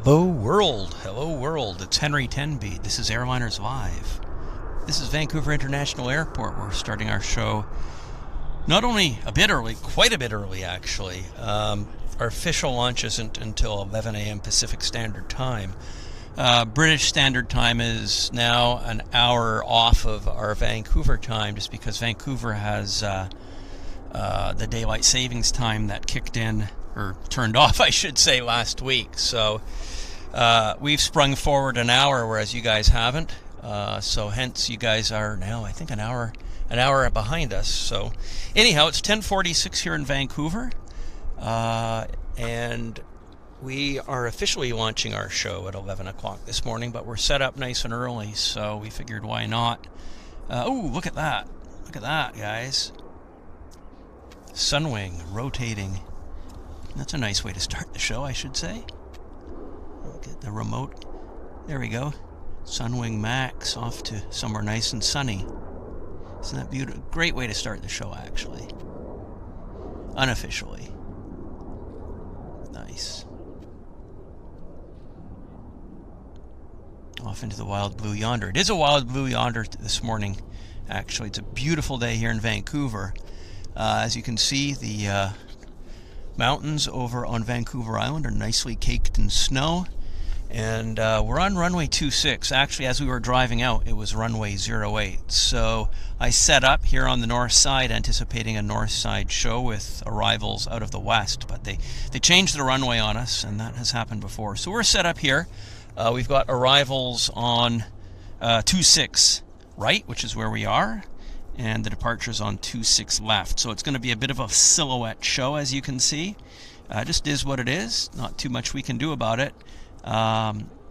Hello world, it's Henry Tenby. This is Airliners Live. This is Vancouver International Airport. We're starting our show not only a bit early, quite a bit early actually. Our official launch isn't until 11 a.m. Pacific Standard Time. British Standard Time is now an hour off of our Vancouver time, just because Vancouver has the daylight savings time that kicked in, or turned off I should say, last week. So we've sprung forward an hour, whereas you guys haven't. So hence you guys are now, I think, an hour behind us. So anyhow, it's 10:46 here in Vancouver, and we are officially launching our show at 11 o'clock this morning, but we're set up nice and early, so we figured why not. Oh, look at that. Look at that, guys. Sunwing rotating. That's a nice way to start the show, I should say. Look at the remote. There we go. Sunwing Max off to somewhere nice and sunny. Isn't that beautiful? Great way to start the show, actually. Unofficially. Nice. Off into the wild blue yonder. It is a wild blue yonder this morning, actually. It's a beautiful day here in Vancouver. As you can see, the mountains over on Vancouver Island are nicely caked in snow. And we're on runway 26. Actually, as we were driving out, it was runway 08. So I set up here on the north side, anticipating a north side show with arrivals out of the west. But they changed the runway on us, and that has happened before. So we're set up here. We've got arrivals on 26 right, which is where we are, and the departures on 26 left. So it's going to be a bit of a silhouette show, as you can see. Just is what it is. Not too much we can do about it.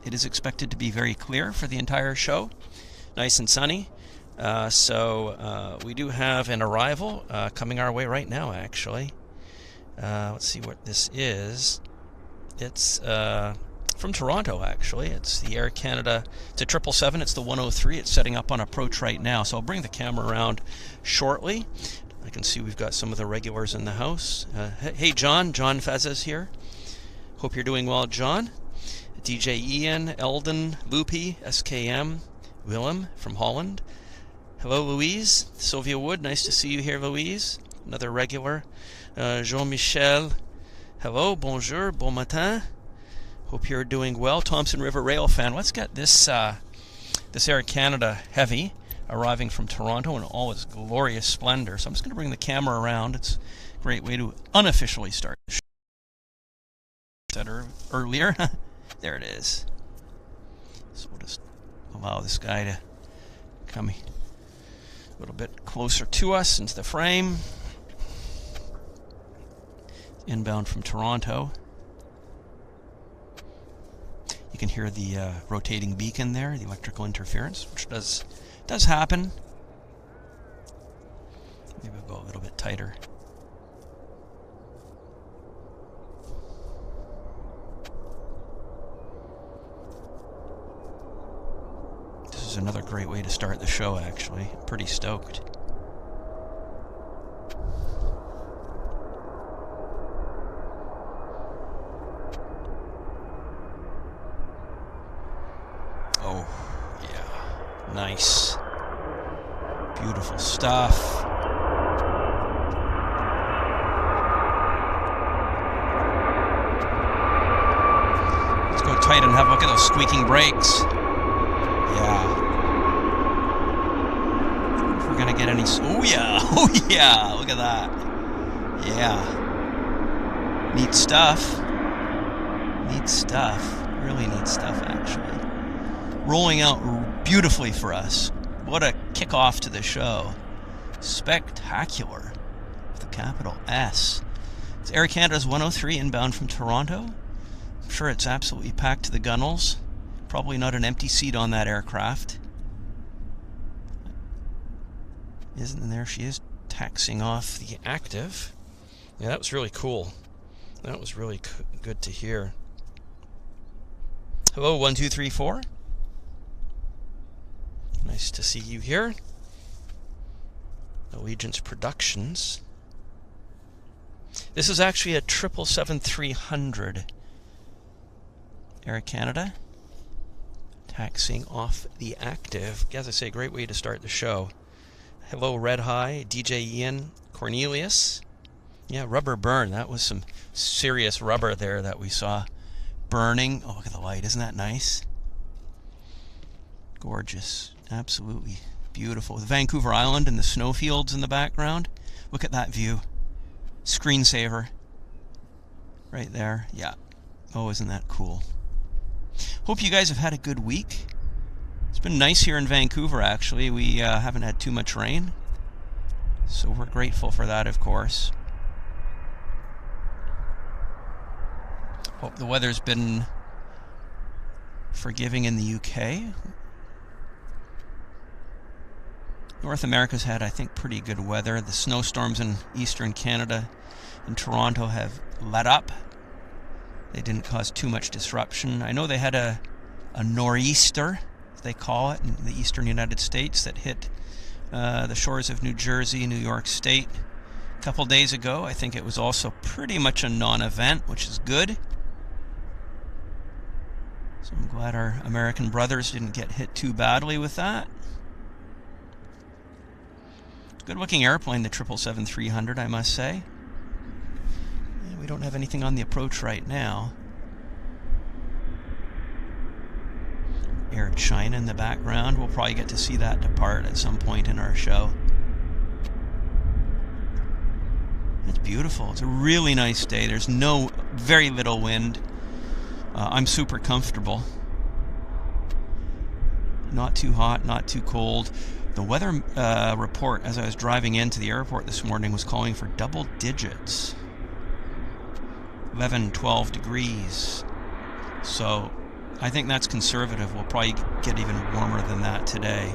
It is expected to be very clear for the entire show. Nice and sunny. So we do have an arrival coming our way right now, actually. Let's see what this is. It's from Toronto, actually. It's the Air Canada. It's a 777. It's the 103. It's setting up on approach right now. So I'll bring the camera around shortly. I can see we've got some of the regulars in the house. Hey, John. John Fezes here. Hope you're doing well, John. DJ Ian, Eldon, Loopy, SKM, Willem from Holland. Hello, Louise. Sylvia Wood, nice to see you here, Louise. Another regular. Jean-Michel. Hello, bonjour, bon matin. Hope you're doing well. Thompson River Rail fan. Let's get this this Air Canada heavy arriving from Toronto in all its glorious splendor. So I'm just going to bring the camera around. It's a great way to unofficially start the show. Said earlier. There it is. So we'll just allow this guy to come a little bit closer to us into the frame. Inbound from Toronto. You can hear the rotating beacon there, the electrical interference, which does happen. Maybe we'll go a little bit tighter. This is another great way to start the show, actually. I'm pretty stoked. Oh, yeah. Nice. Beautiful stuff. Let's go tight and have a look at those squeaking brakes. Yeah. If we're gonna get any. Oh yeah! Oh yeah! Look at that. Yeah. Neat stuff. Neat stuff. Really neat stuff, actually. Rolling out beautifully for us. What a kickoff to the show. Spectacular. With a capital S. It's Air Canada's 103 inbound from Toronto. I'm sure it's absolutely packed to the gunnels. Probably not an empty seat on that aircraft. Isn't there? She is taxiing off the active. Yeah, that was really cool. That was really good to hear. Hello, 1234. Nice to see you here. Allegiance Productions. This is actually a 777-300. Air Canada. Taxiing off the active. As I say, great way to start the show. Hello, Red High, DJ Ian, Cornelius. Yeah, rubber burn. That was some serious rubber there that we saw burning. Oh, look at the light. Isn't that nice? Gorgeous. Absolutely beautiful. The Vancouver Island and the snowfields in the background. Look at that view. Screensaver. Right there. Yeah. Oh, isn't that cool? Hope you guys have had a good week. It's been nice here in Vancouver, actually. We haven't had too much rain, so we're grateful for that, of course. Hope the weather's been forgiving in the UK. North America's had, I think, pretty good weather. The snowstorms in eastern Canada and Toronto have let up. They didn't cause too much disruption. I know they had a nor'easter, as they call it, in the eastern United States that hit the shores of New Jersey, New York State a couple days ago. I think it was also pretty much a non-event, which is good. So I'm glad our American brothers didn't get hit too badly with that. Good looking airplane, the 777-300, I must say. We don't have anything on the approach right now. Air China in the background. We'll probably get to see that depart at some point in our show. It's beautiful. It's a really nice day. There's very little wind. I'm super comfortable. Not too hot, not too cold. The weather report as I was driving into the airport this morning was calling for double digits. 11, 12 degrees. So I think that's conservative. We'll probably get even warmer than that today.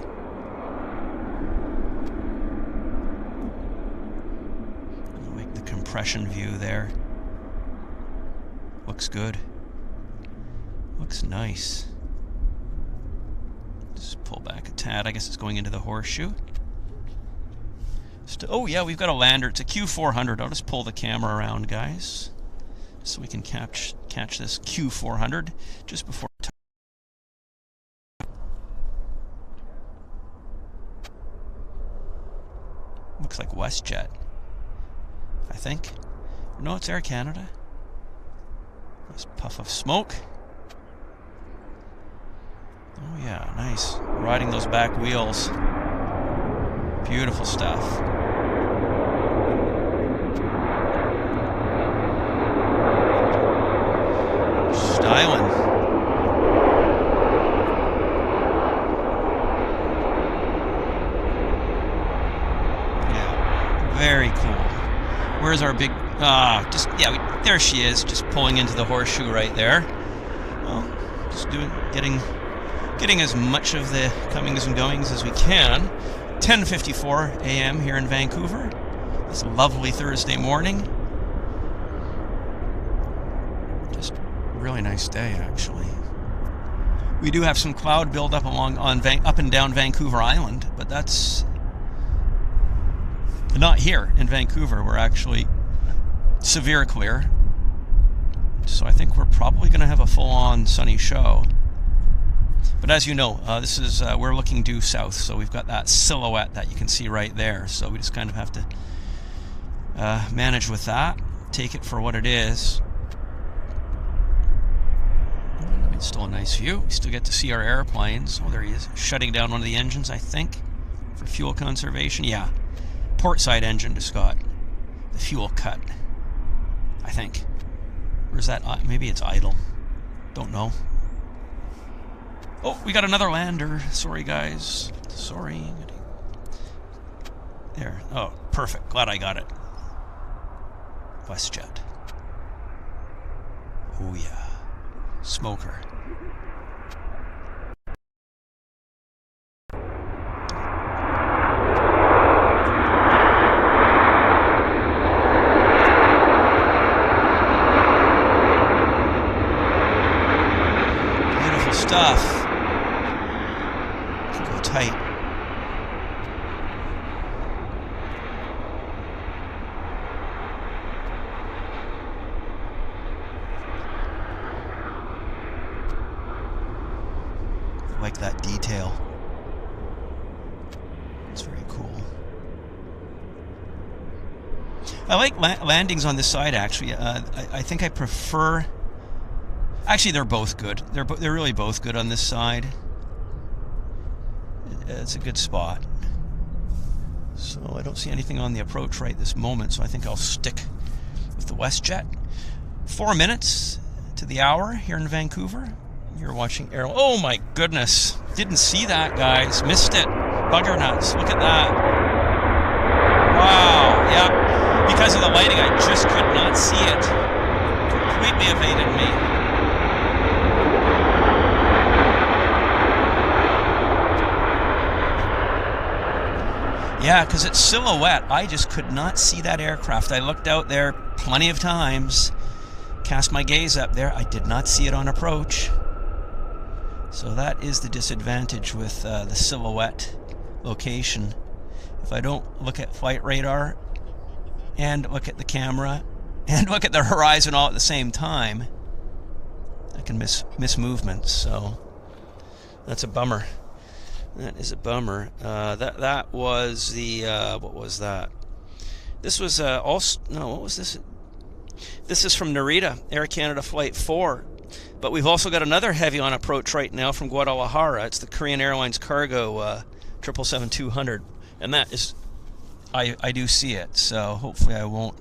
I'll make the compression view there. Looks good. Looks nice. Just pull back a tad. I guess it's going into the horseshoe. Oh yeah, we've got a lander. It's a Q400. I'll just pull the camera around, guys, so we can catch this Q400 just before. Looks like Westjet, I think. No, it's Air Canada. Nice puff of smoke. Oh yeah, nice. Riding those back wheels. Beautiful stuff. Styling. Yeah, very cool. Where's our big? There she is, just pulling into the horseshoe right there. Well, just getting as much of the comings and goings as we can. 10:54 a.m. here in Vancouver. It's a lovely Thursday morning. Just a really nice day, actually. We do have some cloud buildup up and down Vancouver Island, but that's not here in Vancouver. We're actually severe clear. So I think we're probably going to have a full-on sunny show. But as you know, we're looking due south, so we've got that silhouette that you can see right there. So we just kind of have to manage with that, take it for what it is. It's still a nice view. We still get to see our airplanes. Oh, there he is, shutting down one of the engines, I think, for fuel conservation. Yeah, port side engine just got the fuel cut, I think. Or is that, maybe it's idle. Don't know. Oh, we got another lander. Sorry, guys. Sorry. There. Oh, perfect. Glad I got it. Westjet. Oh, yeah. Smoker. Beautiful stuff. Tight. I like landings on this side, actually. I think I prefer... Actually, they're both good. They're really both good on this side. It's a good spot. So I don't see anything on the approach right this moment, so I think I'll stick with the Westjet. 4 minutes to the hour here in Vancouver. You're watching Airlines. Oh my goodness. Didn't see that, guys. Missed it. Bugger nuts. Look at that. Wow. Yeah. Because of the lighting, I just could not see it. Completely evaded me. Yeah, because it's silhouette. I just could not see that aircraft. I looked out there plenty of times, cast my gaze up there. I did not see it on approach. So that is the disadvantage with the silhouette location. If I don't look at flight radar and look at the camera and look at the horizon all at the same time, I can miss movements. So that's a bummer. That is a bummer. That was the what was that? This was also what was this? This is from Narita, Air Canada Flight 4. But we've also got another heavy on approach right now from Guadalajara. It's the Korean Airlines Cargo 777-200, and that is I do see it. So hopefully I won't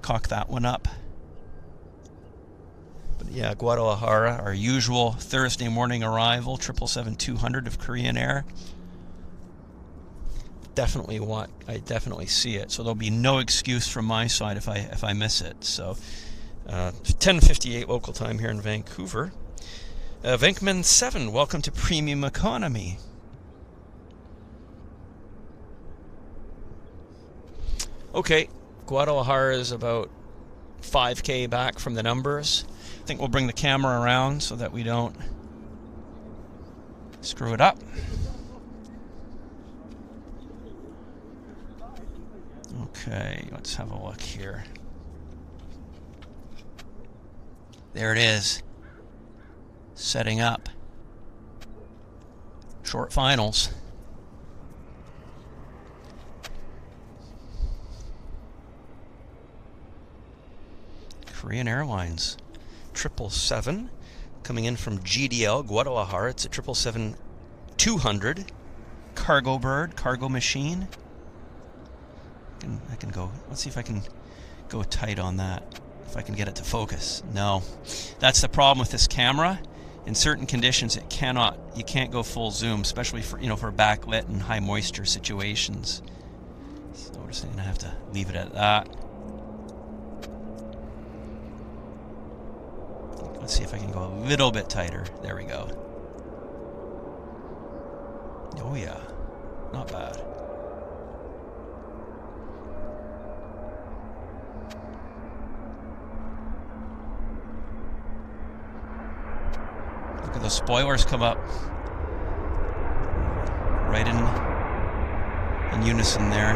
cock that one up. Yeah, Guadalajara, our usual Thursday morning arrival, 777-200 of Korean Air. I definitely see it. So there'll be no excuse from my side if I miss it. So 10:58 local time here in Vancouver. Venkman 7, welcome to Premium Economy. Okay, Guadalajara is about 5K back from the numbers. I think we'll bring the camera around so that we don't screw it up. Okay, let's have a look here. There it is. Setting up. Short finals. Korean Airlines. 777 coming in from GDL Guadalajara. It's a 777-200 cargo bird, cargo machine. I can go. Let's see if I can go tight on that. If I can get it to focus. No, that's the problem with this camera. In certain conditions, you can't go full zoom, especially for for backlit and high moisture situations. So we're just gonna have to leave it at that. Let's see if I can go a little bit tighter. There we go. Oh yeah, not bad. Look at the spoilers come up. Right in unison there.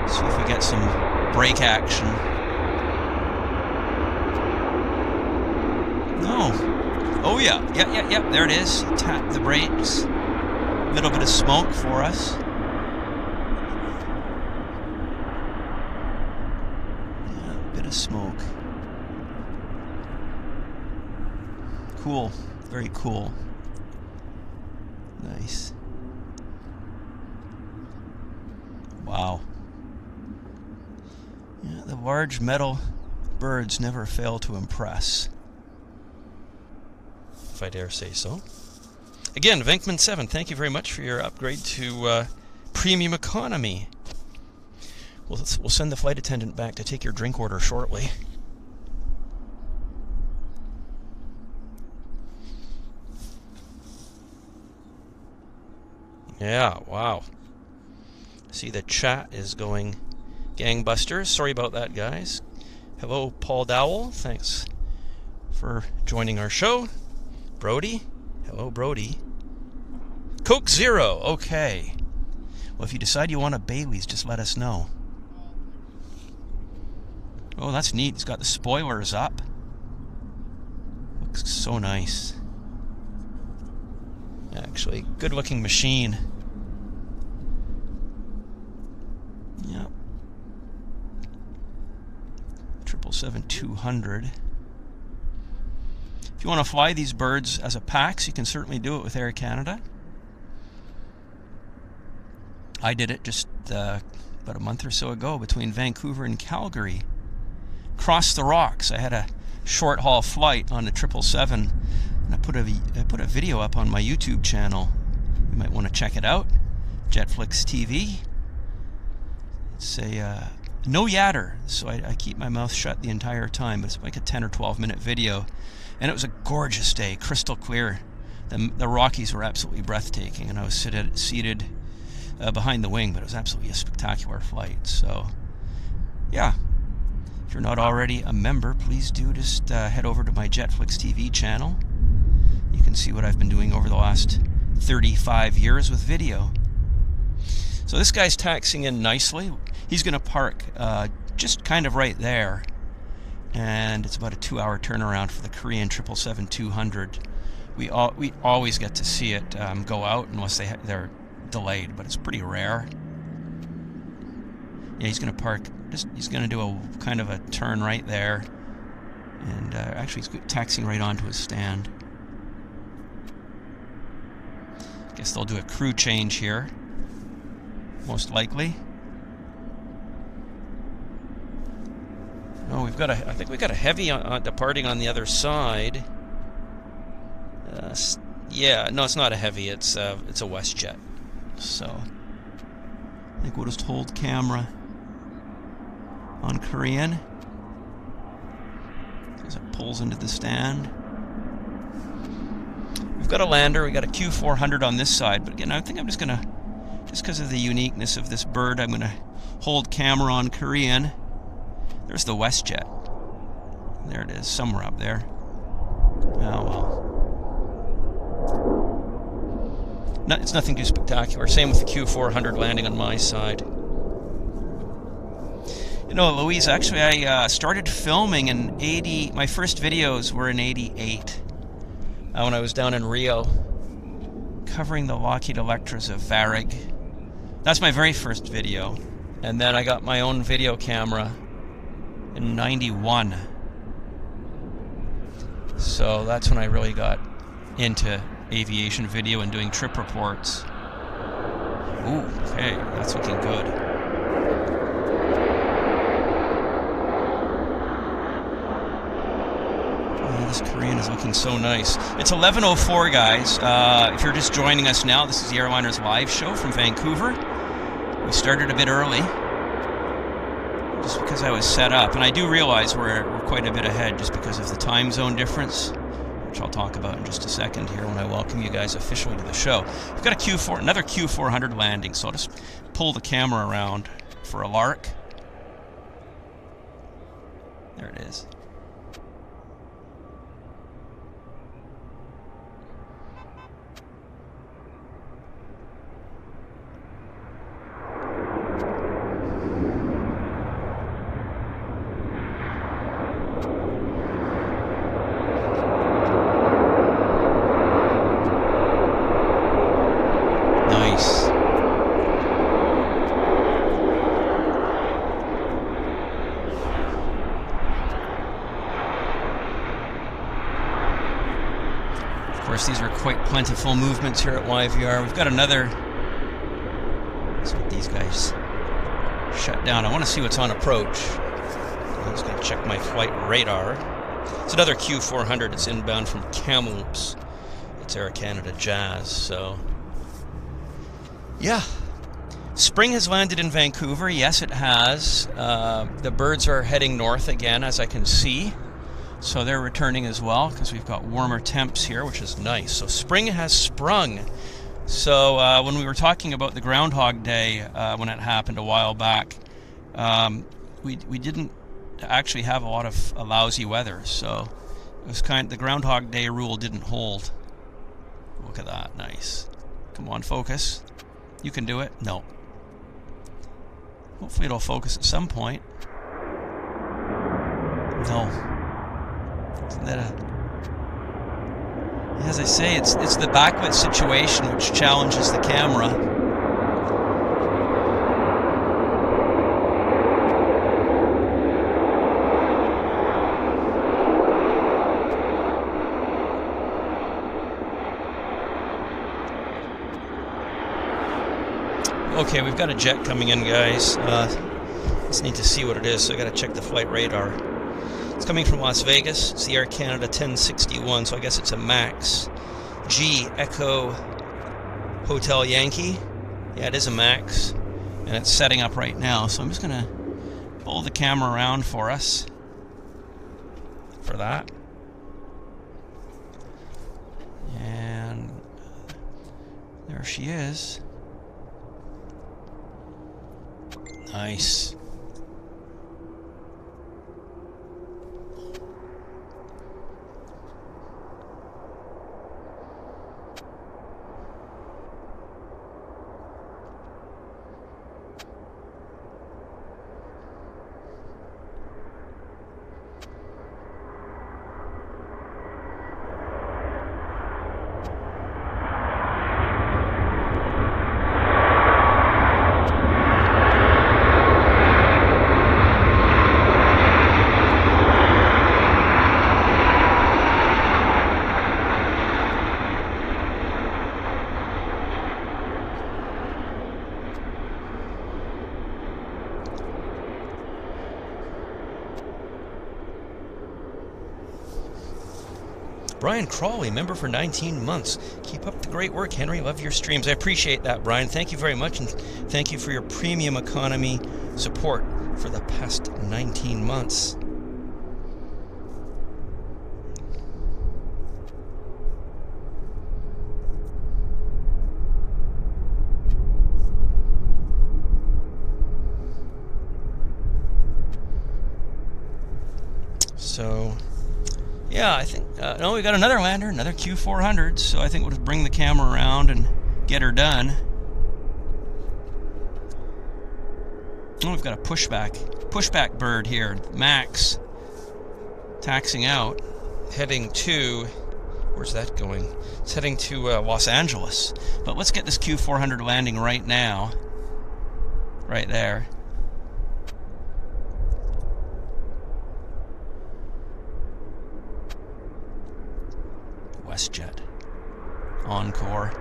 See if we get some brake action. No. Oh yeah. Yep. There it is. Tap the brakes. A little bit of smoke for us. Yeah, a bit of smoke. Cool. Very cool. Nice. Wow. Yeah, the large metal birds never fail to impress, if I dare say so. Again, Venkman 7, thank you very much for your upgrade to Premium Economy. We'll send the flight attendant back to take your drink order shortly. Yeah, wow. See, the chat is going gangbusters. Sorry about that, guys. Hello, Paul Dowell. Thanks for joining our show. Brody. Hello, Brody. Coke Zero. Okay. Well, if you decide you want a Bailey's, just let us know. Oh, that's neat. It's got the spoilers up. Looks so nice. Actually, good-looking machine. 777-200. If you want to fly these birds as a PAX, you can certainly do it with Air Canada. I did it just about a month or so ago between Vancouver and Calgary. Crossed the rocks. I had a short haul flight on the 777, and I put a video up on my YouTube channel. You might want to check it out. Jetflix TV. It's a no yatter, so I keep my mouth shut the entire time. But it's like a 10 or 12 minute video, and it was a gorgeous day, crystal clear. The Rockies were absolutely breathtaking, and I was seated behind the wing, but it was absolutely a spectacular flight. So, yeah. If you're not already a member, please do just head over to my Jetflix TV channel. You can see what I've been doing over the last 35 years with video. So this guy's taxiing in nicely. He's going to park just kind of right there. And it's about a 2-hour turnaround for the Korean 777-200. We always get to see it go out unless they're delayed, but it's pretty rare. Yeah, he's going to park. He's going to do a kind of a turn right there, and actually he's taxiing right onto his stand. Guess they'll do a crew change here, most likely. No, I think we've got a heavy departing on the other side. Yeah, no, it's not a heavy. It's a Westjet. So I think we'll just hold camera on Korean as it pulls into the stand. We've got a lander. We got a Q400 on this side, but again, I think I'm just because of the uniqueness of this bird, I'm gonna hold camera on Korean. There's the Westjet. There it is, somewhere up there. Oh well. It's nothing too spectacular. Same with the Q400 landing on my side. You know, Louise, actually I started filming in 80, my first videos were in 88, when I was down in Rio, covering the Lockheed Electras of Varig. That's my very first video. And then I got my own video camera in 91. So that's when I really got into aviation video and doing trip reports. Ooh, okay, that's looking good. This Korean is looking so nice. It's 11:04, guys. If you're just joining us now, this is the Airliners Live show from Vancouver. We started a bit early, just because I was set up. And I do realize we're quite a bit ahead just because of the time zone difference, which I'll talk about in just a second here when I welcome you guys officially to the show. We've got another Q400 landing, so I'll just pull the camera around for a lark. There it is. These are quite plentiful movements here at YVR. We've got another. Let's get these guys shut down. I want to see what's on approach. I'm just going to check my flight radar. It's another Q400. It's inbound from Kamloops. It's Air Canada Jazz. So, yeah. Spring has landed in Vancouver. Yes, it has. The birds are heading north again, as I can see. So they're returning as well because we've got warmer temps here, which is nice. So spring has sprung. So when we were talking about the Groundhog Day when it happened a while back, we didn't actually have a lot of lousy weather. So it was the Groundhog Day rule didn't hold. Look at that, nice. Come on, focus. You can do it. No. Hopefully it'll focus at some point. No. Isn't that as I say, it's the backlit situation which challenges the camera. Okay, we've got a jet coming in, guys. Just need to see what it is, so I gotta check the flight radar. It's coming from Las Vegas. It's the Air Canada 1061, so I guess it's a MAX. G Echo Hotel Yankee. Yeah, it is a MAX, and it's setting up right now. So I'm just gonna pull the camera around for us for that. And there she is. Nice. Brian Crawley, member for 19 months. Keep up the great work, Henry. Love your streams. I appreciate that, Brian. Thank you very much, and thank you for your premium economy support for the past 19 months. So, yeah, I think, no, we got another lander, another Q400, so I think we'll just bring the camera around and get her done. Oh, we've got a pushback bird here, Max, taxiing out, heading to, where's that going? It's heading to Los Angeles. But let's get this Q400 landing right now, right there. Westjet, Encore.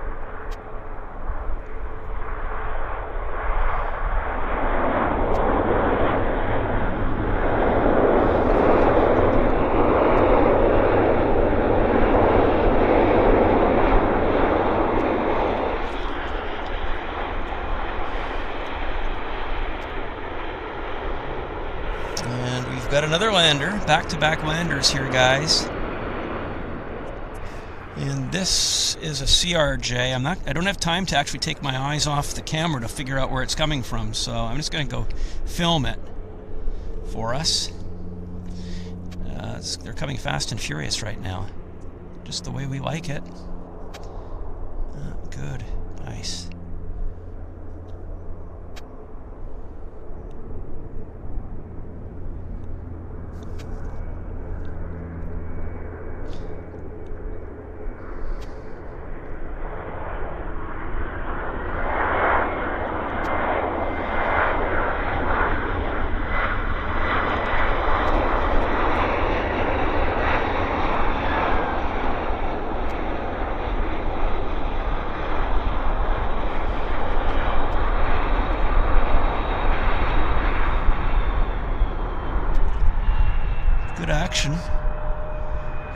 And we've got another lander, back-to-back landers here, guys. And this is a CRJ. I don't have time to actually take my eyes off the camera to figure out where it's coming from, so I'm just going to go film it for us. They're coming fast and furious right now, just the way we like it. Good, nice.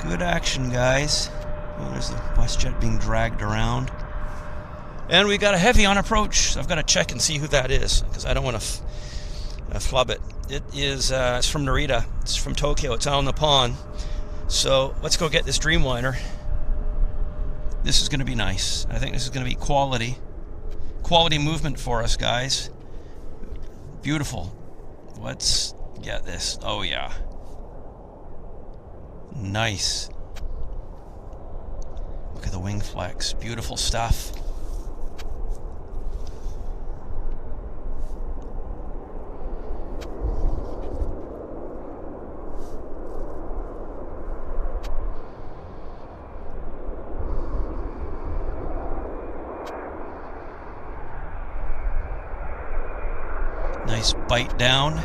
Good action, guys. Well, there's the Westjet being dragged around. And we got a heavy on approach, so I've got to check and see who that is, because I don't want to flub it. It is, it's from Narita. It's from Tokyo. It's out on the pond. So let's go get this Dreamliner. This is going to be nice. I think this is going to be quality movement for us, guys. Beautiful. Let's get this. Oh, yeah. Nice. Look at the wing flex. Beautiful stuff. Nice bite down.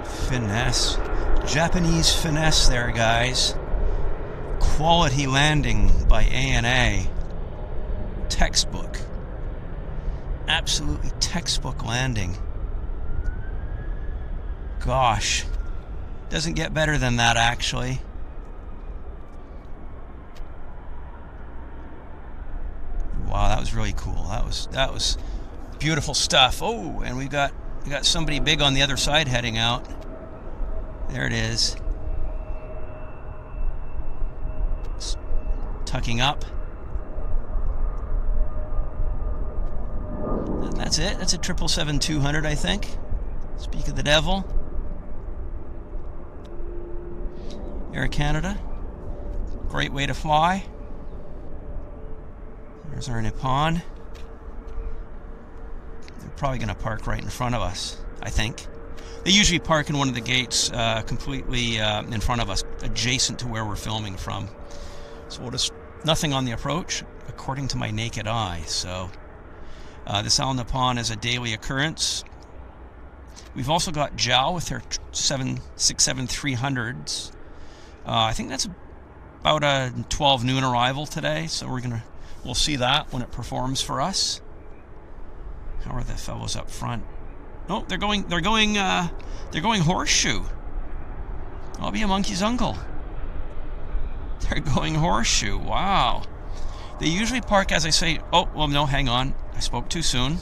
Finesse. Japanese finesse there, guys. Quality landing by ANA. Textbook. Absolutely textbook landing. Gosh. Doesn't get better than that, actually. Wow, that was really cool. That was beautiful stuff. Oh, and we got somebody big on the other side heading out. There it is. It's tucking up. And that's it. That's a 777-200, I think. Speak of the devil. Air Canada. Great way to fly. There's our Nippon. They're probably going to park right in front of us, I think. They usually park in one of the gates completely in front of us, adjacent to where we're filming from. So we'll just, nothing on the approach, according to my naked eye. So this Al Nippon is a daily occurrence. We've also got JAL with their 767-300s. I think that's about a 12 noon arrival today, so we'll see that when it performs for us. How are the fellows up front? Oh, they're going horseshoe. I'll be a monkey's uncle. They're going horseshoe. Wow. They usually park, as I say. Oh, well, no, hang on. I spoke too soon.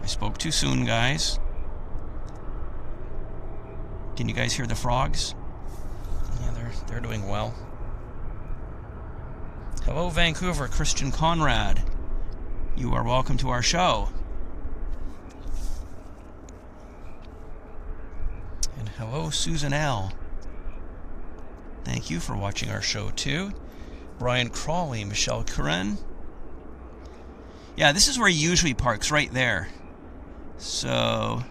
I spoke too soon, guys. Can you guys hear the frogs? Yeah, they're doing well. Hello, Vancouver, Christian Conrad. You are welcome to our show. And hello, Susan L. Thank you for watching our show, too. Brian Crawley, Michelle Curran. Yeah, this is where he usually parks, right there. So...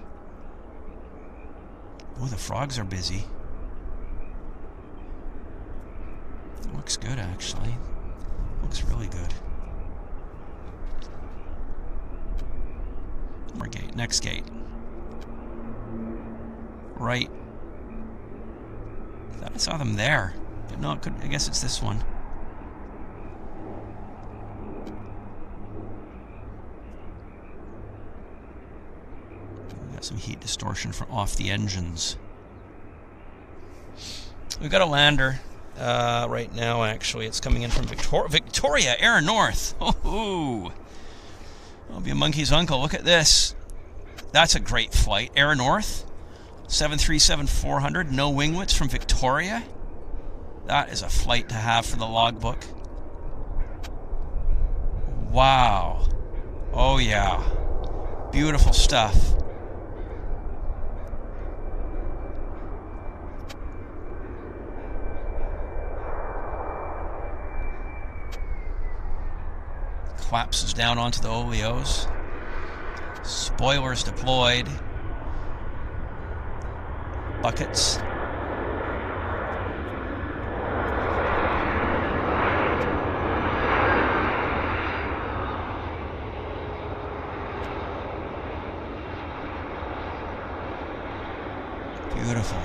oh, the frogs are busy. It looks good, actually. Looks really good. More gate. Next gate. Right. I thought I saw them there. No, it could, I guess it's this one. We got some heat distortion from off the engines. We've got a lander right now, actually. It's coming in from Victoria, Air North. Oh, I'll be a monkey's uncle. Look at this. That's a great flight. Air North, 737-400, no winglets from Victoria. That is a flight to have for the logbook. Wow. Oh, yeah. Beautiful stuff. Collapses down onto the oleos. Spoilers deployed. Buckets. Beautiful.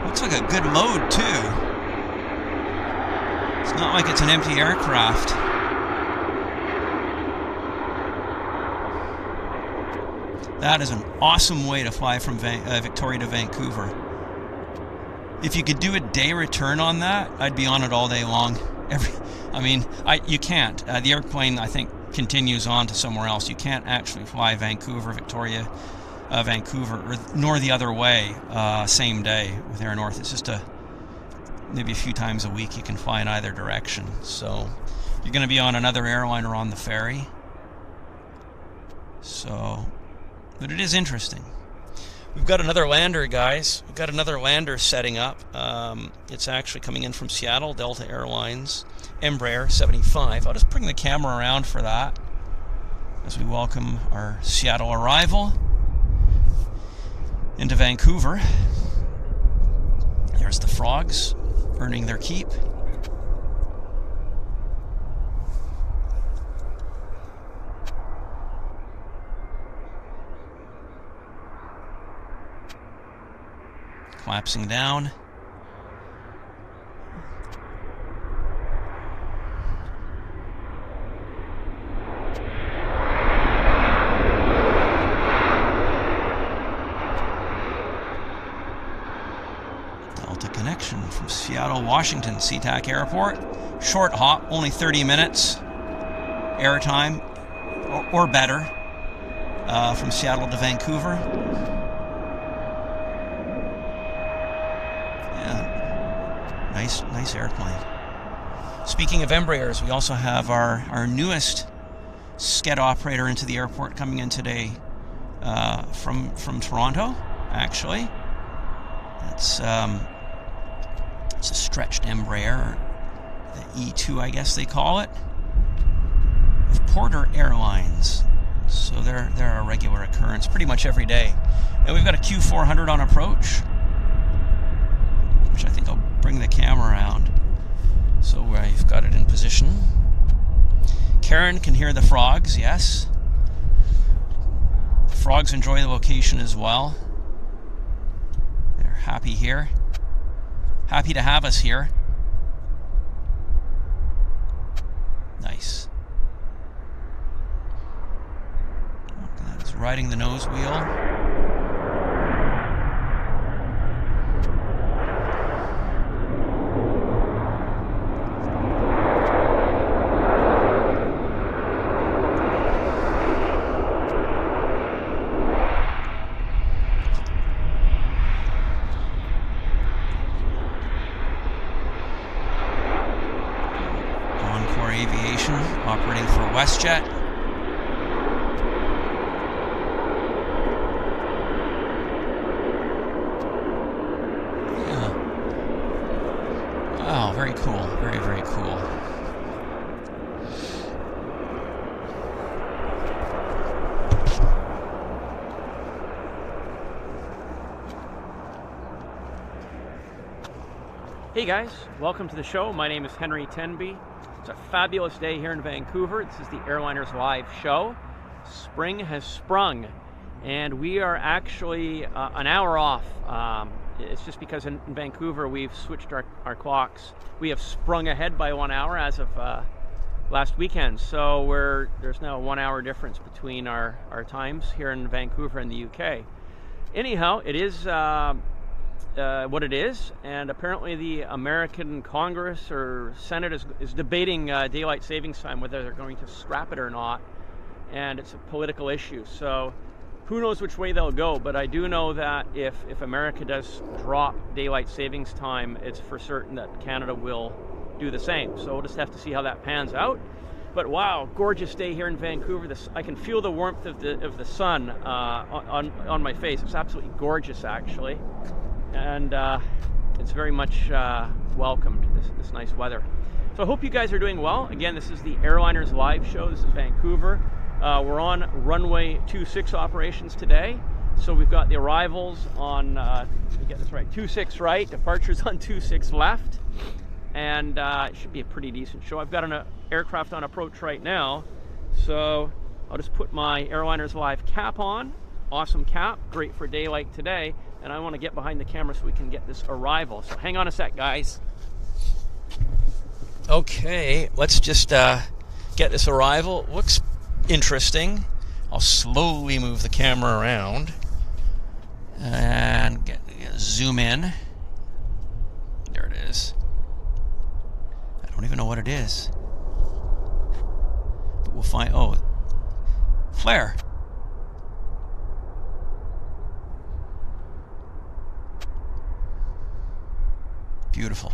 Looks like a good load, too. It's not like it's an empty aircraft. That is an awesome way to fly from Victoria to Vancouver. If you could do a day return on that, I'd be on it all day long. You can't. The airplane, I think, continues on to somewhere else. You can't actually fly Vancouver, Victoria, Vancouver, nor the other way same day with Air North. It's just maybe a few times a week you can fly in either direction. So you're going to be on another airliner on the ferry. So, but it is interesting. We've got another lander, guys. We've got another lander setting up. It's actually coming in from Seattle, Delta Airlines, Embraer 75. I'll just bring the camera around for that as we welcome our Seattle arrival into Vancouver. There's the frogs earning their keep. collapsing down. Connection from Seattle, Washington, SeaTac Airport. Short hop, only 30 minutes airtime, or better, from Seattle to Vancouver. Yeah, nice airplane. Speaking of Embraers, we also have our newest SCED operator into the airport coming in today from Toronto, actually. It's a stretched Embraer, the E2 I guess they call it, of Porter Airlines. So they're a regular occurrence pretty much every day. And we've got a Q400 on approach, which I think I'll bring the camera around so we've got it in position. Karen can hear the frogs, yes. The frogs enjoy the location as well. They're happy here. Happy to have us here. Nice. That's riding the nose wheel. Aviation, operating for Westjet. Yeah. Wow, very cool. Very cool. Hey guys, welcome to the show. My name is Henry Tenby. It's a fabulous day here in Vancouver. This is the Airliners Live show. Spring has sprung, and we are actually an hour off. It's just because in Vancouver we've switched our clocks. We have sprung ahead by 1 hour as of last weekend. So there's now a 1 hour difference between our times here in Vancouver and the UK. Anyhow, it is what it is, and apparently the American Congress or Senate is debating daylight savings time, whether they're going to scrap it or not, and it's a political issue. So who knows which way they'll go, but I do know that if America does drop daylight savings time, it's for certain that Canada will do the same. So we'll just have to see how that pans out. But wow, gorgeous day here in Vancouver. I can feel the warmth of the sun on my face. It's absolutely gorgeous, actually. And it's very much welcomed, this nice weather. So I hope you guys are doing well. Again, this is the Airliners Live show. This is Vancouver. We're on runway 26 operations today. So we've got the arrivals on, let me get this right, 26 right, departures on 26 left. And it should be a pretty decent show. I've got an aircraft on approach right now. So I'll just put my Airliners Live cap on. Awesome cap, great for daylight today. And I want to get behind the camera so we can get this arrival. So hang on a sec, guys. Okay, let's just get this arrival. Looks interesting. I'll slowly move the camera around and zoom in. There it is. I don't even know what it is, but we'll find. Oh, flare. Beautiful.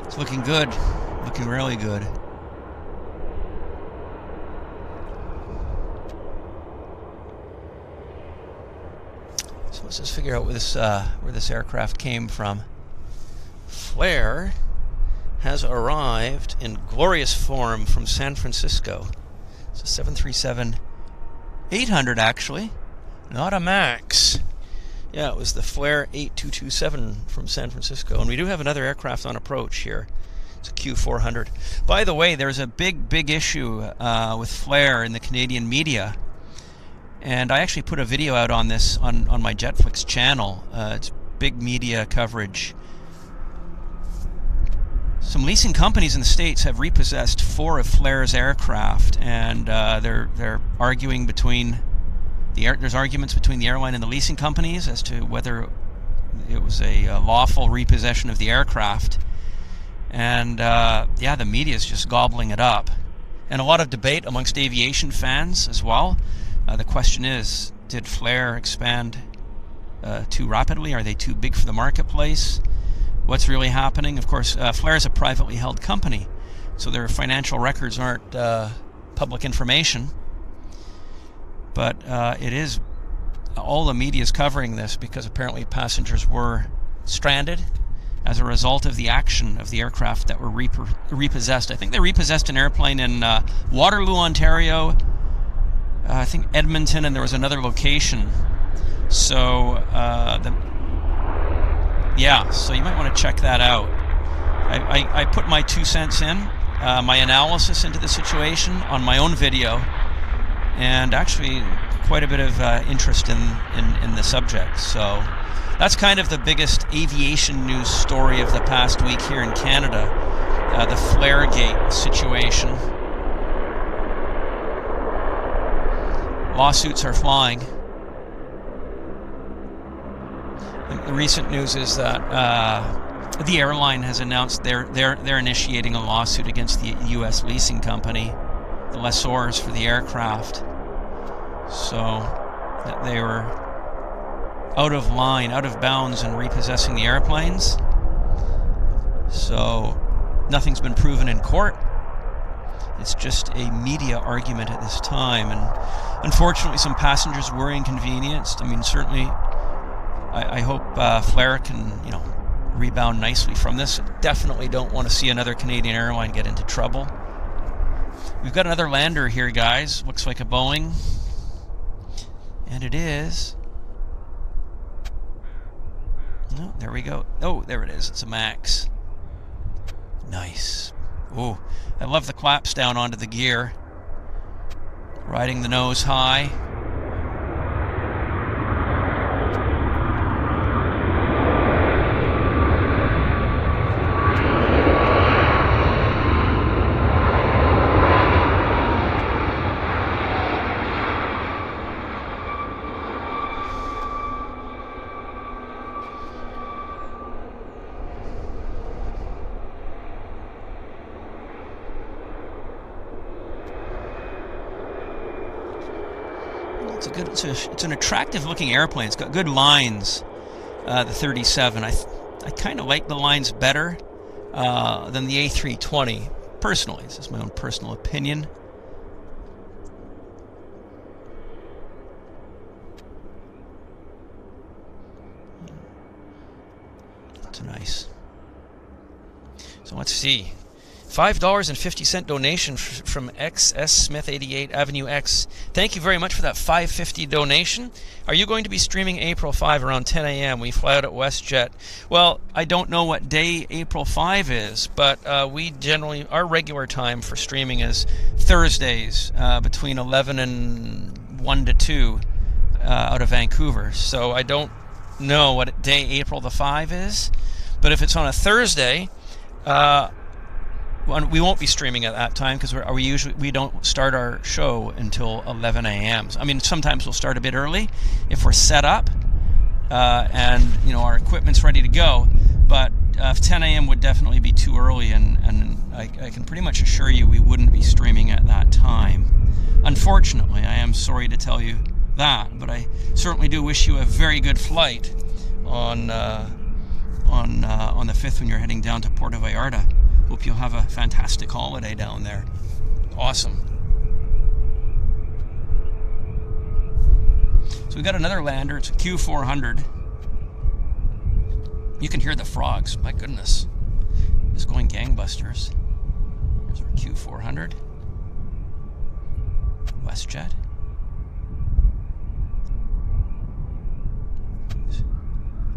It's looking good, looking really good. let's just figure out where this aircraft came from. Flair has arrived in glorious form from San Francisco. It's a 737-800 actually, not a MAX. Yeah, it was the Flair 8227 from San Francisco. And we do have another aircraft on approach here. It's a Q400. By the way, there's a big issue with Flair in the Canadian media. And I actually put a video out on this on my Jetflix channel. It's big media coverage. Some leasing companies in the States have repossessed 4 of Flair's aircraft, and they're arguing between there's arguments between the airline and the leasing companies as to whether it was a lawful repossession of the aircraft. And yeah, the media is just gobbling it up, and a lot of debate amongst aviation fans as well. The question is, did Flair expand too rapidly? Are they too big for the marketplace? What's really happening? Of course, Flair is a privately held company, so their financial records aren't public information. But it is, all the media is covering this because apparently passengers were stranded as a result of the action of the aircraft that were repossessed. I think they repossessed an airplane in Waterloo, Ontario, I think Edmonton, and there was another location. So, yeah, so you might want to check that out. I put my 2 cents in, my analysis into the situation on my own video, and actually quite a bit of interest in the subject. So that's kind of the biggest aviation news story of the past week here in Canada, the Flairgate situation. Lawsuits are flying. The recent news is that the airline has announced they're initiating a lawsuit against the U.S. leasing company, the lessors for the aircraft. So that they were out of line, out of bounds in repossessing the airplanes. So nothing's been proven in court. It's just a media argument at this time, and unfortunately some passengers were inconvenienced. I mean, certainly I hope Flair can, rebound nicely from this. Definitely don't want to see another Canadian airline get into trouble. We've got another lander here, guys. Looks like a Boeing. And it is. Oh, there we go. Oh, there it is. It's a MAX. Nice. Oh, I love the claps down onto the gear. Riding the nose high. It's an attractive looking airplane. It's got good lines, the 37. I kind of like the lines better than the A320, personally. This is my own personal opinion. That's nice. So let's see. $5.50 donation from XS Smith 88 Avenue X. Thank you very much for that $5.50 donation. Are you going to be streaming April 5 around 10 a.m.? We fly out at Westjet. Well, I don't know what day April 5 is, but we generally, our regular time for streaming is Thursdays between 11 and 1 to 2 out of Vancouver. So I don't know what day April the 5 is, but if it's on a Thursday, we won't be streaming at that time because we don't start our show until 11 a.m. I mean, sometimes we'll start a bit early if we're set up and our equipment's ready to go. But 10 a.m. would definitely be too early, and I can pretty much assure you we wouldn't be streaming at that time. Unfortunately, I am sorry to tell you that, but I certainly do wish you a very good flight on the 5th when you're heading down to Puerto Vallarta. Hope you'll have a fantastic holiday down there. Awesome. So we got another lander. It's a Q400. You can hear the frogs. My goodness. It's going gangbusters. There's our Q400. Westjet.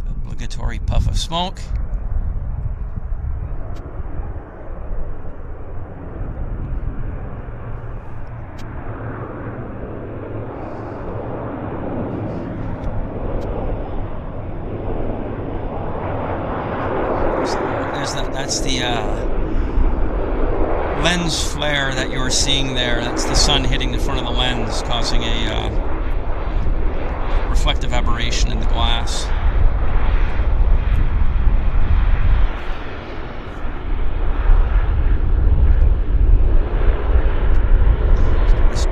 Obligatory puff of smoke. That's the lens flare that you were seeing there. That's the sun hitting the front of the lens, causing a reflective aberration in the glass.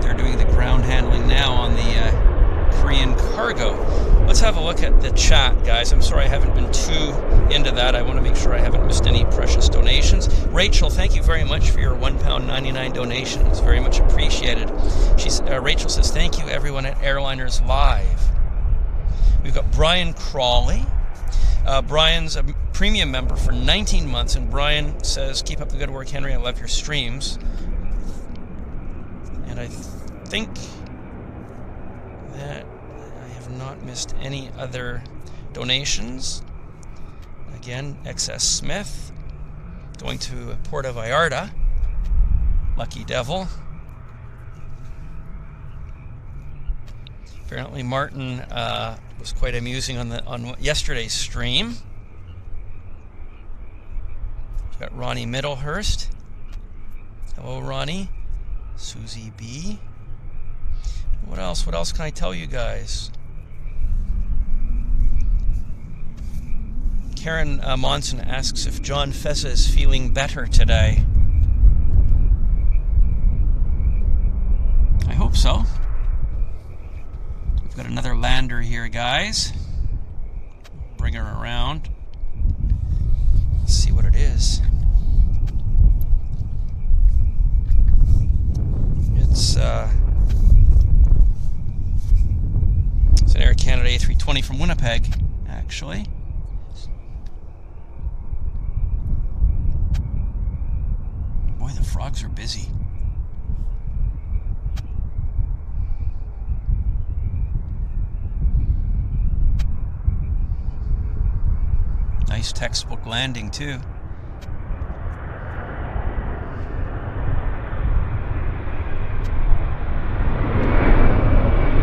They're doing the ground handling now on the Korean cargo. Let's have a look at the chat, guys. I'm sorry I haven't been too into that. I want to make sure I haven't missed any precious donations. Rachel, thank you very much for your £1.99 donation. It's very much appreciated. Rachel says, thank you everyone at Airliners Live. We've got Brian Crawley. Brian's a premium member for 19 months, and Brian says, keep up the good work, Henry. I love your streams. And I think that I have not missed any other donations. Again, XS Smith going to Puerto Vallarta. Lucky Devil. Apparently Martin was quite amusing on yesterday's stream. We've got Ronnie Middlehurst. Hello, Ronnie. Susie B. What else? What else can I tell you guys? Karen Monson asks if John Feza is feeling better today. I hope so. We've got another lander here, guys. Bring her around. Let's see what it is. It's an Air Canada A320 from Winnipeg, actually. Boy, the frogs are busy. Nice textbook landing, too.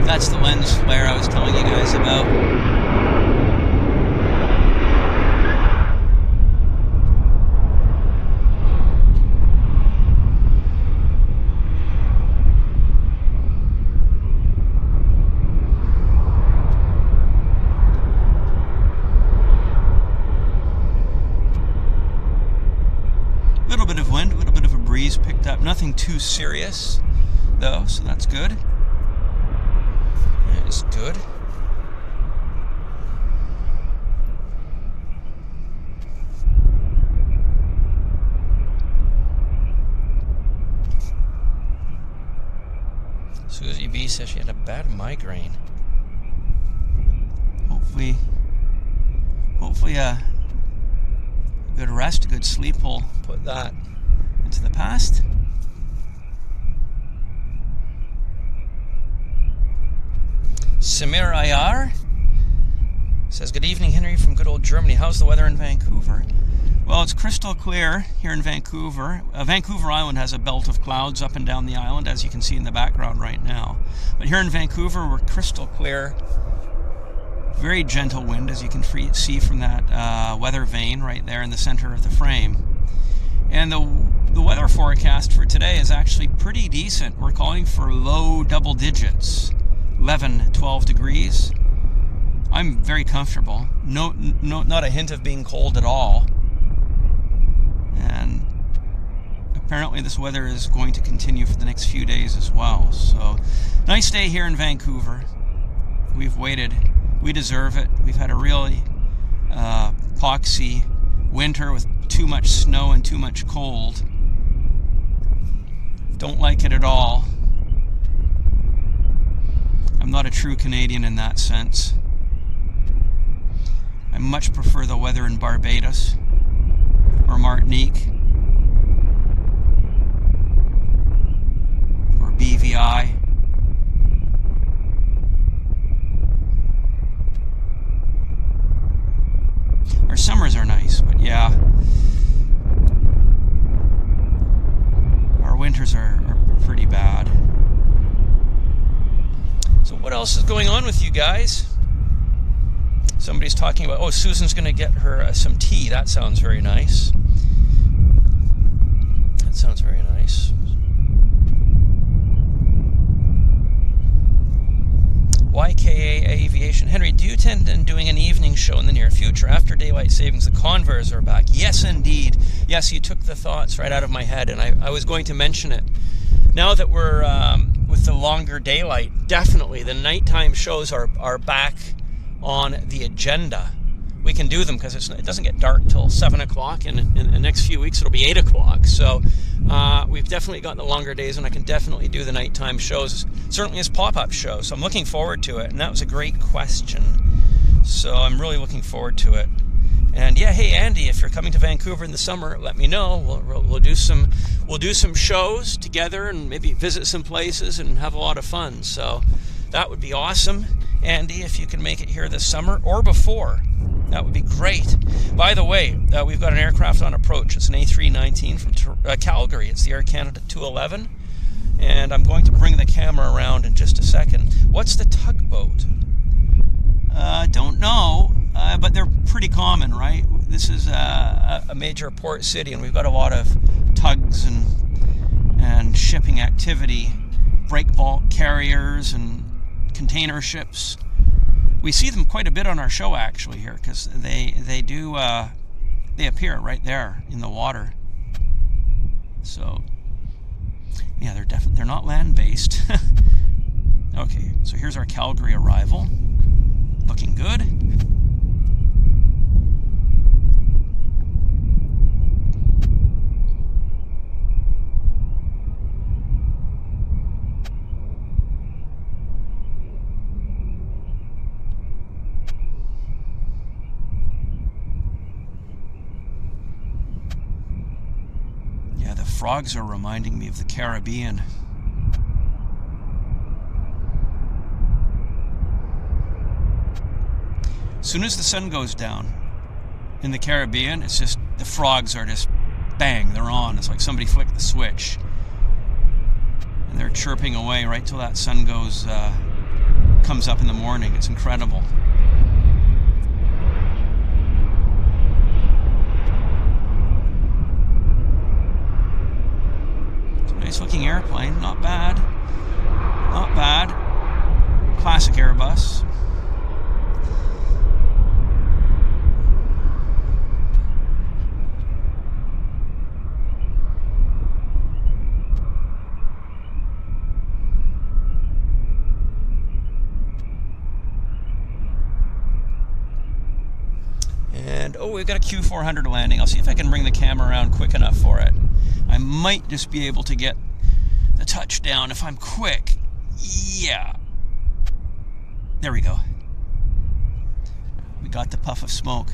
That's the lens flare I was telling you guys about. A little bit of wind, a little bit of a breeze picked up. Nothing too serious, though, so that's good. Is good. Susie B says she had a bad migraine. Hopefully a good rest, a good sleep will put that into the past. Samir Ayar says, good evening, Henry, from good old Germany. How's the weather in Vancouver? Well, it's crystal clear here in Vancouver. Vancouver Island has a belt of clouds up and down the island, as you can see in the background right now. But here in Vancouver, we're crystal clear. Very gentle wind, as you can see from that weather vane right there in the center of the frame. And the weather forecast for today is actually pretty decent. We're calling for low double digits. 11, 12 degrees. I'm very comfortable. Not a hint of being cold at all. And apparently this weather is going to continue for the next few days as well. So, nice day here in Vancouver. We've waited. We deserve it. We've had a really poxy winter with too much snow and too much cold. Don't like it at all. I'm not a true Canadian in that sense. I much prefer the weather in Barbados or Martinique or BVI. Our summers are nice, but yeah, our winters are pretty bad. So what else is going on with you guys? Somebody's talking about, oh, Susan's going to get her some tea. That sounds very nice. That sounds very nice. YKA Aviation. Henry, do you intend on doing an evening show in the near future? After daylight savings, the Convers are back. Yes, indeed. Yes, you took the thoughts right out of my head, and I was going to mention it. Now that we're with the longer daylight, definitely the nighttime shows are back on the agenda. We can do them because it doesn't get dark till 7 o'clock, and in the next few weeks it'll be 8 o'clock. So we've definitely got the longer days, and I can definitely do the nighttime shows, certainly as pop-up shows. So I'm looking forward to it, and that was a great question. So I'm really looking forward to it. And yeah, hey Andy, if you're coming to Vancouver in the summer, let me know. We'll do some shows together and maybe visit some places and have a lot of fun. So that would be awesome. Andy, if you can make it here this summer or before, that would be great. By the way, we've got an aircraft on approach. It's an A319 from Calgary. It's the Air Canada 211, and I'm going to bring the camera around in just a second. What's the tugboat? Don't know, but they're pretty common, right? This is a major port city, and we've got a lot of tugs and shipping activity, break bulk carriers and container ships. We see them quite a bit on our show actually here, because they appear right there in the water. So yeah, they're not land-based. Okay, so here's our Calgary arrival. Looking good. Frogs are reminding me of the Caribbean. As soon as the sun goes down in the Caribbean, it's just, the frogs are just, bang, they're on. It's like somebody flicked the switch. And they're chirping away right till that sun comes up in the morning. It's incredible. Nice looking airplane, not bad. Not bad. Classic Airbus. And oh, we've got a Q400 landing. I'll see if I can bring the camera around quick enough for it. I might just be able to get the touchdown if I'm quick. Yeah. There we go. We got the puff of smoke.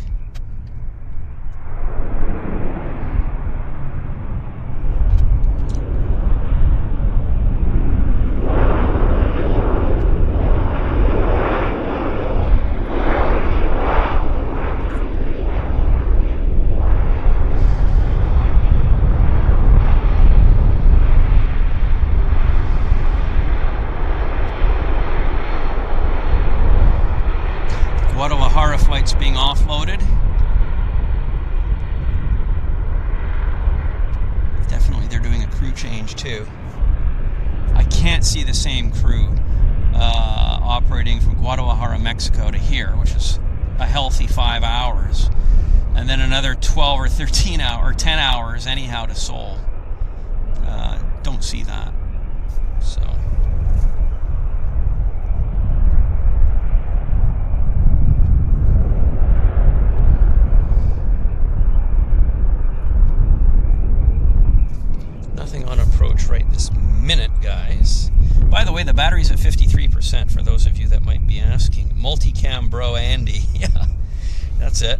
Being offloaded. Definitely they're doing a crew change too. I can't see the same crew operating from Guadalajara, Mexico to here, which is a healthy 5 hours, and then another 12 or 13 hours, or 10 hours anyhow to Seoul. Don't see that. So approach right this minute, guys. By the way, the battery's at 53%, for those of you that might be asking. Multicam bro Andy. Yeah, that's it.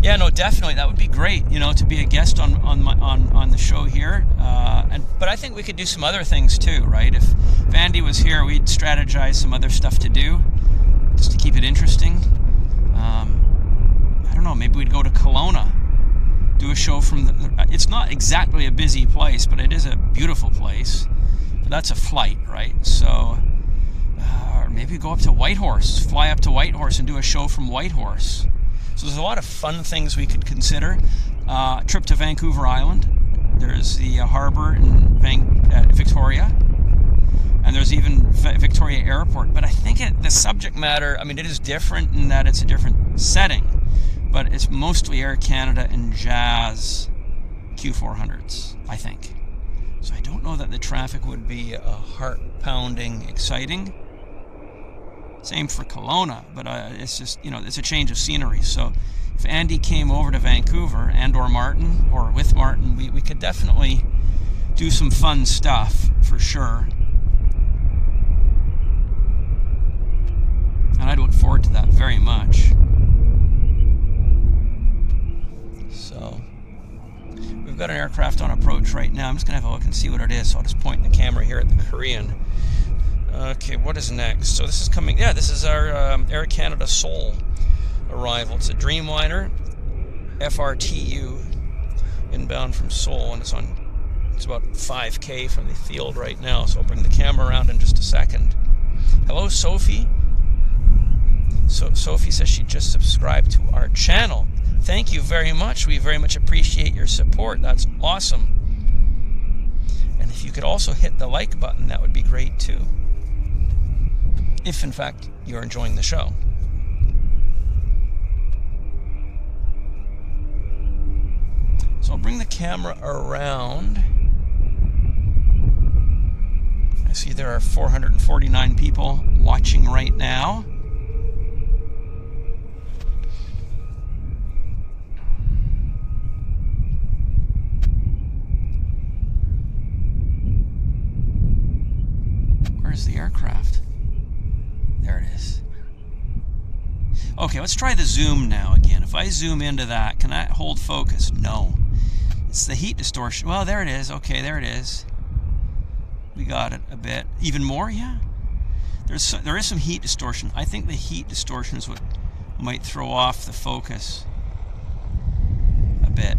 Yeah, no, definitely. That would be great, you know, to be a guest on the show here. But I think we could do some other things too, right? If Andy was here, we'd strategize some other stuff to do, just to keep it interesting. I don't know, maybe we'd go to Kelowna, do a show from it's not exactly a busy place, but it is a beautiful place. But that's a flight, right? So, or maybe go up to Whitehorse, fly up to Whitehorse and do a show from Whitehorse. So there's a lot of fun things we could consider. Trip to Vancouver Island. There's the harbour in Victoria. And there's even Victoria Airport. But I think the subject matter, I mean, it is different in that it's a different setting. But it's mostly Air Canada and Jazz Q400s, I think. So I don't know that the traffic would be heart-pounding exciting. Same for Kelowna, but it's just, you know, it's a change of scenery. So if Andy came over to Vancouver, and or Martin, or with Martin, we could definitely do some fun stuff, for sure. And I'd look forward to that very much. So, we've got an aircraft on approach right now. I'm just going to have a look and see what it is. So I'll just point the camera here at the Korean. Okay, what is next? So this is coming, yeah, this is our Air Canada Seoul arrival. It's a Dreamliner FRTU inbound from Seoul, and it's about 5K from the field right now. So I'll bring the camera around in just a second. Hello, Sophie. So Sophie says she just subscribed to our channel. Thank you very much. We very much appreciate your support. That's awesome. And if you could also hit the like button, that would be great too. If in fact you're enjoying the show. So I'll bring the camera around. I see there are 449 people watching right now. Where's the aircraft? There it is. Okay, let's try the zoom now again. If I zoom into that, can that hold focus? No. It's the heat distortion. Well, there it is. Okay, there it is. We got it a bit. Even more? Yeah. There is some heat distortion. I think the heat distortion is what might throw off the focus a bit.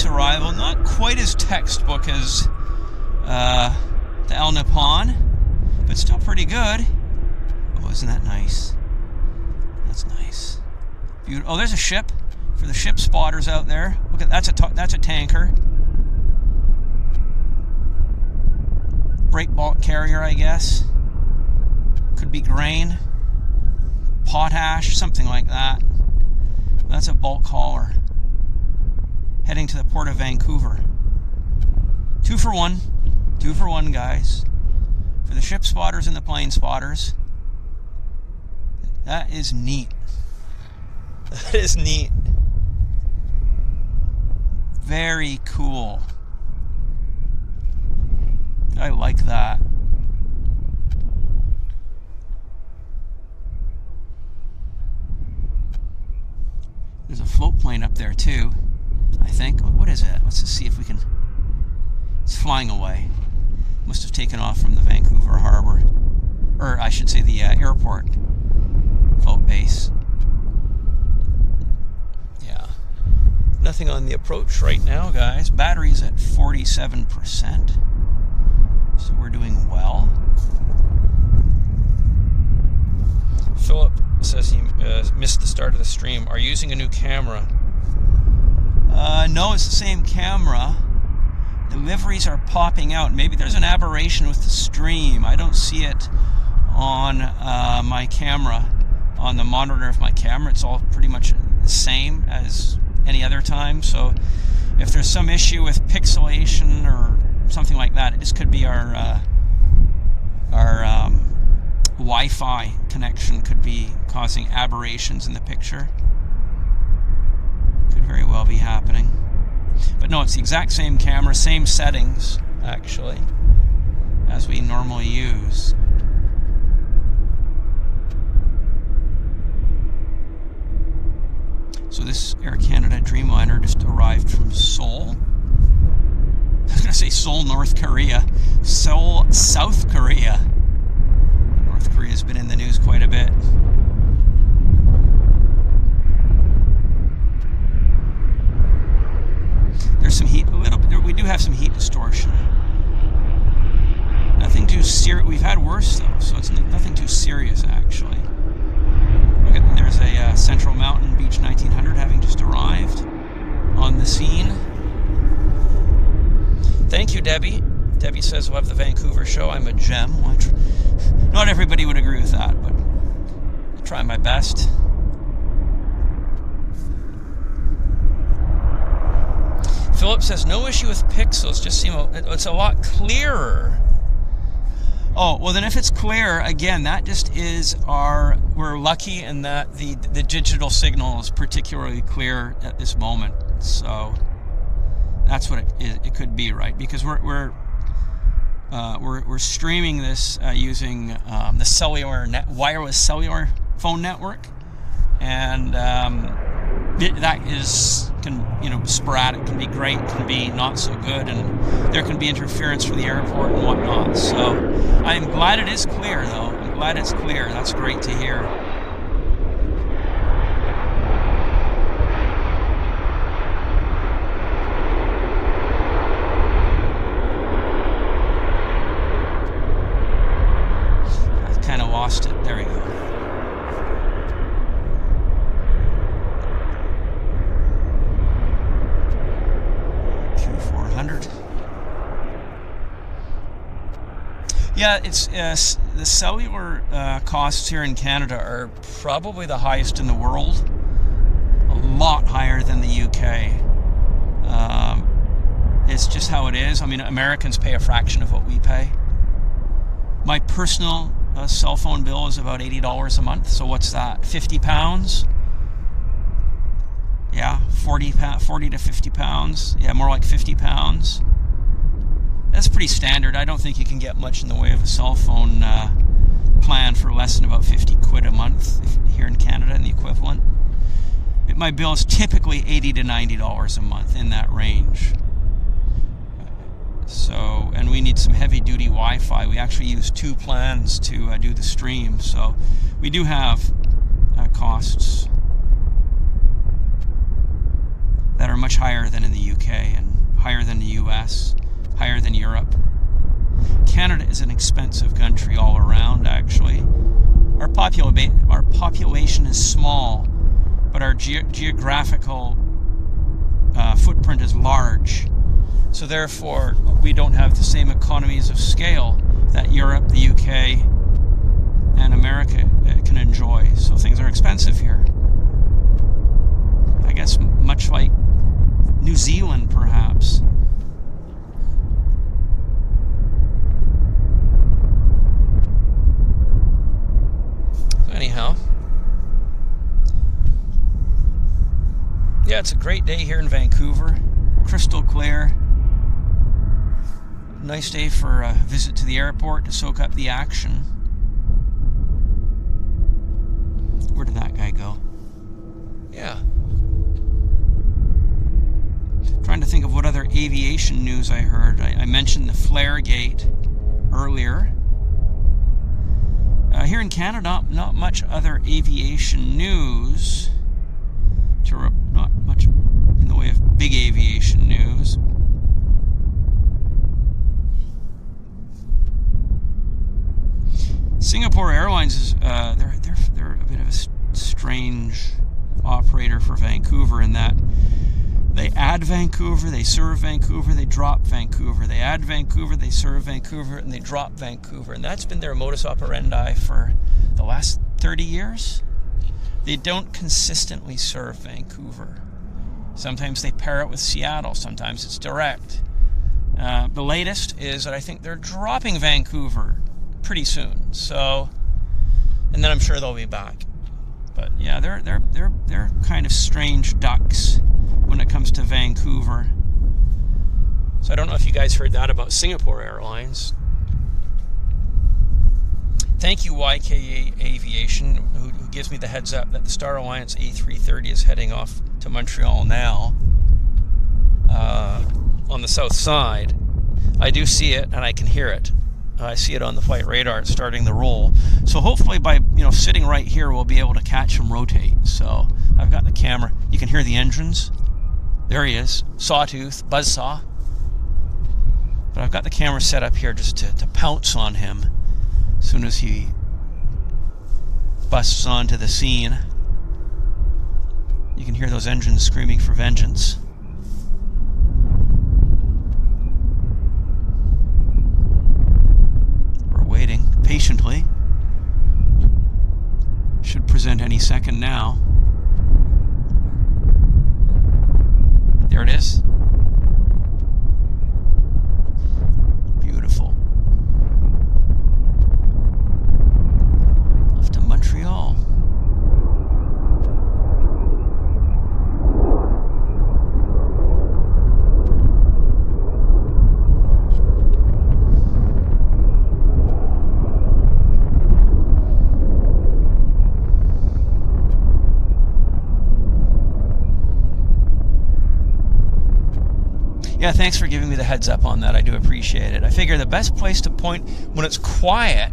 Arrival, not quite as textbook as the El Nippon, but still pretty good. Oh, isn't that nice? That's nice. Beautiful. Oh, there's a ship for the ship spotters out there. Look at that's a tanker. Break bulk carrier, I guess. Could be grain, potash, something like that. That's a bulk hauler. Heading to the port of Vancouver. 2 for 1. 2 for 1, guys. For the ship spotters and the plane spotters. That is neat. That is neat. Very cool. I like that. There's a float plane up there too, I think. What is it? Let's just see if we can... It's flying away. Must have taken off from the Vancouver harbor, or I should say the airport boat base. Yeah, nothing on the approach right now, guys. Battery's at 47%, so we're doing well. Philip says he missed the start of the stream. Are you using a new camera? No, it's the same camera. Deliveries are popping out. Maybe there's an aberration with the stream. I don't see it on my camera, on the monitor of my camera. It's all pretty much the same as any other time. So if there's some issue with pixelation or something like that, it just could be our Wi-Fi connection could be causing aberrations in the picture. Could very well be happening. But no, it's the exact same camera, same settings, actually, as we normally use. So this Air Canada Dreamliner just arrived from Seoul. I was going to say Seoul, North Korea. Seoul, South Korea. North Korea's been in the news quite a bit. There's some heat, a little bit. We do have some heat distortion. Nothing too serious. We've had worse though, so it's nothing too serious actually. Look at, there's a Central Mountain Beach 1900 having just arrived on the scene. Thank you, Debbie. Debbie says, love the Vancouver show. I'm a gem. Well, not everybody would agree with that, but I'll try my best. Philip says, no issue with pixels, just seem it's a lot clearer. Oh, well then if it's clear, again, that just is we're lucky in that the digital signal is particularly clear at this moment. So that's what it could be, right? Because we're streaming this using the cellular wireless cellular phone network, and that can sporadic, can be great, can be not so good, and there can be interference from the airport and whatnot. So I am glad it is clear, though. I'm glad it's clear. That's great to hear. I kind of lost it. There we go. Yeah, it's the cellular costs here in Canada are probably the highest in the world. A lot higher than the UK. It's just how it is. I mean, Americans pay a fraction of what we pay. My personal cell phone bill is about $80 a month. So what's that? 50 pounds? Yeah, 40 to 50 pounds. Yeah, more like 50 pounds. That's pretty standard. I don't think you can get much in the way of a cell phone plan for less than about 50 quid a month here in Canada, and the equivalent. My bill is typically $80 to $90 a month, in that range. So, and we need some heavy-duty Wi-Fi. We actually use 2 plans to do the stream, so we do have costs that are much higher than in the UK and higher than the US. Higher than Europe. Canada is an expensive country all around, actually. Our population is small, but our geographical footprint is large. So therefore, we don't have the same economies of scale that Europe, the UK, and America can enjoy. So things are expensive here. I guess much like New Zealand, perhaps. Anyhow, yeah, it's a great day here in Vancouver. Crystal clear. Nice day for a visit to the airport to soak up the action. Where did that guy go? Yeah. Trying to think of what other aviation news I heard. I mentioned the flare gate earlier. Here in Canada, not much other aviation news. Not much in the way of big aviation news. Singapore Airlines is they're a bit of a strange operator for Vancouver in that they add Vancouver, they serve Vancouver, they drop Vancouver. They add Vancouver, they serve Vancouver, and they drop Vancouver. And that's been their modus operandi for the last 30 years. They don't consistently serve Vancouver. Sometimes they pair it with Seattle, sometimes it's direct. The latest is that I think they're dropping Vancouver pretty soon. So, and then I'm sure they'll be back. But yeah, they're kind of strange ducks when it comes to Vancouver. So I don't know if you guys heard that about Singapore Airlines. Thank you, YKA Aviation, who gives me the heads up that the Star Alliance A330 is heading off to Montreal now on the south side. I do see it and I can hear it. I see it on the flight radar. It's starting to roll. So hopefully by sitting right here, we'll be able to catch him rotate. So I've got the camera. You can hear the engines. There he is, sawtooth, buzzsaw. But I've got the camera set up here just to pounce on him as soon as he busts onto the scene. You can hear those engines screaming for vengeance. We're waiting patiently. Should present any second now. There it is. Beautiful. Off to Montreal. Yeah, thanks for giving me the heads up on that. I do appreciate it. I figure the best place to point when it's quiet,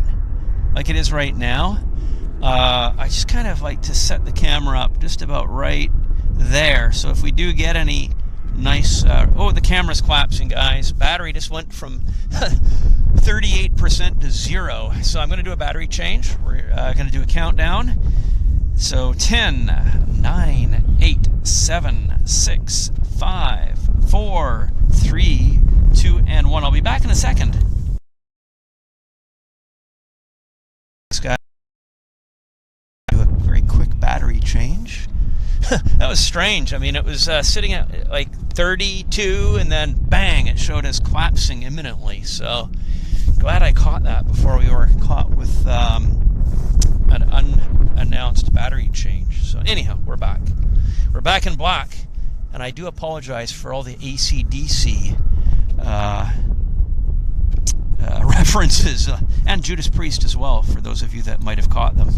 like it is right now, I just kind of like to set the camera up just about right there. So if we do get any nice... oh, the camera's collapsing, guys. Battery just went from 38% to 0. So I'm going to do a battery change. We're going to do a countdown. So 10, 9, 8, 7, 6, 5, 4, 3, 2, and 1. I'll be back in a second. This guy do a very quick battery change. That was strange. I mean, it was sitting at like 32, and then bang, it showed us collapsing imminently. So glad I caught that before we were caught with an unannounced battery change. So anyhow, we're back. We're back in black. And I do apologize for all the AC/DC references, and Judas Priest as well, for those of you that might have caught them.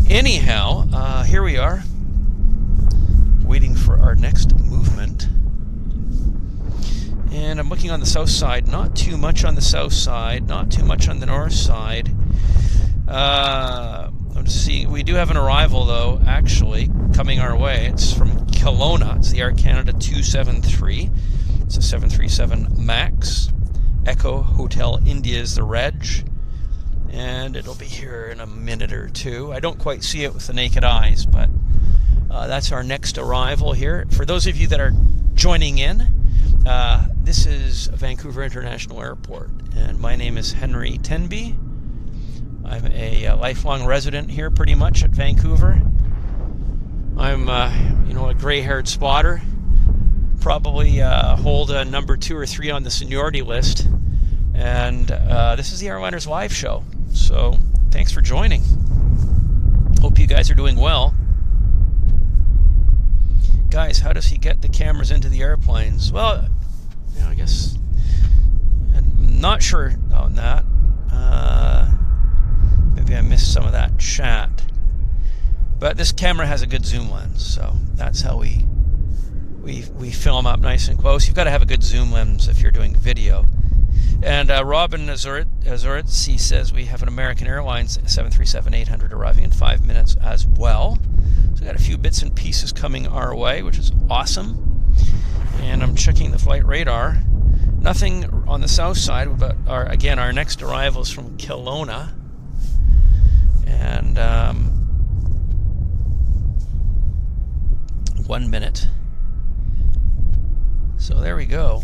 Anyhow, here we are, waiting for our next movement. And I'm looking on the south side, not too much on the south side, not too much on the north side. I'm just seeing, we do have an arrival though, actually, coming our way. It's from Kelowna. It's the Air Canada 273. It's a 737 MAX. Echo Hotel India is the reg. And it'll be here in a minute or two. I don't quite see it with the naked eyes, but that's our next arrival here. For those of you that are joining in, this is Vancouver International Airport, and my name is Henry Tenby. I'm a lifelong resident here, pretty much, at Vancouver. I'm, a gray-haired spotter. Probably hold a number 2 or 3 on the seniority list. And this is the Airliners Live show. So thanks for joining. Hope you guys are doing well. Guys, how does he get the cameras into the airplanes? Well, I guess I'm not sure on that. Maybe I missed some of that chat. But this camera has a good zoom lens, so that's how we film up nice and close. You've got to have a good zoom lens if you're doing video. And Robin Azuritz, he says we have an American Airlines 737-800 arriving in 5 minutes as well. So we got a few bits and pieces coming our way, which is awesome. And I'm checking the flight radar. Nothing on the south side, but our next arrival is from Kelowna. And 1 minute. So there we go.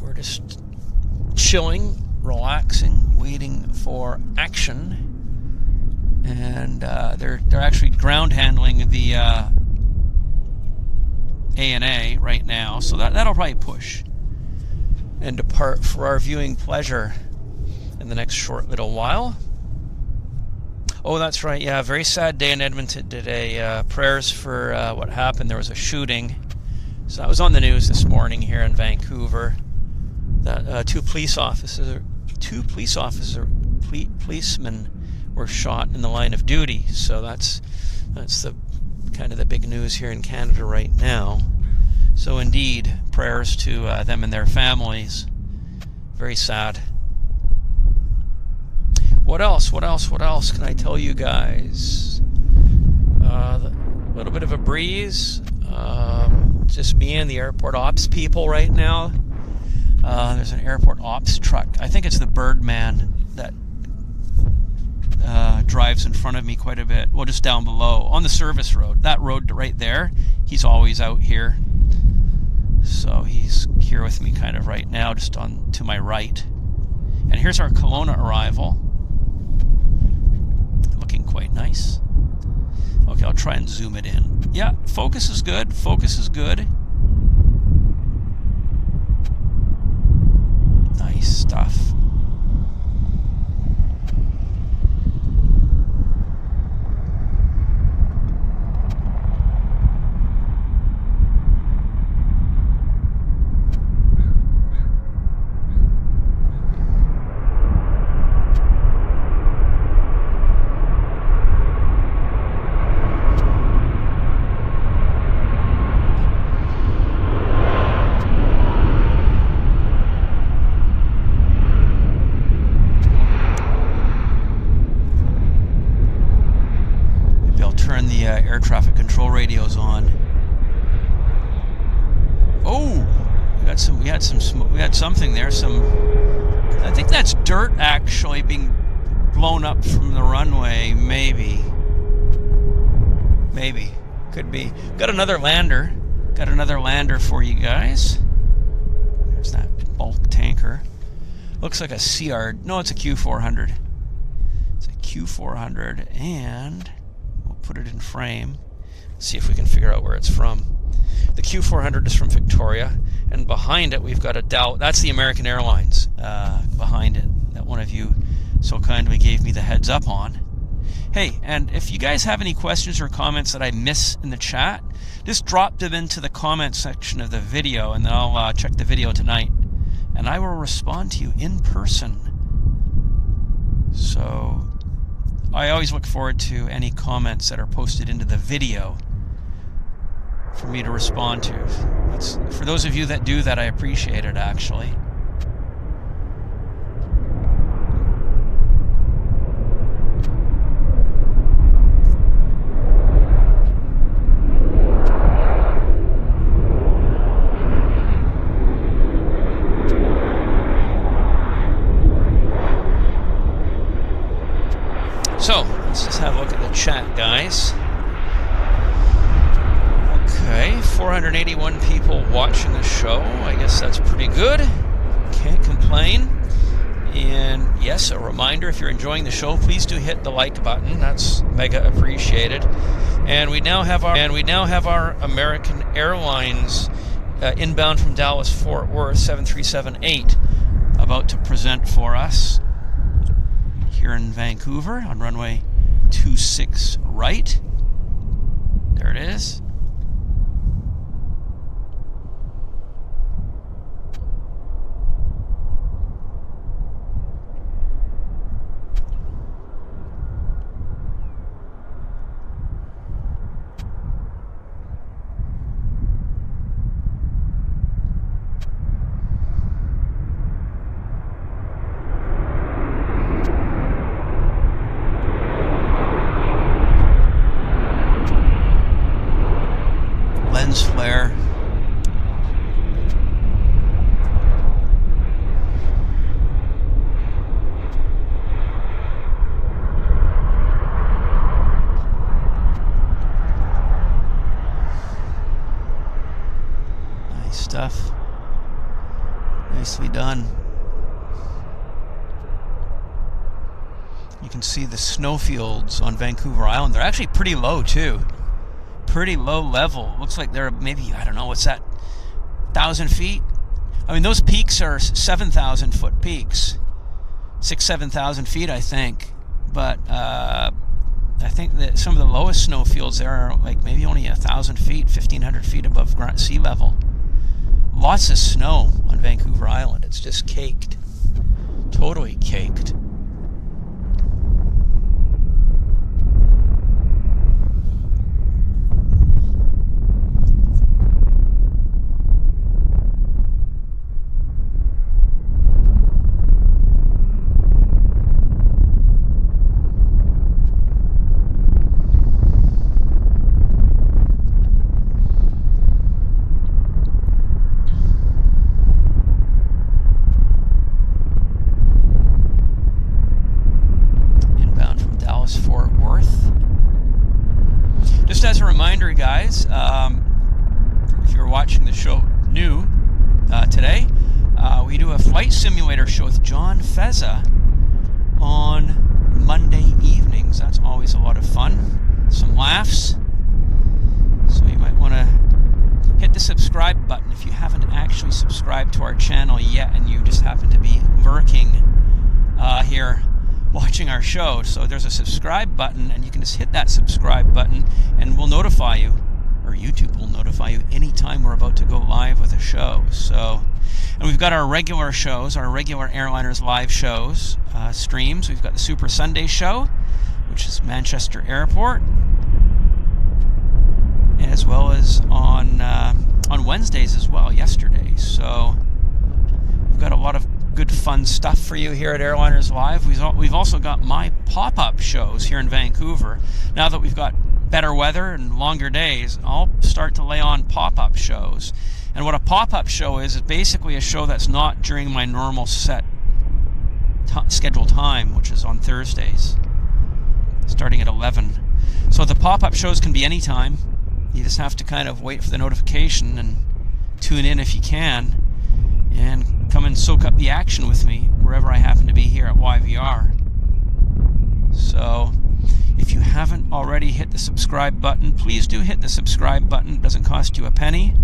We're just chilling, relaxing, waiting for action. And they're actually ground handling the ANA right now, so that'll probably push and depart for our viewing pleasure in the next short little while. Oh, that's right. Yeah, very sad day in Edmonton today. Prayers for what happened. There was a shooting. So that was on the news this morning here in Vancouver. That policemen were shot in the line of duty. So that's the kind of the big news here in Canada right now. So indeed, prayers to them and their families. Very sad. What else can I tell you guys? A little bit of a breeze. Just me and the airport ops people right now. There's an airport ops truck. I think it's the Birdman that drives in front of me quite a bit. Well, just down below on the service road. That road right there, he's always out here. So he's here with me kind of right now, just on to my right. And here's our Kelowna arrival. Looking quite nice. Okay, I'll try and zoom it in. Yeah, focus is good. Focus is good. Nice stuff. Air traffic control radios on. Oh, we had something there. I think that's dirt actually being blown up from the runway. Maybe, could be. Got another lander for you guys. There's that bulk tanker. Looks like a CR. No, it's a Q400. It's a Q400, and put it in frame, see if we can figure out where it's from. The Q400 is from Victoria, and behind it we've got a Dow. That's the American Airlines behind it, that one of you so kindly gave me the heads up on. Hey, and if you guys have any questions or comments that I miss in the chat, just drop them into the comment section of the video, and then I'll check the video tonight, and I will respond to you in person. So I always look forward to any comments that are posted into the video for me to respond to. For those of you that do that, I appreciate it, actually. So, let's just have a look at the chat, guys. Okay, 481 people watching the show. I guess that's pretty good. Can't complain. And yes, a reminder, if you're enjoying the show, please do hit the like button. That's mega appreciated. And we now have our American Airlines inbound from Dallas Fort Worth 737-8 about to present for us here in Vancouver on runway 26 right. There it is. Nicely done. You can see the snowfields on Vancouver Island. They're actually pretty low too. Pretty low level. Looks like they're maybe, I don't know, what's that, 1,000 feet? I mean, those peaks are 7,000 foot peaks. 7,000 feet, I think. But I think that some of the lowest snowfields there are like maybe only 1,000 feet, 1,500 feet above sea level. Lots of snow on Vancouver Island. It's just caked. Totally caked. As a reminder, guys, if you're watching the show new today, we do a flight simulator show with John Fezza on Monday evenings. That's always a lot of fun, some laughs. So you might want to hit the subscribe button if you haven't actually subscribed to our channel yet and you just happen to be lurking here watching our show. So there's a subscribe button, and you can just hit that subscribe button and we'll notify you, or YouTube will notify you anytime we're about to go live with a show. So, and we've got our regular shows, our regular Airliners Live shows, streams. We've got the Super Sunday show, which is Manchester Airport, as well as on Wednesdays as well, yesterday. So we've got a lot of good fun stuff for you here at Airliners Live. We've also got my pop-up shows here in Vancouver. Now that we've got better weather and longer days, I'll start to lay on pop-up shows. And what a pop-up show is basically a show that's not during my normal set scheduled time, which is on Thursdays, starting at 11. So the pop-up shows can be anytime. You just have to kind of wait for the notification and tune in if you can, and come and soak up the action with me wherever I happen to be here at YVR. So if you haven't already hit the subscribe button, please do hit the subscribe button. It doesn't cost you a penny,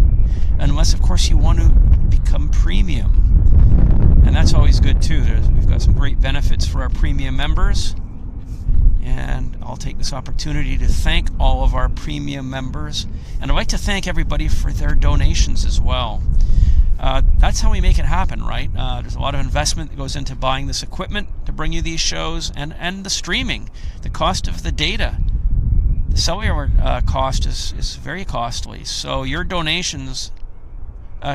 unless of course you want to become premium, and that's always good too. We've got some great benefits for our premium members, and I'll take this opportunity to thank all of our premium members, and I'd like to thank everybody for their donations as well. That's how we make it happen, right? There's a lot of investment that goes into buying this equipment to bring you these shows, and the streaming, the cost of the data. The cellular cost is very costly, so your donations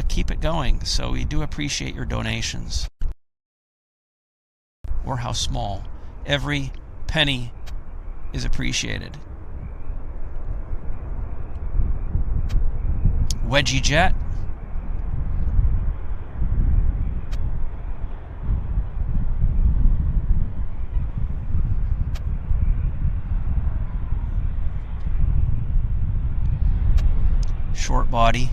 keep it going. So we do appreciate your donations, or how small. Every penny is appreciated. Westjet. Short body.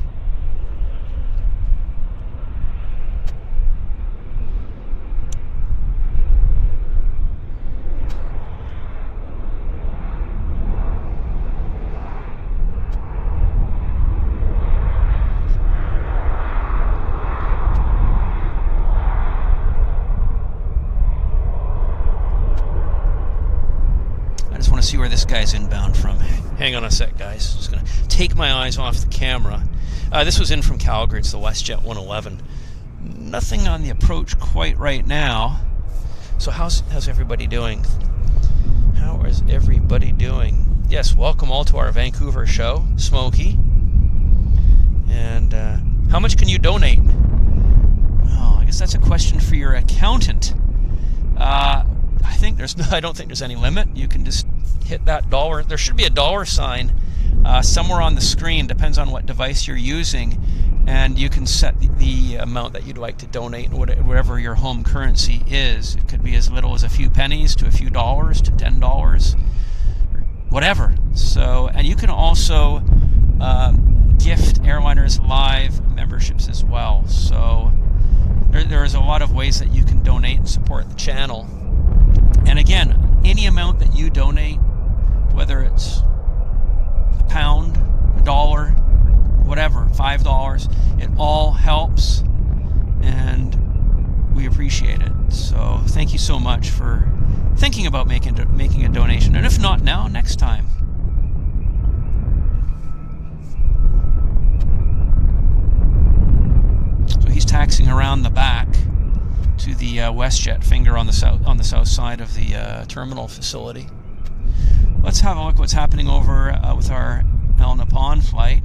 See where this guy's inbound from. Hang on a sec, guys. Just gonna take my eyes off the camera. This was in from Calgary. It's the Westjet 111. Nothing on the approach quite right now. So how's everybody doing? How is everybody doing? Yes, welcome all to our Vancouver show, Smokey. And how much can you donate? Well, I guess that's a question for your accountant. I don't think there's any limit. You can just hit that dollar. There should be a dollar sign somewhere on the screen, depends on what device you're using, and you can set the amount that you'd like to donate, whatever your home currency is. It could be as little as a few pennies to a few dollars to $10 or whatever. So, and you can also gift Airliners Live memberships as well. So there's a lot of ways that you can donate and support the channel. And again, any amount that you donate, whether it's £1, $1, whatever, $5, it all helps, and we appreciate it. So thank you so much for thinking about making a donation, and if not now, next time. So he's taxiing around the back to the Westjet finger on the south side of the terminal facility. Let's have a look what's happening over with our Helena Pond flight.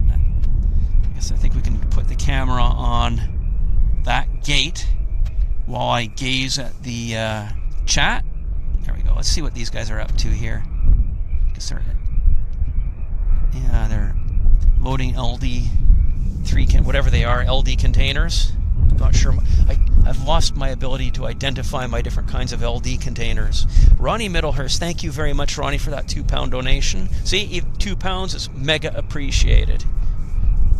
I think we can put the camera on that gate while I gaze at the chat. There we go. Let's see what these guys are up to here. They're loading whatever they are, LD containers. I'm not sure. I've lost my ability to identify my different kinds of LD containers. Ronnie Middlehurst, thank you very much, Ronnie, for that £2 donation. See, £2 is mega appreciated.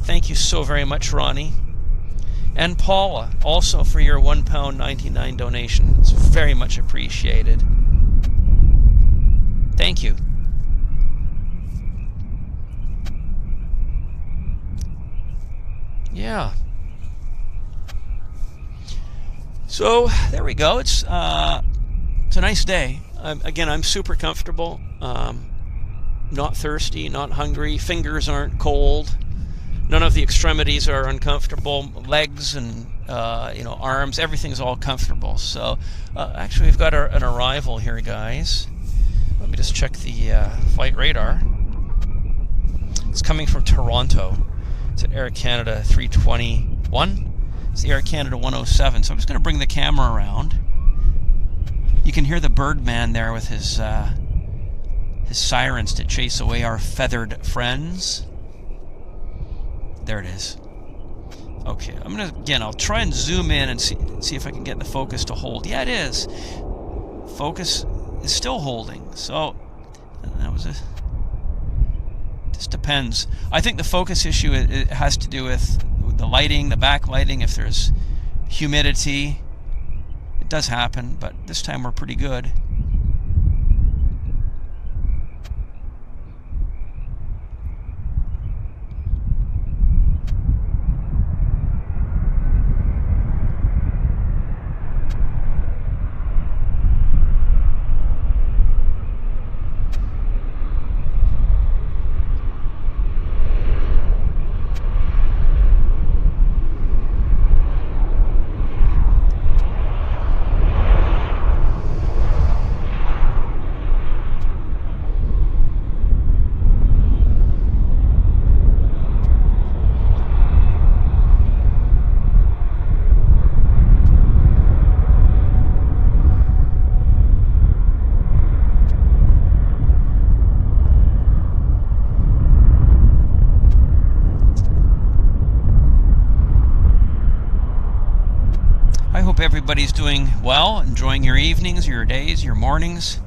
Thank you so very much, Ronnie. And Paula, also for your £1.99 donation. It's very much appreciated. Thank you. Yeah. So there we go. It's a nice day. Again, I'm super comfortable. Not thirsty, not hungry. Fingers aren't cold. None of the extremities are uncomfortable. Legs and arms, everything's all comfortable. So actually, we've got an arrival here, guys. Let me just check the flight radar. It's coming from Toronto. It's an Air Canada 321. It's the Air Canada 107. So I'm just going to bring the camera around. You can hear the Birdman there with his sirens to chase away our feathered friends. There it is. Okay, I'll try and zoom in and see if I can get the focus to hold. Yeah, it is. Focus is still holding. So this depends. I think the focus issue it has to do with the lighting, the backlighting. If there's humidity, it does happen, but this time we're pretty good. Everybody's doing well, enjoying your evenings, your days, your mornings.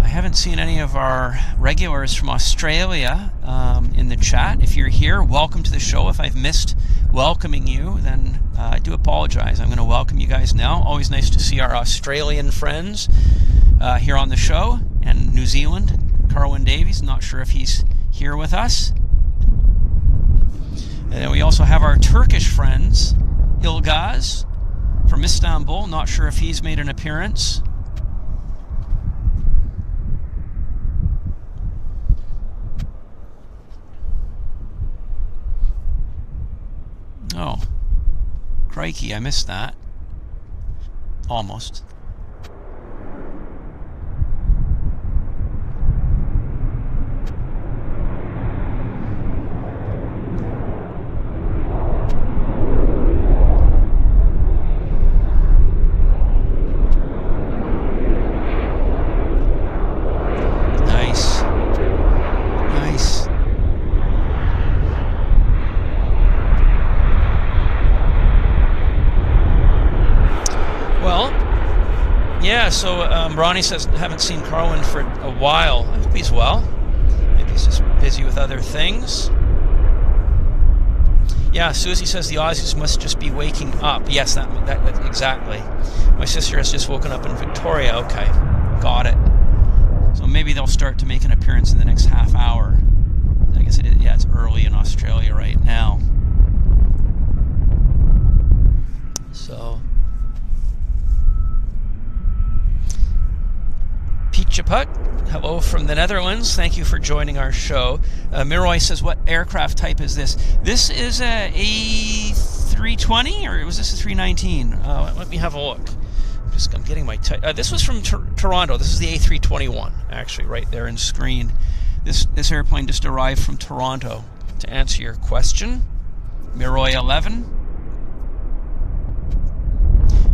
I haven't seen any of our regulars from Australia in the chat. If you're here, welcome to the show. If I've missed welcoming you, then I do apologize. I'm going to welcome you guys now. Always nice to see our Australian friends here on the show. And New Zealand, Carwin Davies, not sure if he's here with us. And then we also have our Turkish friends, Ilgaz from Istanbul, not sure if he's made an appearance. Oh, crikey, I missed that. Almost. So Ronnie says, haven't seen Carwin for a while. I hope he's well. Maybe he's just busy with other things. Yeah, Susie says the Aussies must just be waking up. Yes, that exactly. My sister has just woken up in Victoria. Okay, got it. So maybe they'll start to make an appearance in the next half hour. I guess it is. Yeah, it's early in Australia right now. So, Pete Chaput, hello from the Netherlands. Thank you for joining our show. Miroy says, what aircraft type is this? This is a A320, or was this a 319? Let me have a look. I'm getting my this was from Toronto. This is the A321, actually, right there in screen. This airplane just arrived from Toronto. To answer your question, Miroy 11,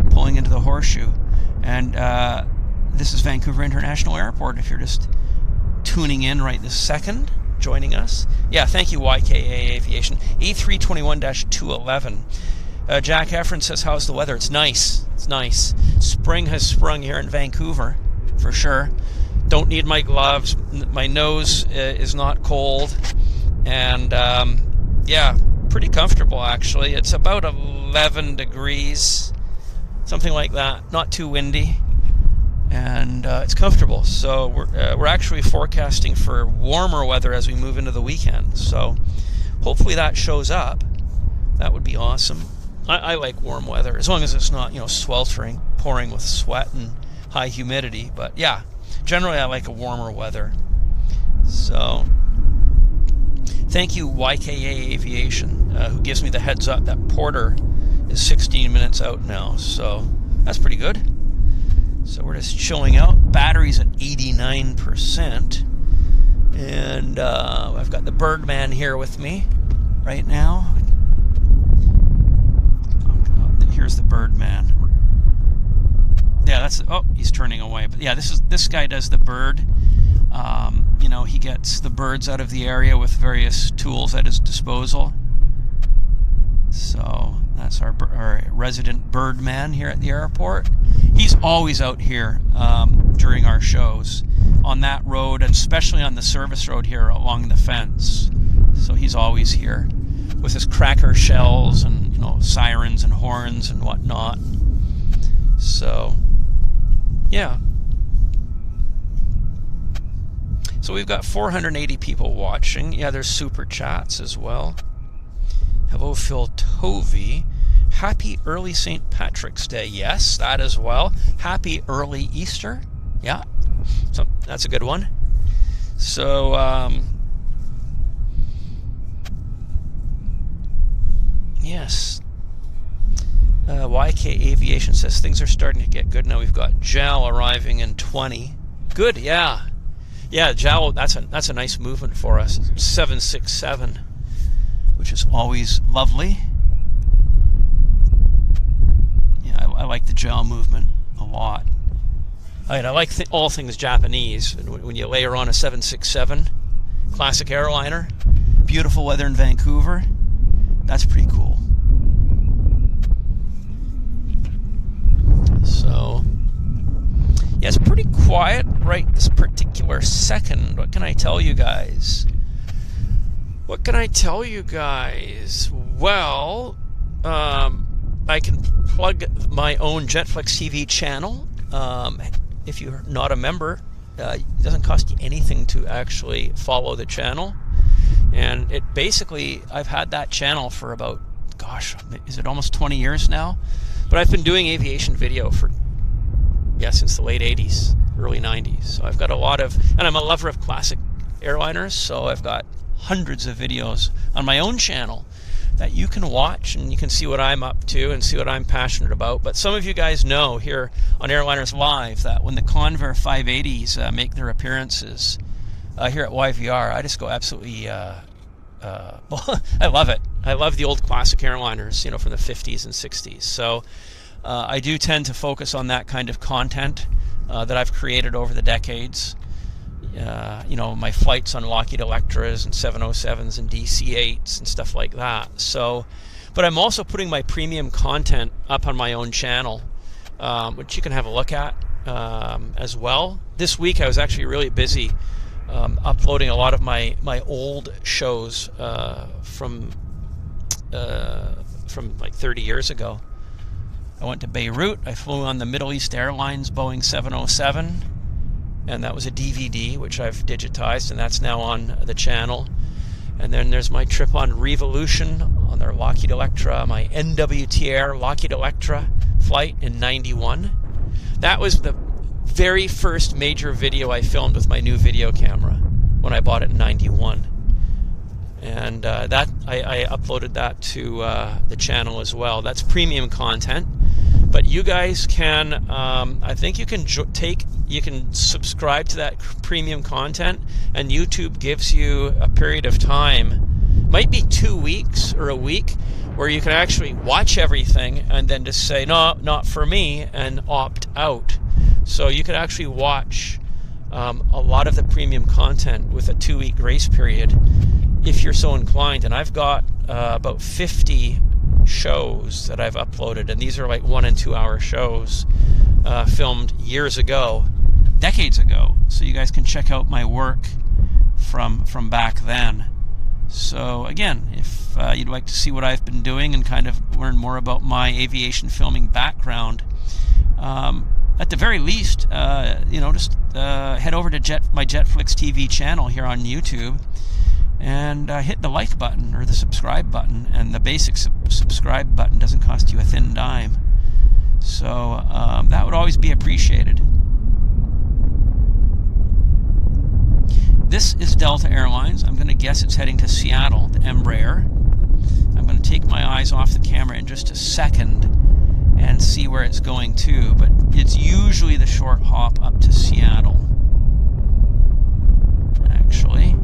pulling into the Horseshoe, and this is Vancouver International Airport. If you're just tuning in right this second, joining us, yeah, thank you, YKA Aviation. A321-211. Jack Heffron says, how's the weather? It's nice. It's nice. Spring has sprung here in Vancouver, for sure. Don't need my gloves. My nose is not cold. And, yeah, pretty comfortable, actually. It's about 11 degrees, something like that. Not too windy. And it's comfortable. So we're actually forecasting for warmer weather as we move into the weekend. So hopefully that shows up. That would be awesome. I like warm weather, as long as it's not, sweltering, pouring with sweat and high humidity. But yeah, generally I like a warmer weather. So thank you, YKA Aviation, who gives me the heads up that Porter is 16 minutes out now. So that's pretty good. So we're just chilling out. Battery's at 89%. And I've got the Birdman here with me right now. Here's the Birdman. Yeah, that's. Oh, he's turning away. But yeah, this guy does the bird. He gets the birds out of the area with various tools at his disposal. So that's our resident Birdman here at the airport. He's always out here during our shows on that road, and especially on the service road here along the fence. So he's always here with his cracker shells and sirens and horns and whatnot. So yeah. So we've got 480 people watching. Yeah, there's super chats as well. Hello, Phil Tovey. Happy early St. Patrick's Day. Yes, that as well. Happy early Easter. Yeah, so that's a good one. So, yes. YK Aviation says things are starting to get good now. We've got JAL arriving in 20. Good, yeah. Yeah, JAL, that's a nice movement for us. 767, which is always lovely. Yeah, I like the JAL movement a lot. I like all things Japanese. And when you layer on a 767 classic airliner, beautiful weather in Vancouver, that's pretty cool. So, yeah, it's pretty quiet right this particular second. What can I tell you guys? What can I tell you guys? Well, I can plug my own Jetflix TV channel. If you're not a member, it doesn't cost you anything to actually follow the channel. And it basically, I've had that channel for about, gosh, is it almost 20 years now? But I've been doing aviation video for, since the late 80s, early 90s. So I've got a lot of, and I'm a lover of classic airliners, so I've got hundreds of videos on my own channel that you can watch, and you can see what I'm up to and see what I'm passionate about. But some of you guys know here on Airliners Live that when the Convair 580s make their appearances here at YVR, I just go absolutely, I love it. I love the old classic airliners, from the 50s and 60s. So I do tend to focus on that kind of content that I've created over the decades. My flights on Lockheed Electras and 707s and DC-8s and stuff like that. So, but I'm also putting my premium content up on my own channel, which you can have a look at as well. This week I was actually really busy uploading a lot of my old shows from from like 30 years ago. I went to Beirut. I flew on the Middle East Airlines Boeing 707, and that was a DVD, which I've digitized, and that's now on the channel. And then there's my trip on Revolution on their Lockheed Electra, my NWTR Lockheed Electra flight in 91. That was the very first major video I filmed with my new video camera when I bought it in 91. And that I uploaded that to the channel as well. That's premium content. But you guys can, I think you can you can subscribe to that premium content, and YouTube gives you a period of time, might be 2 weeks or a week, where you can actually watch everything and then just say, no, not for me, and opt out. So you could actually watch a lot of the premium content with a 2-week grace period if you're so inclined. And I've got about 50 shows that I've uploaded, and these are like 1 and 2 hour shows filmed years ago, decades ago, so you guys can check out my work from back then. So again, if you'd like to see what I've been doing and kind of learn more about my aviation filming background, at the very least, just head over to my Jetflix TV channel here on YouTube and hit the like button or the subscribe button. And the basic subscribe button doesn't cost you a thin dime. So that would always be appreciated. This is Delta Airlines. I'm going to guess it's heading to Seattle, the Embraer. I'm going to take my eyes off the camera in just a second and see where it's going to, but it's usually the short hop up to Seattle, actually.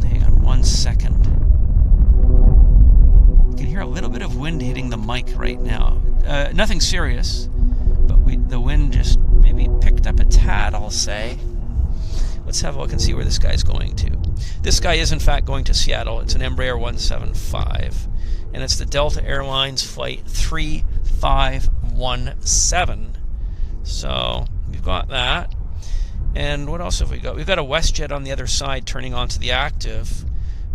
Hang on 1 second. You can hear a little bit of wind hitting the mic right now. Nothing serious, but the wind just maybe picked up a tad, I'll say. Let's have a look and see where this guy's going to. This guy is in fact going to Seattle. It's an Embraer 175, and it's the Delta Airlines flight 3517. So we've got that. And what else have we got? We've got a Westjet on the other side turning onto the active.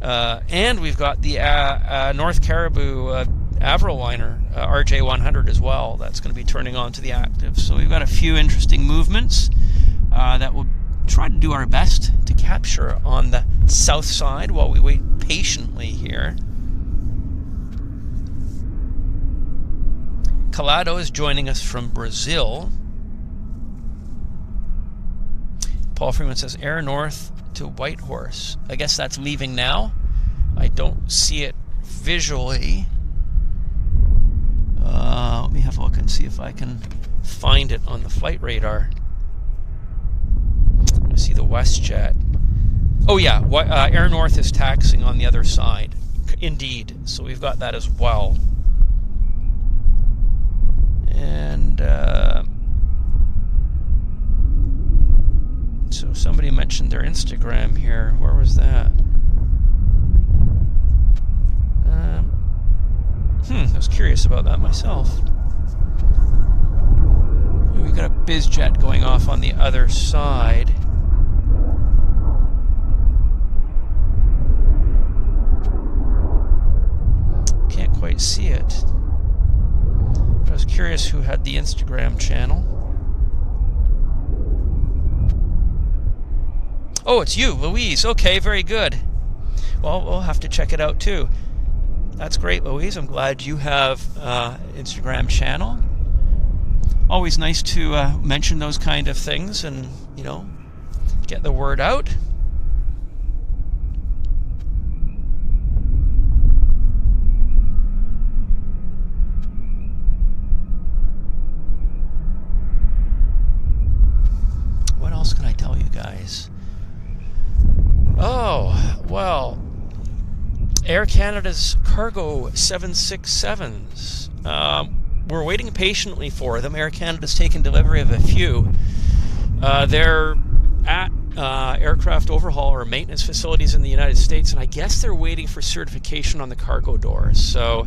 And we've got the North Caribou Airliner RJ100 as well. That's going to be turning on to the active. So we've got a few interesting movements that we'll try to do our best to capture on the south side while we wait patiently here. Calado is joining us from Brazil. Paul Freeman says Air North to Whitehorse. I guess that's leaving now. I don't see it visually. Let me have a look and see if I can find it on the flight radar. I see the Westjet. Oh yeah, Air North is taxiing on the other side. Indeed. So we've got that as well. And so somebody mentioned their Instagram here. Where was that? I was curious about that myself. We've got a BizJet going off on the other side. Can't quite see it. But I was curious who had the Instagram channel. Oh, it's you, Louise. Okay, very good. Well, we'll have to check it out too. That's great, Louise. I'm glad you have Instagram channel. Always nice to mention those kind of things and, get the word out. What else can I tell you guys? Oh, well, Air Canada's cargo 767s. We're waiting patiently for them. Air Canada's taken delivery of a few. They're at aircraft overhaul or maintenance facilities in the United States, and I guess they're waiting for certification on the cargo doors. So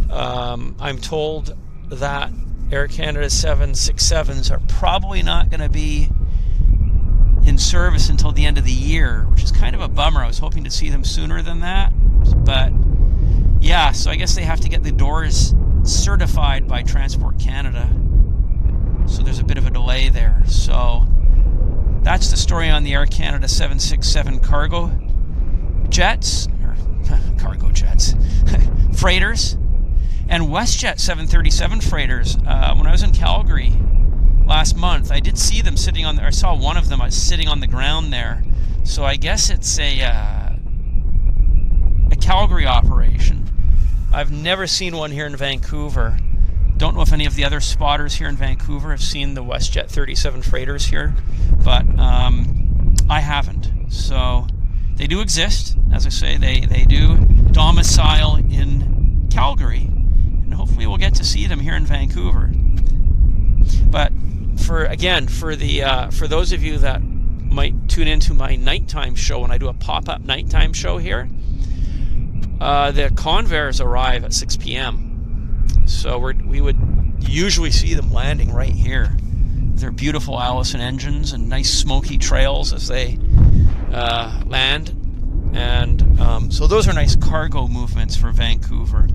I'm told that Air Canada 767s are probably not going to be in service until the end of the year, which is kind of a bummer. I was hoping to see them sooner than that, but yeah, so I guess they have to get the doors certified by Transport Canada, so there's a bit of a delay there. So that's the story on the Air Canada 767 cargo jets, or cargo jets, freighters, and Westjet 737 freighters. When I was in Calgary last month, I did see them sitting on I saw one of them sitting on the ground there. So I guess it's a Calgary operation. I've never seen one here in Vancouver. Don't know if any of the other spotters here in Vancouver have seen the Westjet 37 freighters here, but I haven't. So they do exist. As I say, they do domicile in Calgary, and hopefully we'll get to see them here in Vancouver. But for those of you that might tune into my nighttime show, when I do a pop-up nighttime show here, the Convairs arrive at 6 p.m. So we would usually see them landing right here. Their beautiful Allison engines and nice smoky trails as they land. And so those are nice cargo movements for Vancouver.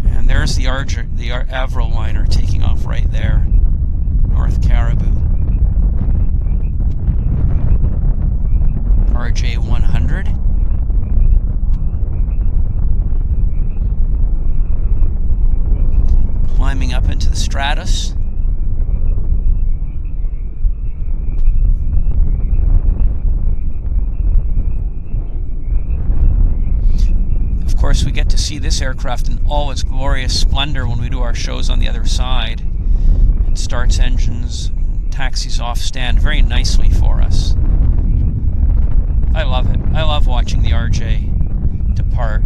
And there's the Avroliner taking off right there, North Caribou. RJ 100. Climbing up into the Stratus. Of course, we get to see this aircraft in all its glorious splendor when we do our shows on the other side. It starts engines, taxis off stand very nicely for us. I love it. I love watching the RJ depart.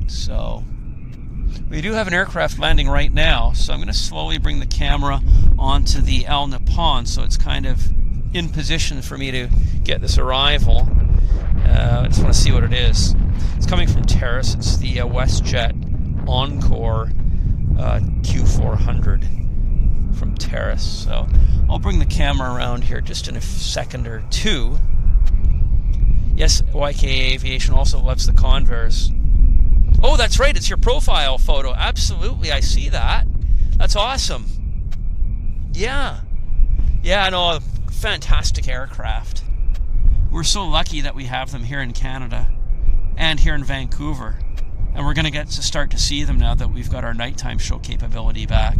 So we do have an aircraft landing right now, so I'm going to slowly bring the camera onto the Al Nippon, so it's kind of in position for me to get this arrival. I just want to see what it is. It's coming from Terrace. It's the Westjet Encore Q400 from Terrace. So I'll bring the camera around here just in a second or two. Yes, YK Aviation also loves the Convairs. Oh, that's right. It's your profile photo. Absolutely. I see that. That's awesome. Yeah. Yeah, no, fantastic aircraft. We're so lucky that we have them here in Canada and here in Vancouver. And we're going to get to start to see them now that we've got our nighttime show capability back.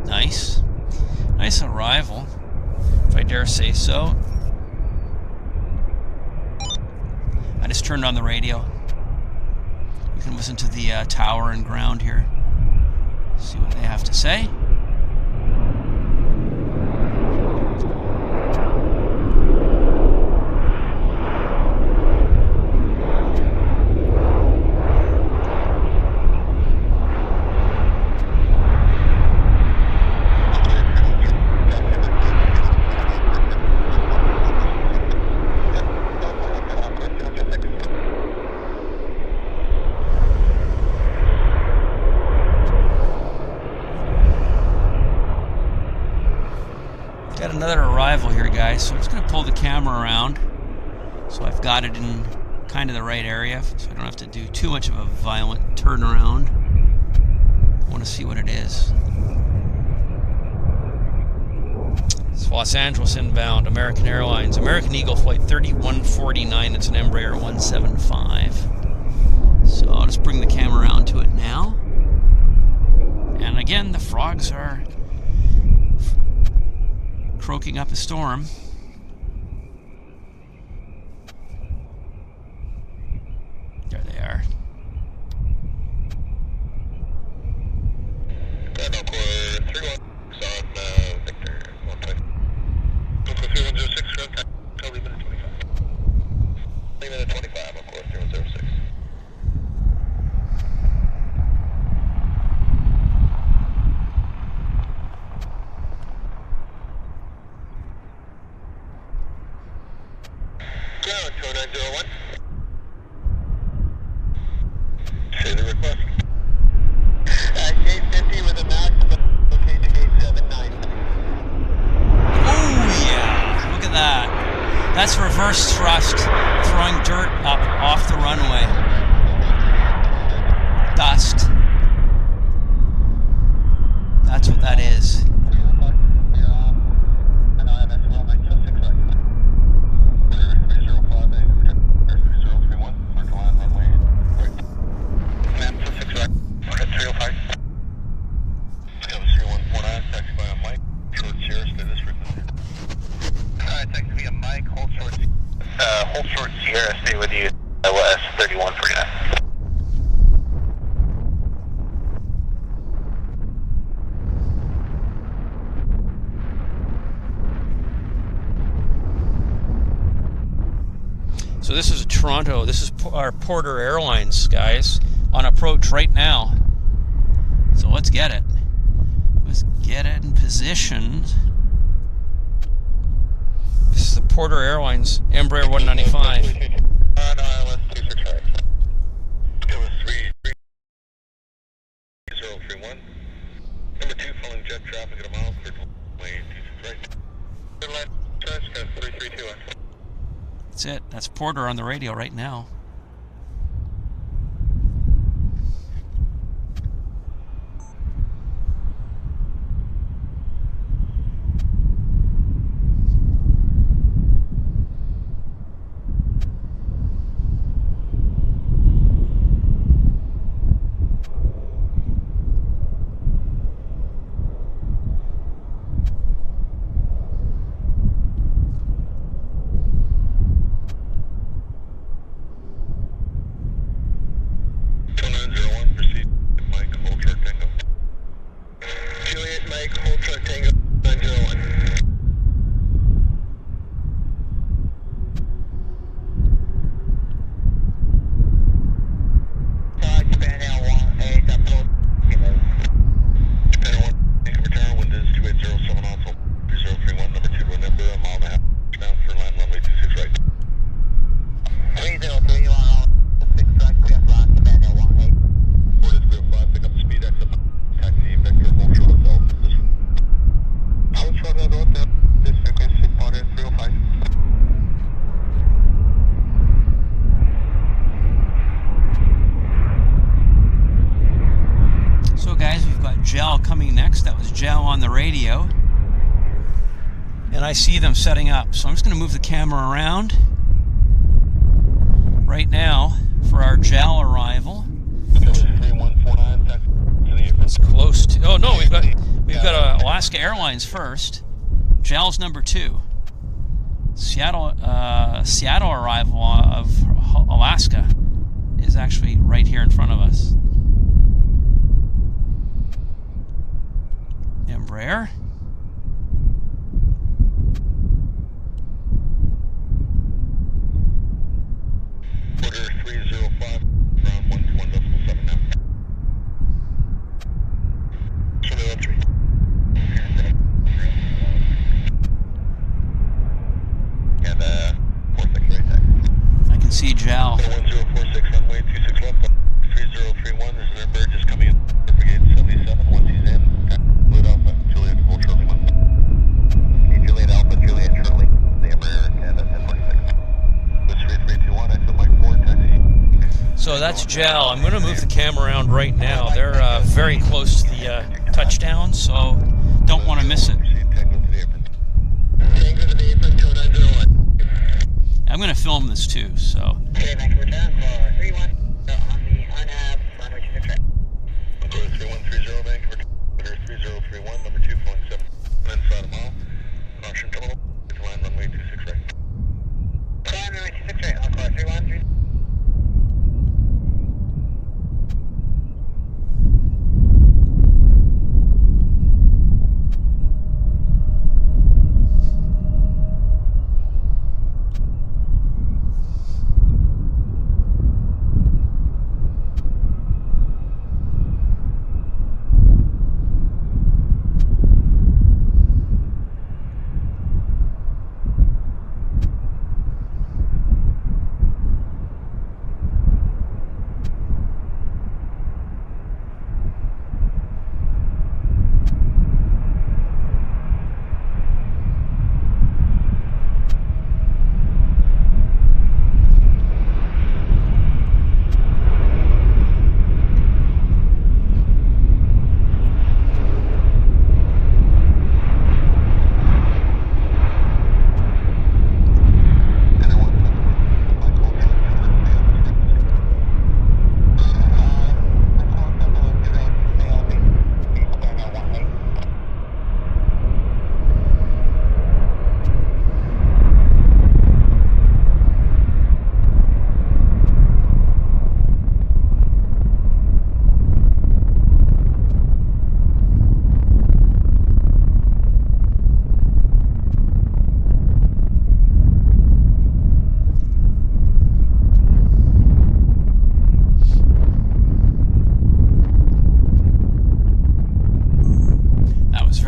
Nice. Nice arrival, if I dare say so. I just turned on the radio. We can listen to the tower and ground here. See what they have to say. Got another arrival here, guys, so I'm just going to pull the camera around so I've got it in kind of the right area so I don't have to do too much of a violent turnaround. I want to see what it is. It's Los Angeles inbound, American Airlines, American Eagle Flight 3149. It's an Embraer 175. So I'll just bring the camera around to it now. And again, the frogs are croaking up a storm. There they are. ground, 2901. Say the request. Gate 50 with a maximum, okay to gate 79. Oh yeah, look at that. That's reverse thrust, throwing dirt up off the runway. Dust. That's what that is. Hold short Sierra, stay with you, LS 3149. So this is Toronto. This is our Porter Airlines, guys, on approach right now. So let's get it. Let's get it in position. This is the Porter Airlines Embraer 195. No, LS 265. It was 3031. Number 2, following jet traffic at a mile, clear to way 263. Good line, charge, 3321. That's it. That's Porter on the radio right now. On the radio, and I see them setting up, so I'm just going to move the camera around right now for our JAL arrival. It's close to, oh no, we've got Alaska Airlines first. JAL's number 2. Seattle arrival of Alaska is actually right here in front of us. Embraer. Order 305, ground 121.7 now. 2013. And 463 taxi. I can see JAL. 1046, runway 26 left, 3031. There's an Embraer just coming in. Brigade 77, once he's in. Juliet Alpha, Juliet Charlie 1. Juliet Alpha, Juliet Charlie. The Embraer, Canada 1046. With 3321, exit Mike 4, taxi. So that's JAL. I'm going to move the camera around right now. They're very close to the touchdown, so don't want to miss it. Tango to the apron, 2901. I'm going to film this too, so. Okay, Vancouver return for 31 on the unhab, runway 26 right. Go to 3130, Vancouver. 3031, number 2, flying 7 inside a mile. Caution terminal, to land runway 26 right. Land runway 26 right, I'll call 313.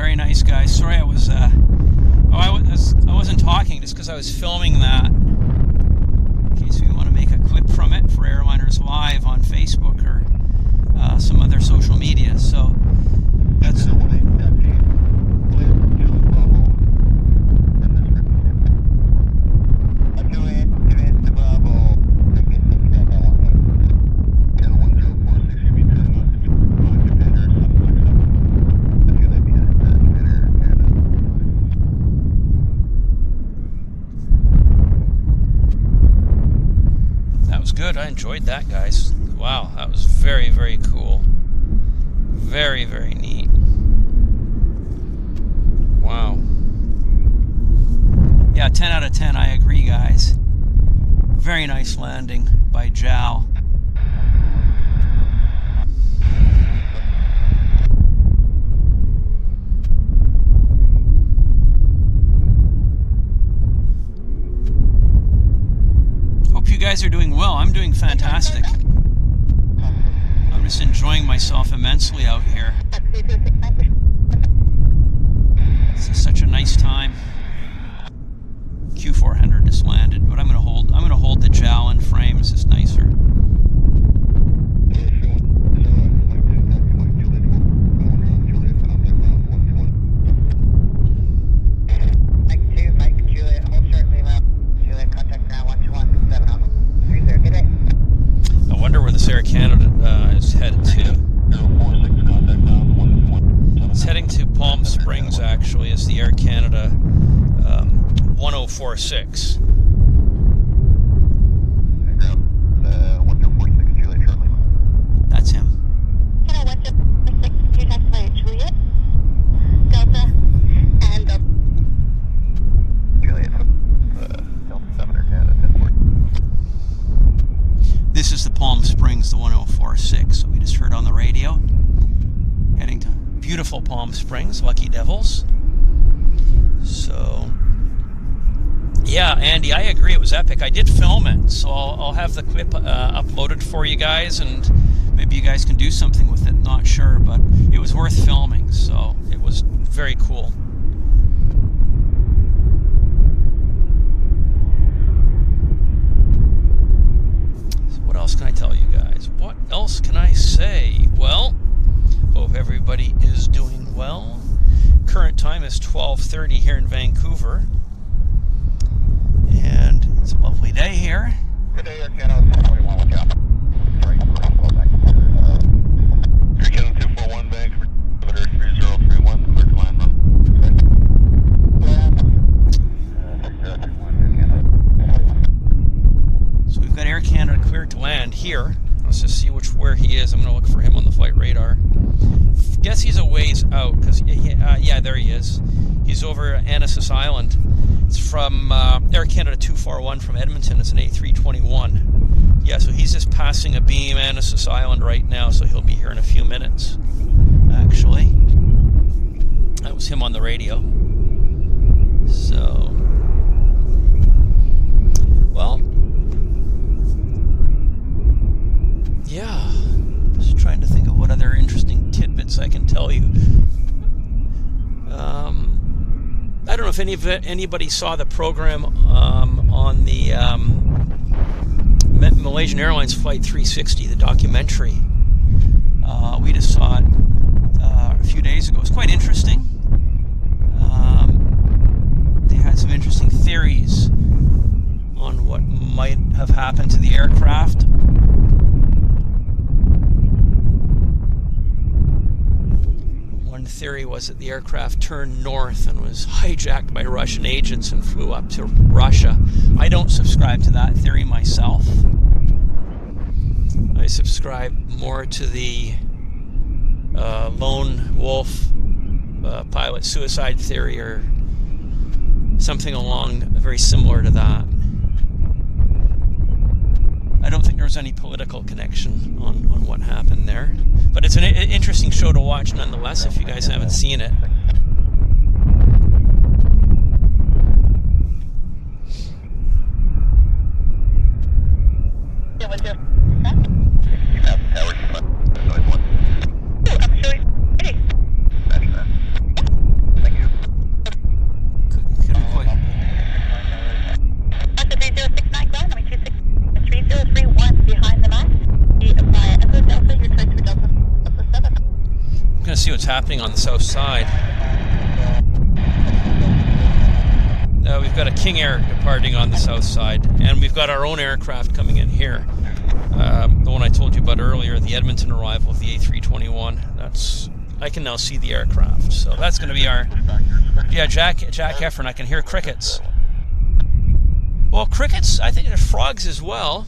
very nice, guys. Sorry, I wasn't talking just because I was filming that. In case we want to make a clip from it for Airliners Live on Facebook or some other social media. So that's. Good. I enjoyed that, guys. Wow, that was very, very cool. Very, very neat. Wow. Yeah, 10 out of 10. I agree, guys. Very nice landing by Jow. You guys are doing well. I'm doing fantastic. I'm just enjoying myself immensely out here. This is such a nice time. Q400 just landed, but I'm gonna hold the jowl in frame. It's just nicer. Air Canada is headed to. It's heading to Palm Springs, actually. It's the Air Canada 1046. That's him. This is the Palm Springs, the 1046, that we just heard on the radio. Heading to beautiful Palm Springs, Lucky Devils. So, yeah, Andy, I agree, it was epic. I did film it, so I'll have the clip uploaded for you guys, and maybe you guys can do something with it, not sure, but it was worth filming, so it was very cool. What else can I tell you guys? What else can I say? Well, hope everybody is doing well. Current time is 12:30 here in Vancouver. And it's a lovely day here. Good day, Air Canada 21, watch out. Sorry, Air Canada 241, Vancouver, 3031, clear to land run. So we've got Air Canada cleared to land here. Let's just see where he is. I'm going to look for him on the flight radar. Guess he's a ways out, because, yeah, there he is. He's over Annacis Island. It's from Air Canada 241 from Edmonton. It's an A321. Yeah, so he's just passing a beam Annacis Island right now, so he'll be here in a few minutes, actually. That was him on the radio. So, well, yeah, just trying to think of what other interesting tidbits I can tell you. I don't know if anybody saw the program on the Malaysian Airlines Flight 360, the documentary. We just saw it a few days ago. It was quite interesting. They had some interesting theories on what might have happened to the aircraft. One theory was that the aircraft turned north and was hijacked by Russian agents and flew up to Russia. I don't subscribe to that theory myself. I subscribe more to the lone wolf pilot suicide theory, or something along very similar to that. I don't think there was any political connection on what happened there. But it's an interesting show to watch nonetheless if you guys haven't seen it. Yeah, what's your happening on the south side. We've got a King Air departing on the south side, and we've got our own aircraft coming in here. The one I told you about earlier, the Edmonton arrival of the A321. I can now see the aircraft, so that's going to be our... Yeah, Jack Heffern, I can hear crickets. Well, crickets, I think there's frogs as well.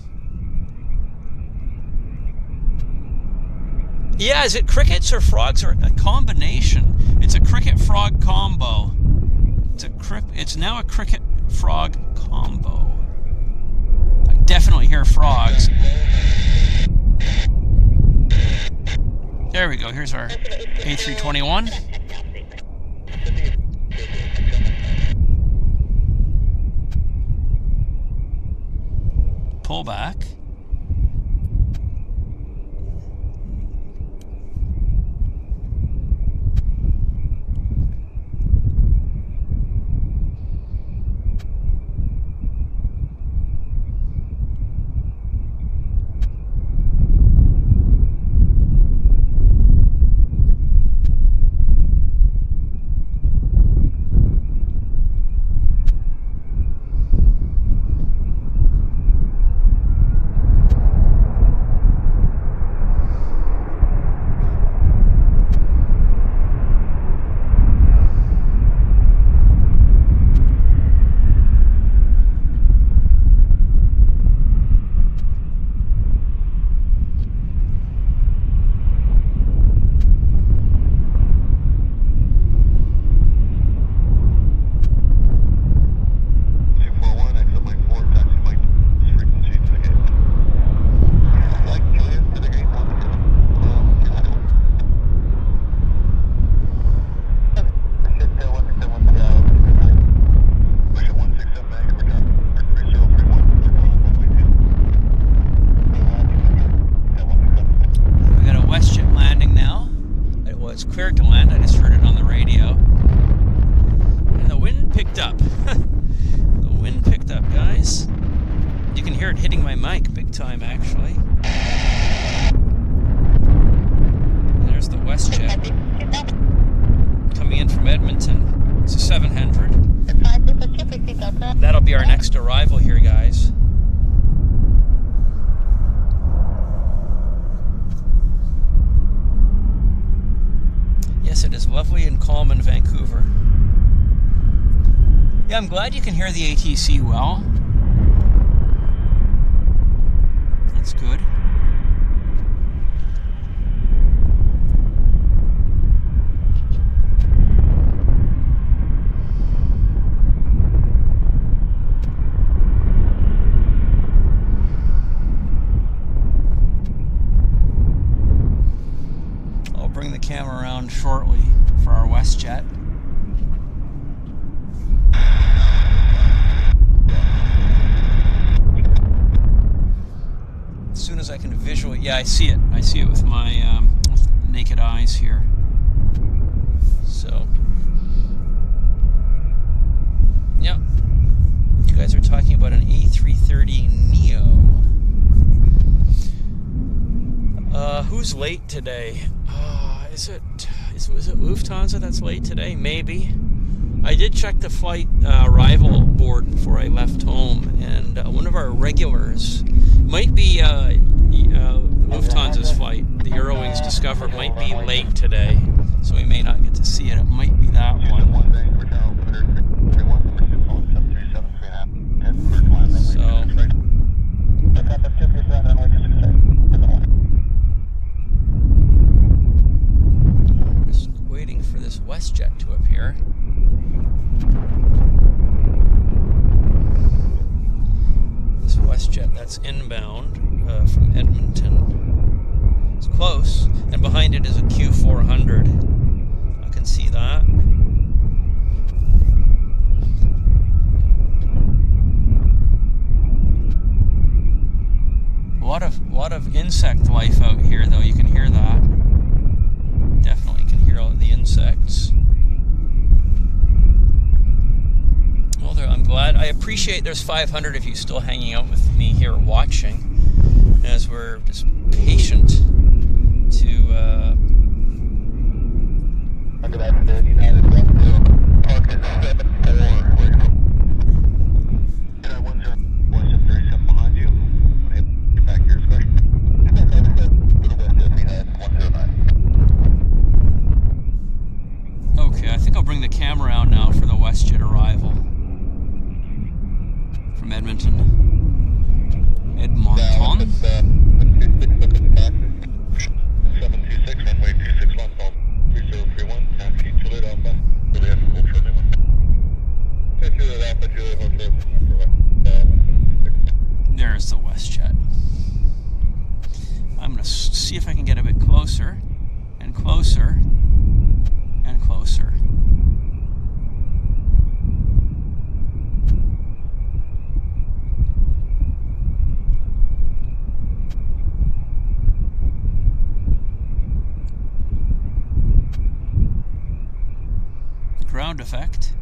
Yeah, is it crickets or frogs, or a combination? It's a cricket-frog combo. It's now a cricket-frog combo. I definitely hear frogs. There we go. Here's our A321. Pull back. I'm glad you can hear the ATC well. That's good. I'll bring the camera around shortly for our Westjet. I can visually, yeah, I see it. I see it with my with naked eyes here. So, yeah, you guys are talking about an A330 Neo. Who's late today? Was it Lufthansa that's late today? Maybe. I did check the flight arrival board before I left home, and one of our regulars might be Lufthansa's flight, the Eurowings Discover, might be late today, so we may not get to see it. It might be that one. So, we're just waiting for this Westjet to appear. This Westjet that's inbound from Edmonton. It's close, and behind it is a Q400. I can see that. A lot of insect life out here, though. You can hear that. Definitely can hear all the insects. Well, I'm glad. I appreciate there's 500 of you still hanging out with me here watching, as we're just patient to Good afternoon, United Park is 7-4. Try 10, Westjet 37 behind you. When able to get back to your square. Westjet 109. Okay, I think I'll bring the camera out now for the Westjet arrival from Edmonton. Edmonton? 726, runway 26 left, 3031, taxi Juliet Alpha, Juliet Hold shortly. Juliet Alpha, Juliet Hold shortly. There's the Westjet. I'm going to see if I can get a bit closer, and closer, and closer. Ground effect.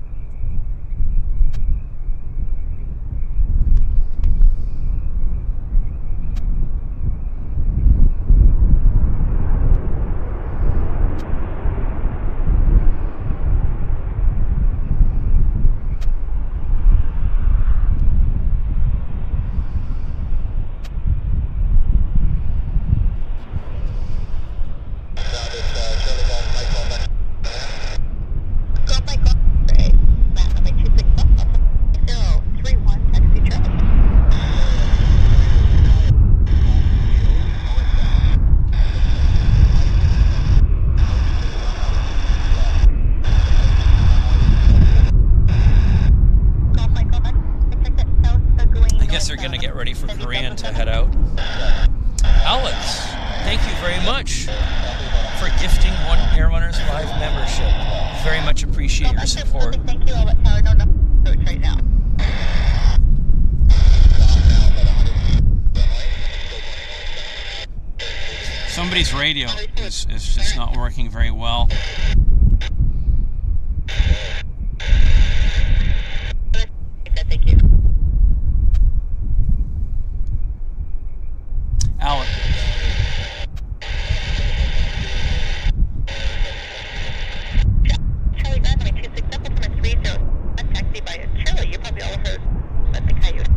They're going to get ready for Korean to head out. Alex, thank you very much for gifting one Airliners Live membership. Very much appreciate your support. Thank you all, but I don't know right now. Somebody's radio is just not working very well. Thank you. Alex. Charlie Runway 267 from a 30. Taxi by Charlie. You probably all heard about the Coyote.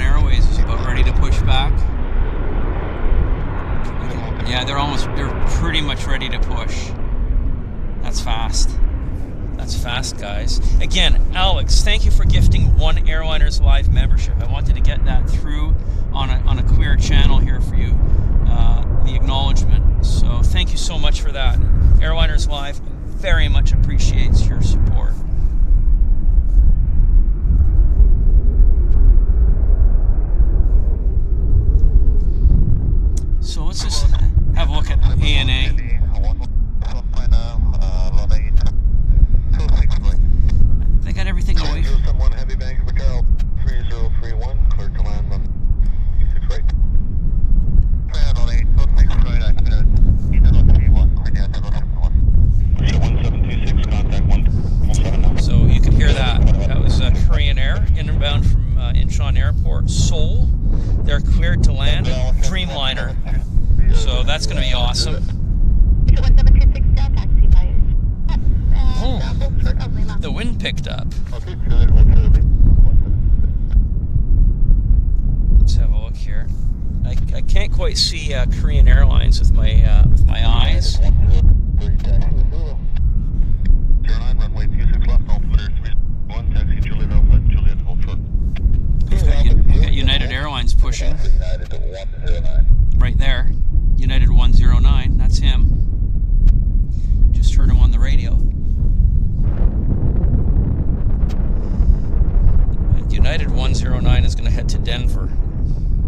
Airways is about ready to push back. Yeah, they're pretty much ready to push. That's fast. That's fast, guys. Again, Alex, thank you for gifting one Airliners Live membership. I wanted to get that through on a clear channel here for you, the acknowledgement. So thank you so much for that. Airliners Live very much appreciates your support. So let's just have a look at ANA. They got everything away. Someone heavy Vancouver Carol 3031, clear to land on 26 right. So 1726, contact 179. So you could hear that. That was Korean Air, inbound from Incheon Airport, Seoul. They're cleared to land. Dreamliner. So that's going to be awesome. Oh, the wind picked up. Let's have a look here. I can't quite see Korean Airlines with my eyes. Runway 26 left, altimeter 31, taxi Juliet Alpha, Juliet Hold short. We've got United Airlines pushing. Right there. United 109, that's him. Just heard him on the radio. And United 109 is going to head to Denver,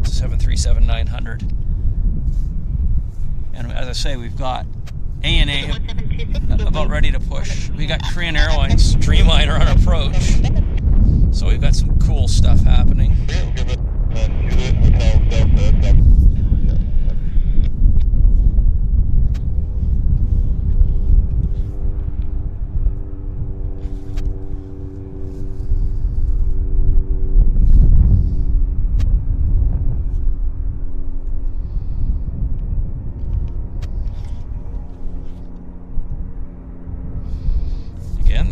737-900. And as I say, we've got ANA about ready to push. We got Korean Airlines Dreamliner on approach. So we've got some cool stuff happening.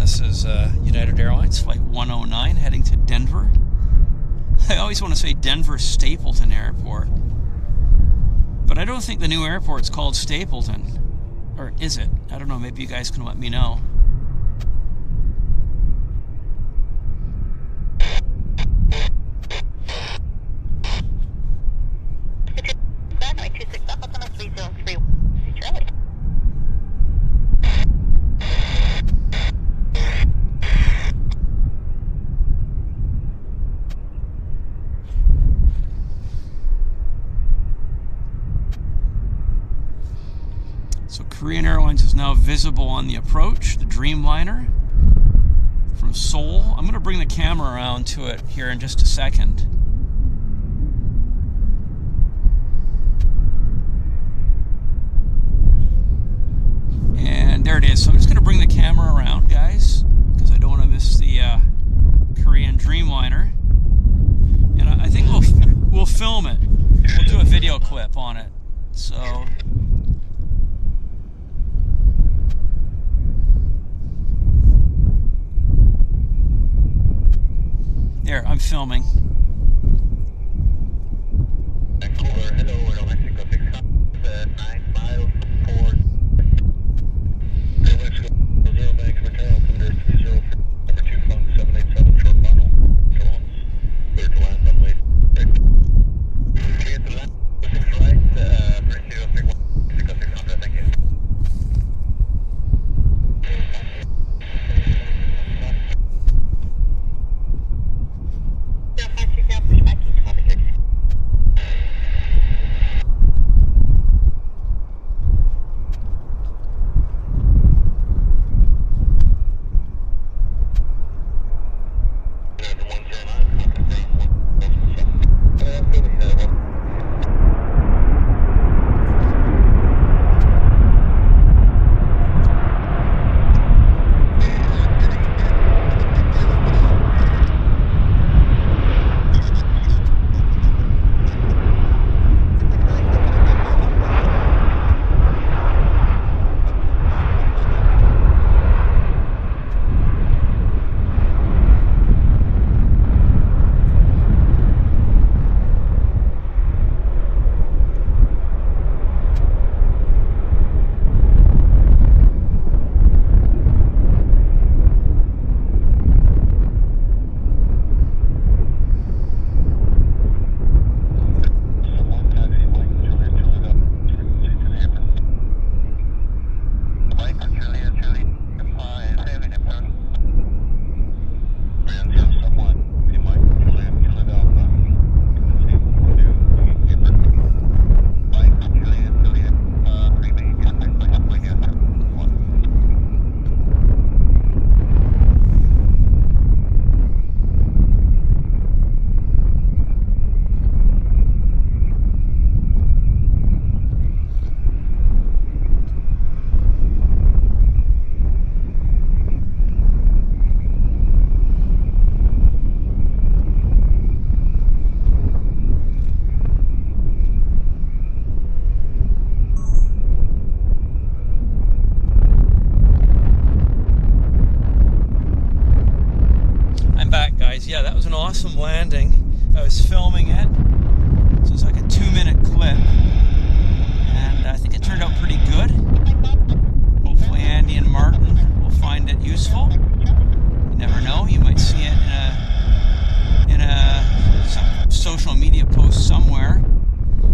This is United Airlines Flight 109 heading to Denver. I always want to say Denver Stapleton Airport, but I don't think the new airport's called Stapleton. Or is it? I don't know, maybe you guys can let me know. Runway 26 Alpha, 303, Charlie. So Korean Airlines is now visible on the approach, the Dreamliner from Seoul. I'm going to bring the camera around to it here in just a second. And there it is. So I'm just going to bring the camera around, guys, because I don't want to miss the Korean Dreamliner. And I think we'll film it. We'll do a video clip on it. So there, I'm filming. Vancouver, hello, Aero Mexico 9 miles from port. Aero Mexico 0 bags for Carol, Commander 30, number 2 phone 787, short final. Drones, clear to land on way. Clear to land, 6 right, 3031, 600, thank you. Yeah, that was an awesome landing. I was filming it, so it's like a 2-minute clip, and I think it turned out pretty good. Hopefully Andy and Martin will find it useful. You never know, you might see it in some social media post somewhere,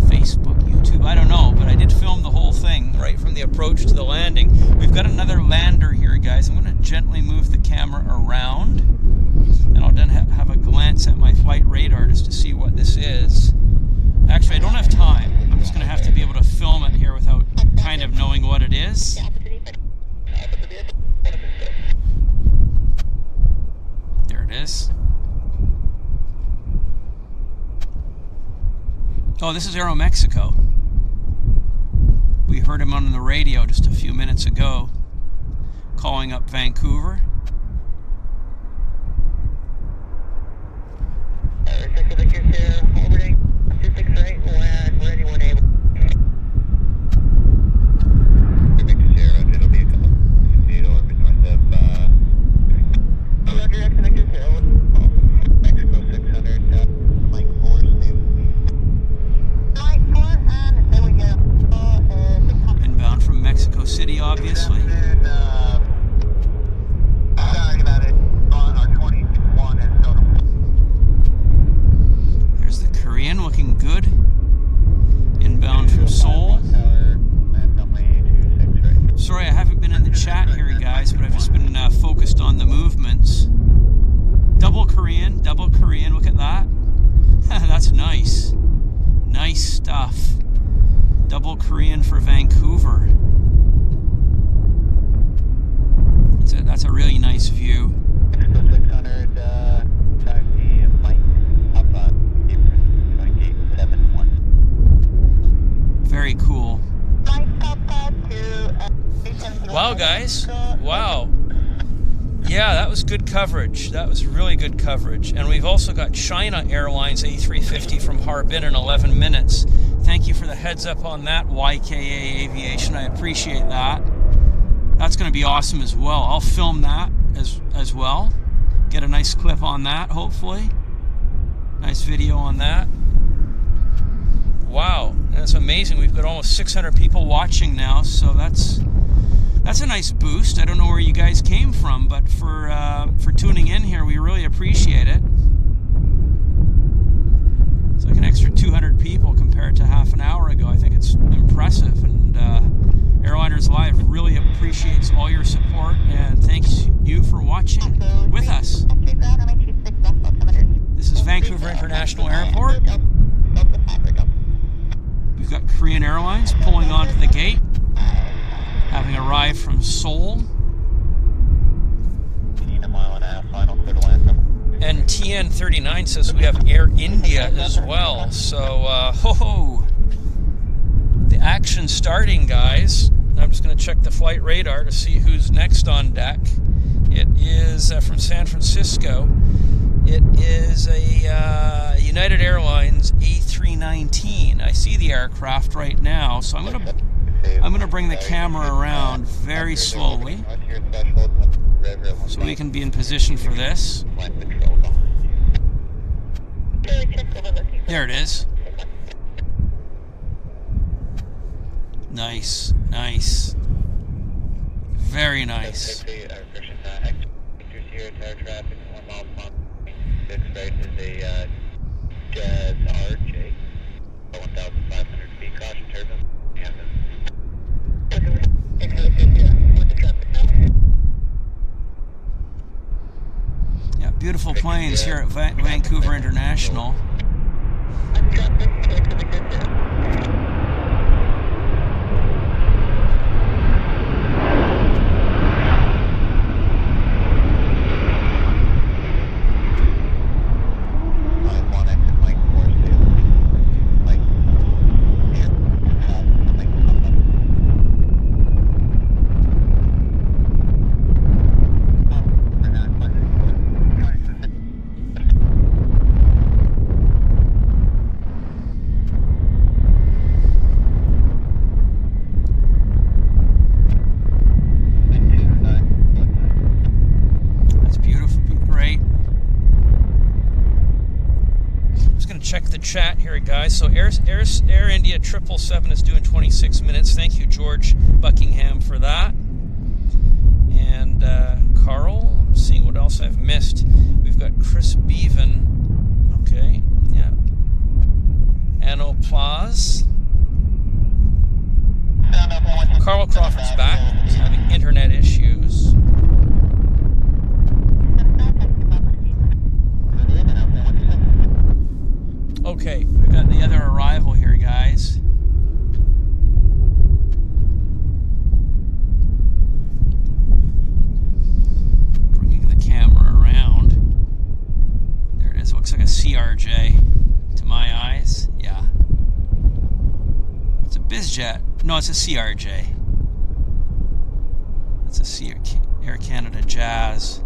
Facebook, YouTube, I don't know, but I did film the whole thing right from the approach to the landing. We've got another lander here, guys. I'm going to gently move the camera around, and I'll then have a glance at my flight radar just to see what this is. Actually, I don't have time. I'm just going to have to be able to film it here without kind of knowing what it is. There it is. Oh, this is Aero Mexico. We heard him on the radio just a few minutes ago, calling up Vancouver. 600, sorry about it, on our 21 and total. There's the Korean looking good. Inbound from Seoul. Sorry, I haven't been in the chat here, guys, but I've just been focused on the movements. Double Korean, look at that. That's nice. Nice stuff. Double Korean for Vancouver. That's a really nice view. 600, taxi, Mike, up on gate 71. Very cool. Mike, Papa to Wow, guys. Wow. Yeah, that was good coverage. That was really good coverage. And we've also got China Airlines A350 from Harbin in 11 minutes. Thank you for the heads up on that, YKA Aviation. I appreciate that. That's going to be awesome as well. I'll film that as well. Get a nice clip on that, hopefully. Nice video on that. Wow, that's amazing. We've got almost 600 people watching now, so that's a nice boost. I don't know where you guys came from, but for tuning in here, we really appreciate it. It's like an extra 200 people compared to half an hour ago. I think it's impressive, and Airliners Live really appreciates all your support, and thanks you for watching with us. This is Vancouver International Airport. We've got Korean Airlines pulling onto the gate, having arrived from Seoul. A mile and a half, final clear to land. And TN39 says we have Air India as well. So, the action's starting, guys. I'm just going to check the flight radar to see who's next on deck. It is from San Francisco. It is a United Airlines A319. I see the aircraft right now, so I'm going to bring the camera around very slowly so we can be in position for this. There it is. Nice, nice. Very nice. Jazz RJ, 1,500 feet, caution turbulence, yeah, beautiful planes here at Vancouver International. Chat here, guys. So Air India 777 is doing 26 minutes. Thank you, George Buckingham, for that. And Carl, I'm seeing what else I've missed. We've got Chris Bevan. Okay, yeah. Anno Plaz. Carl Crawford's back. He's having internet issues. Okay, we've got the other arrival here, guys. Bringing the camera around. There it is. It looks like a CRJ to my eyes. Yeah. It's a BizJet. No, it's a CRJ. That's a Air Canada Jazz.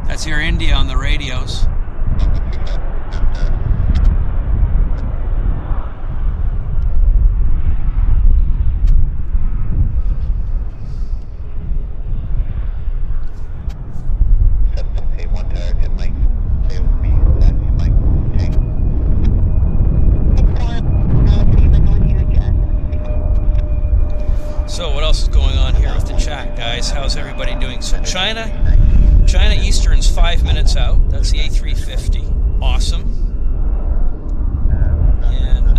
That's Air India on the radios. everybody doing? So China Eastern's 5 minutes out. That's the A350. Awesome. And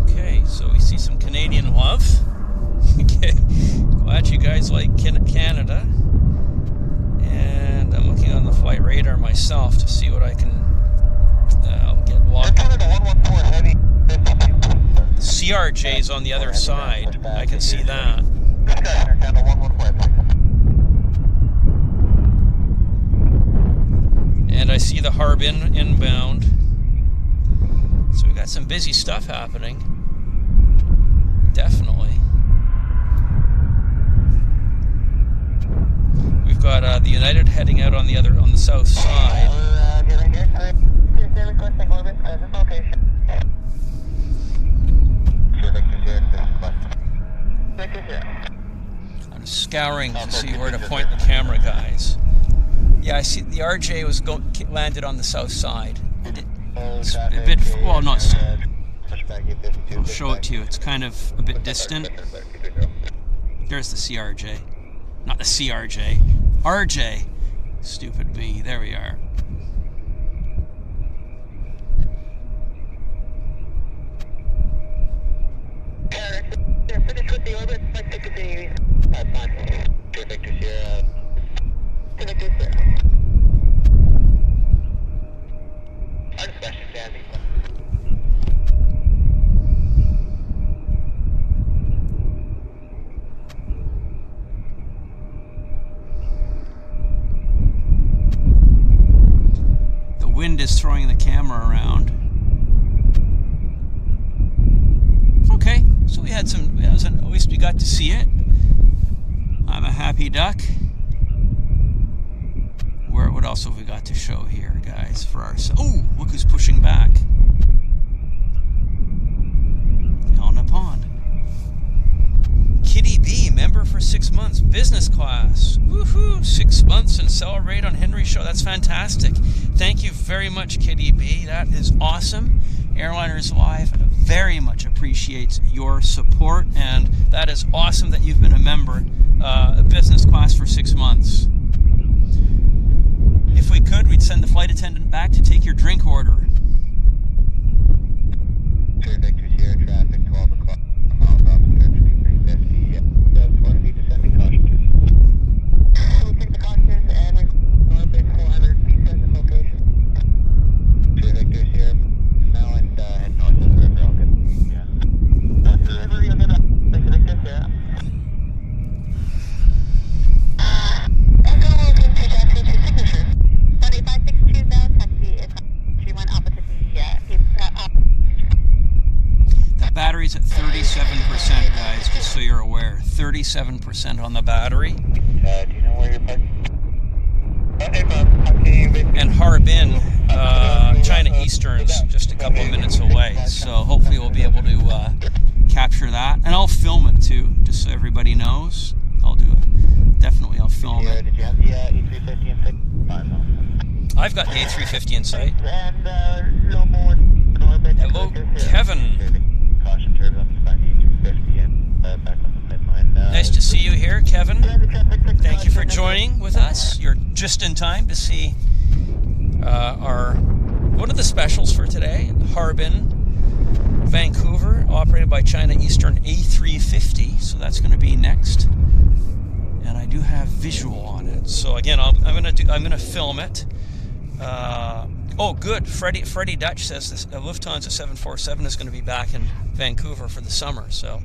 okay, so we see some Canadian love. Okay, glad you guys like Canada. And I'm looking on the flight radar myself to see what I can get locked. The CRJ's on the other side. I can see that. And I see the Harbin inbound. So we got some busy stuff happening. Definitely. We've got the United heading out on the south side. I'm scouring to see where to point the camera, guys. Yeah, I see the RJ was landed on the south side. It's a bit, well, not. I'll show it to you. It's kind of a bit distant. There's the CRJ, not the CRJ. RJ, stupid B. There we are. Finished with the orbit. Let's take the. That's fine. Victor Sierra. Victor Sierra. I'm special standing. The wind is throwing the camera around. Okay, so we had some, at least we got to see it. I'm a happy duck. What else have we got to show here, guys, for ourselves? Oh, look who's pushing back. Helena Pond. Kitty B, member for 6 months, business class. Woohoo, 6 months and celebrate on Henry's show. That's fantastic. Thank you very much, Kitty B. That is awesome. Airliners Live very much appreciates your support, and that is awesome that you've been a member, business class for 6 months. If we could, we'd send the flight attendant back to take your drink order. Victor Sierra traffic, 12 o'clock. Miles off, 350. Does want to be descending caution. We'll take the caution and we're orbit 400 feet at the location. Victor Sierra now and head north of the river. All good. Yeah. North of the river, you'll get up. Victor Sierra. Echo will give to taxi to signature. 562 bound taxi is 31 opposite The battery's at 37%, guys, just so you're aware. 37% on the battery. Do you know where you're parking? And Harbin, China Eastern's just a couple of minutes away. So hopefully we'll be able to capture that. And I'll film it too, just so everybody knows. I'll do it. Definitely I'll film it. Did you have the A350 in sight? I've got the A350 in sight. And no more in orbit. Hello, Kevin. Caution turbulence by the A350 and back on the pipeline. Nice to see you here, Kevin. Thank you for joining with us. You're just in time to see one of the specials for today, Harbin, Vancouver, operated by China Eastern A350. So that's going to be next, and I do have visual on it. So again, I'm gonna film it. Oh, good. Freddie Dutch says this Lufthansa 747 is going to be back in Vancouver for the summer. So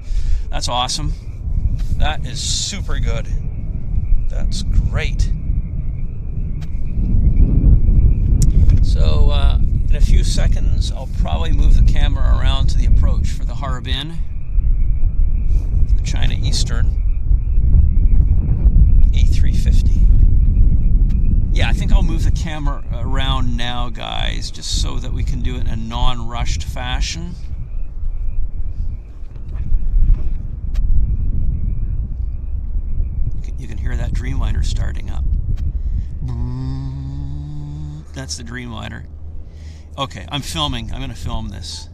that's awesome. That is super good. That's great. So in a few seconds, I'll probably move the camera around to the approach for the Harbin, the China Eastern A350. Yeah, I think I'll move the camera around now, guys, just so that we can do it in a non-rushed fashion. You can hear that Dreamliner starting up. That's the Dreamliner. Okay, I'm filming. I'm going to film this.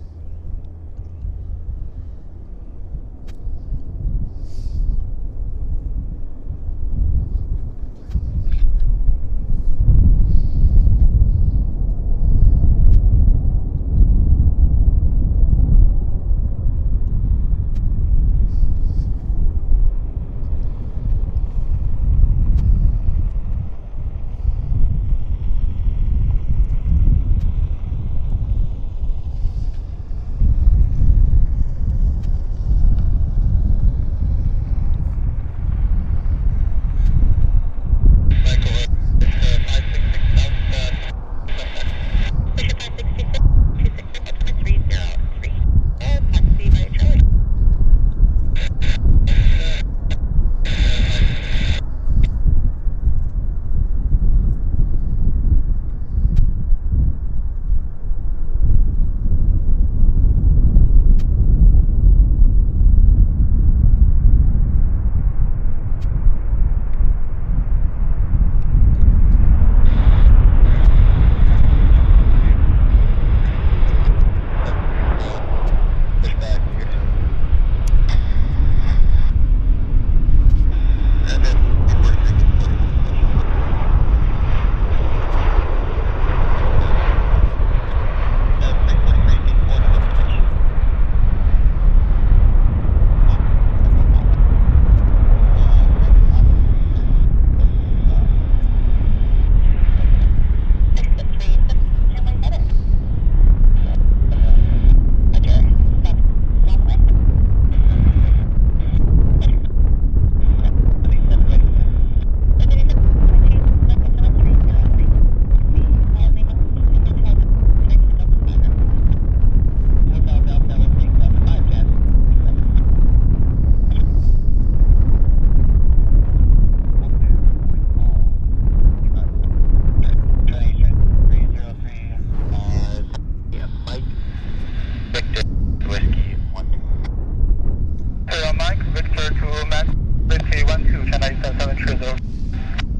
730.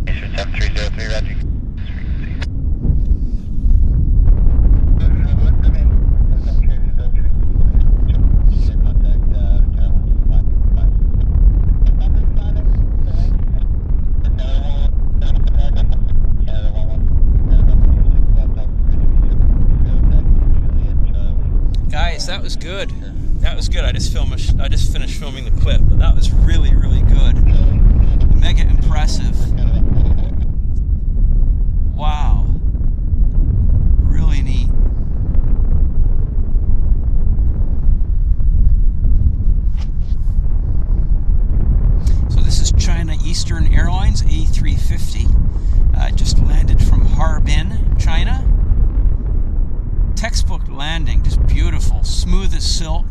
Station 7303, Roger. Guys, that was good. That was good. I just finished filming the clip, but that was really, really good. Mega impressive. Wow. Really neat. So this is China Eastern Airlines A350. Just landed from Harbin, China. Textbook landing, just beautiful, smooth as silk.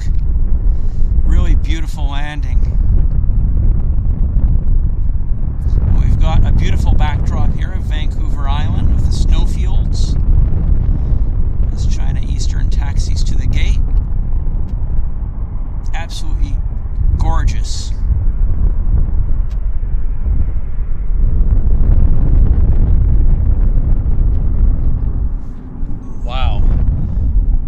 Really beautiful landing. We've got a beautiful backdrop here of Vancouver Island with the snowfields as China Eastern taxis to the gate. Absolutely gorgeous. Wow.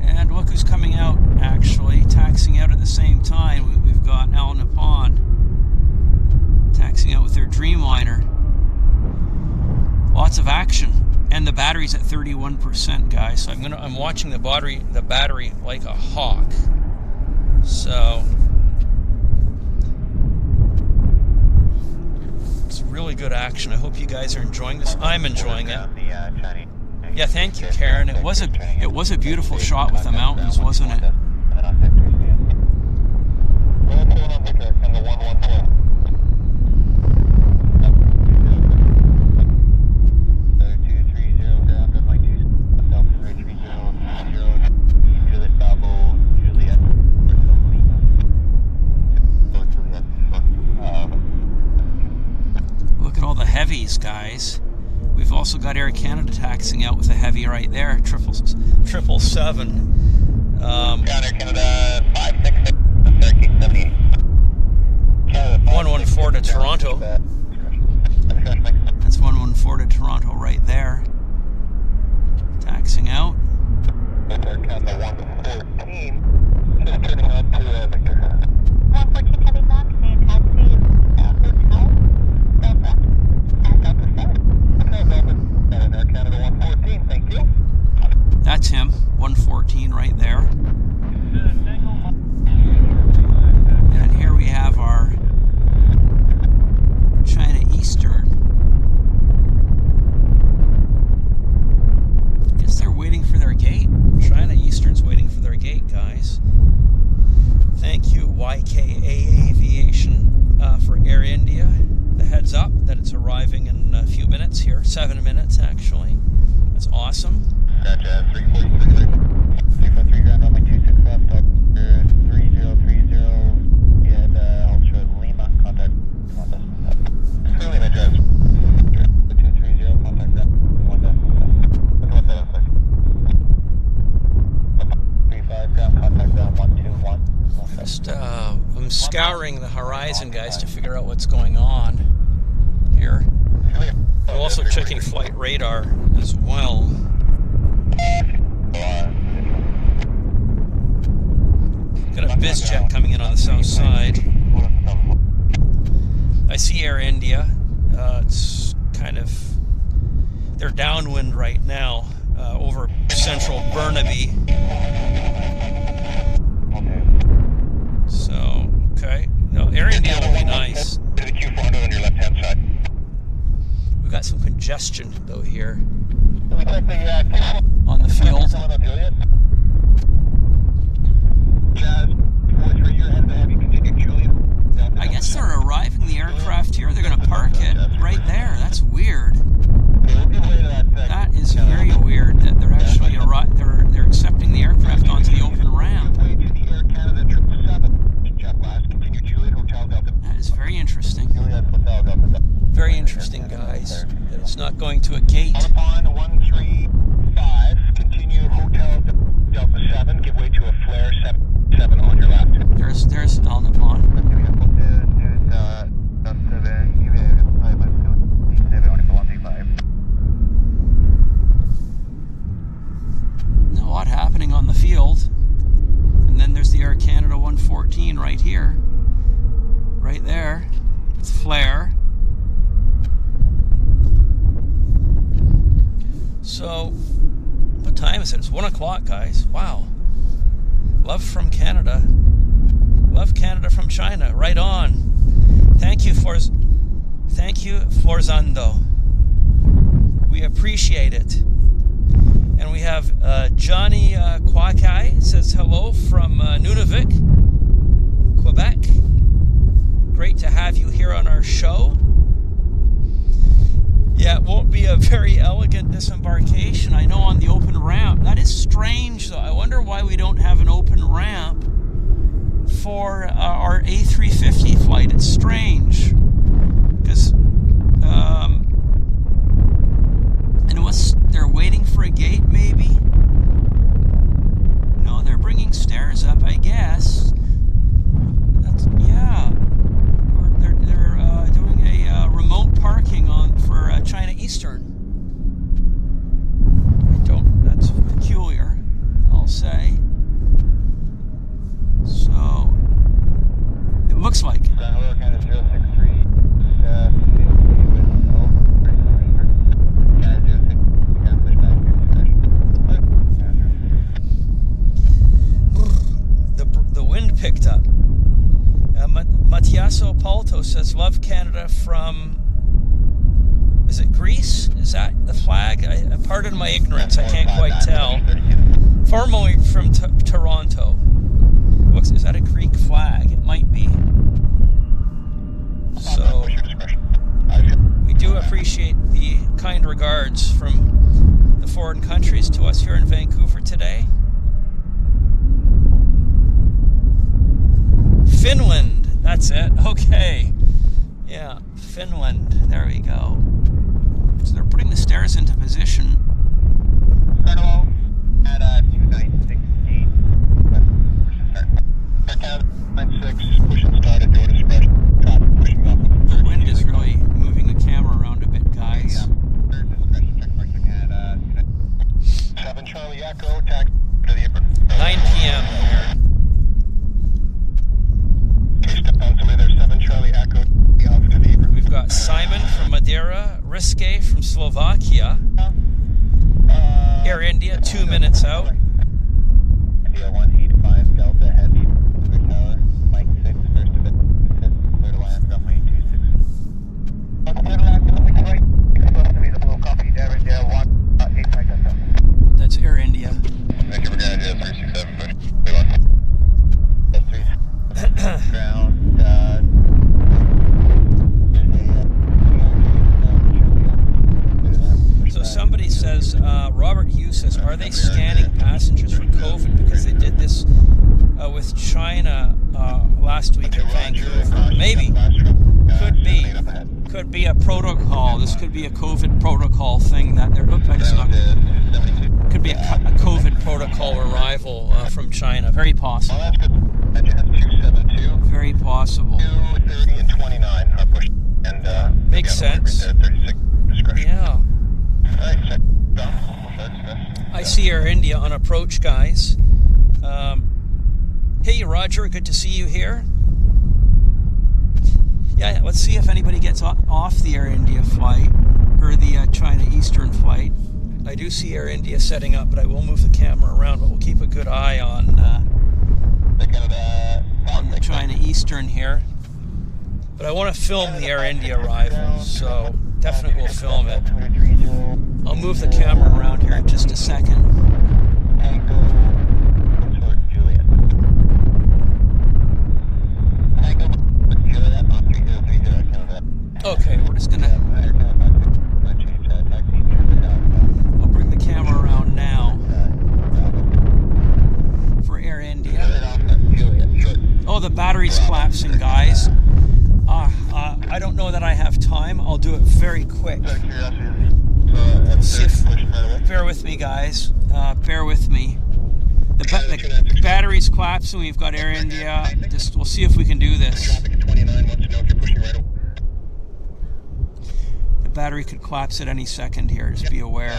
And look who's coming out, actually, taxiing out at the same time. We've got Al Nippon taxiing out with their Dreamliner. Lots of action. And the battery's at 31%, guys. So I'm watching the battery like a hawk. So it's really good action. I hope you guys are enjoying this. I'm enjoying it. Yeah, thank you, Karen. It was a beautiful shot with the mountains, wasn't it? Look at all the heavies, guys. We've also got Air Canada taxiing out with a heavy right there, 777. Air Canada 566, 1378. 114 to Toronto. That's 114 to Toronto right there. Taxiing out. Air Canada 114, just turning on to Victor. 114 heavy box, and taxi hotel, Delta, and Delta 7. Air Canada 114, thank you. That's him, 114 right there. And here we have our China Eastern. I guess they're waiting for their gate. China Eastern's waiting for their gate, guys. Thank you, YKA Aviation, for Air India. The heads up that it's arriving in a few minutes here, 7 minutes actually. That's awesome. Gotcha, 343 ground runway 26 left, 3030, and Ultra Lima, contact Lima address 230, contact that 135 ground, contact down 121. Just, I'm scouring the horizon, guys, to figure out what's going on here. I'm also checking flight radar as well. Got a Bizjet coming in on the south side. I see Air India. It's kind of, they're downwind right now over central Burnaby. So, okay. No, Air India will be nice. The Q400 on your left hand side. We've got some congestion though here We check the on the field. Jazz 43, you're ahead of the heavy, continue Juliet. I guess they're arriving the aircraft here. They're going to park it right there. That's weird. That is very weird that they're actually they're accepting the aircraft onto the open ramp. That is very interesting. Very interesting, guys. That it's not going to a gate. On 135, continue Hotel Delta 7, give way to a flare 77 on your left. There's Al Nippon. flare. So, what time is it? It's 1 o'clock, guys. Wow. Love from Canada. Love Canada from China. Right on. Thank you, Florzando. We appreciate it. And we have Johnny Kwakai says hello from Nunavik, Quebec. Great to have you here on our show. Yeah, it won't be a very elegant disembarkation. I know on the open ramp. That is strange, though. I wonder why we don't have an open ramp for our A350 flight. It's strange. Because, unless they're waiting for a gate, maybe? No, they're bringing stairs up, I guess. Yeah. They're doing a remote parking for China Eastern. That's peculiar, I'll say. So, it looks like. Hello, Canada 063. The wind picked up. Matiaso Palto says, love Canada from, is it Greece? Is that the flag? Pardon my ignorance, I can't quite tell. Formerly from Toronto. Is that a Greek flag? It might be. So, we do appreciate the kind regards from the foreign countries to us here in Vancouver today. Finland, that's it. Okay. Yeah, Finland. There we go. So they're putting the stairs into position. Hello, at 296 gate. Canada 96, push and start at door discretion. Traffic pushing off of The wind is really moving the camera around a bit, guys. Yeah. Discretion check marks for Canada. 7 Charlie Echo, taxi to the apron. 9 p.m. Case depends on there's 7 Charlie Echo, off to the apron. We've got Simon from Madeira, Riske from Slovakia, Air India 2 minutes out. India 185 Delta Heavy, tower, Mike 6, first of it, clear to land, runway 26. Clear to land, looking right, supposed to be the blue copy, Air India 185 Delta. That's Air India. Thank you for Canada 367, push, we want. That's 3, ground, So somebody says, Robert Hughes says, are they scanning passengers for COVID because they did this with China last week in Vancouver? Maybe. Could be a protocol. This could be a COVID protocol thing that they're. Look, I just knocked it. Could be a COVID protocol arrival from China. Very possible. Oh, that's good. 272. Very possible. 230 and 29 are pushed. And, makes sense. 36 discretion. Yeah. Alright, check. I see Air India on approach, guys. Hey, Roger, good to see you here. Yeah, let's see if anybody gets off the Air India flight, or the China Eastern flight. I do see Air India setting up, but I will move the camera around, but we'll keep a good eye on the China Eastern here. But I want to film the Air India arrival, so definitely we'll film it. I'll move the camera around here in just a second. Okay, we're just gonna. I'll bring the camera around now for Air India. Oh, the battery's collapsing, guys. I don't know that I have time. I'll do it very quick. Bear with me, guys. Bear with me. The battery's collapsing. We've got Air India. We'll see if we can do this. The battery could collapse at any second here. Just be aware.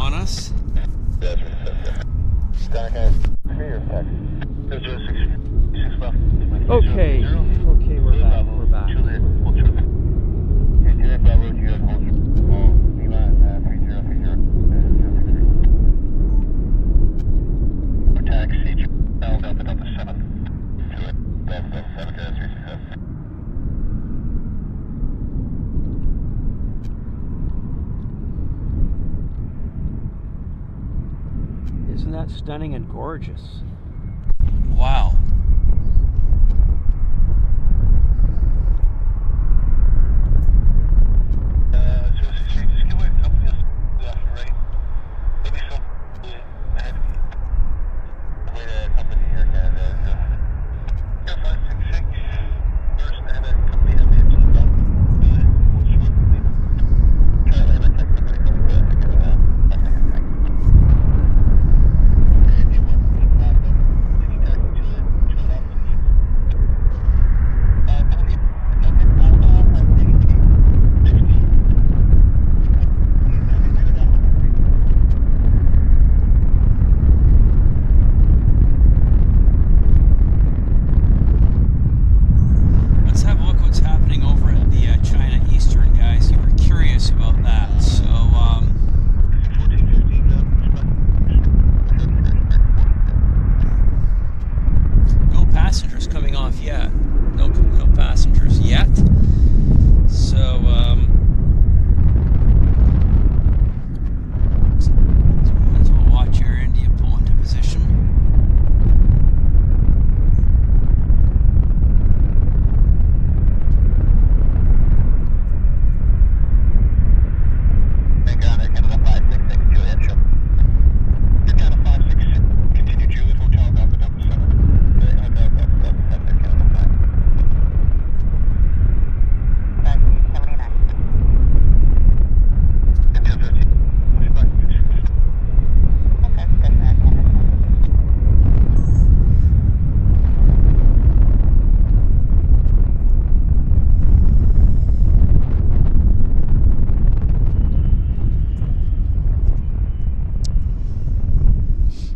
on us. Okay, we're back. We're back. Isn't that stunning and gorgeous? Wow.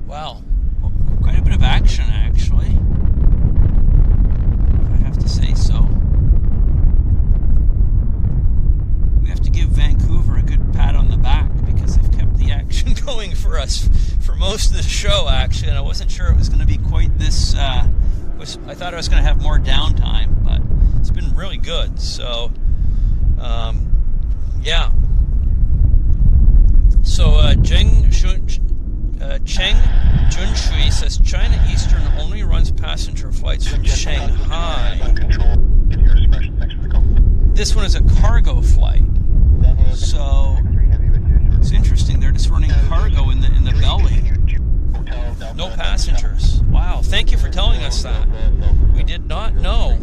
Wow, quite a bit of action actually, if I have to say so. We have to give Vancouver a good pat on the back because they've kept the action going for us for most of the show actually, and I wasn't sure it was going to be quite this, I thought I was going to have more downtime, but it's been really good, so yeah. So Cheng Junshui says China Eastern only runs passenger flights from Shanghai. This one is a cargo flight. So it's interesting. They're just running cargo in the belly. No passengers. Wow. Thank you for telling us that. We did not know.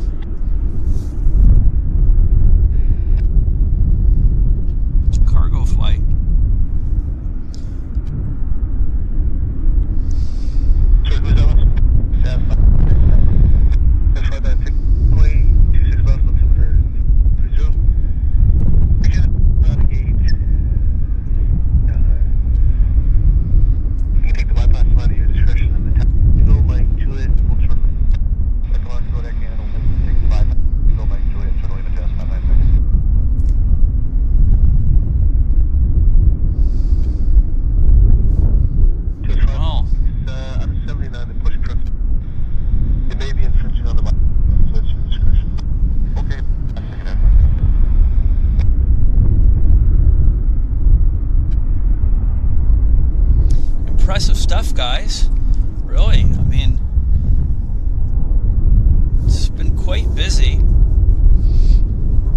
It's a cargo flight. Impressive stuff, guys. Really, I mean, it's been quite busy.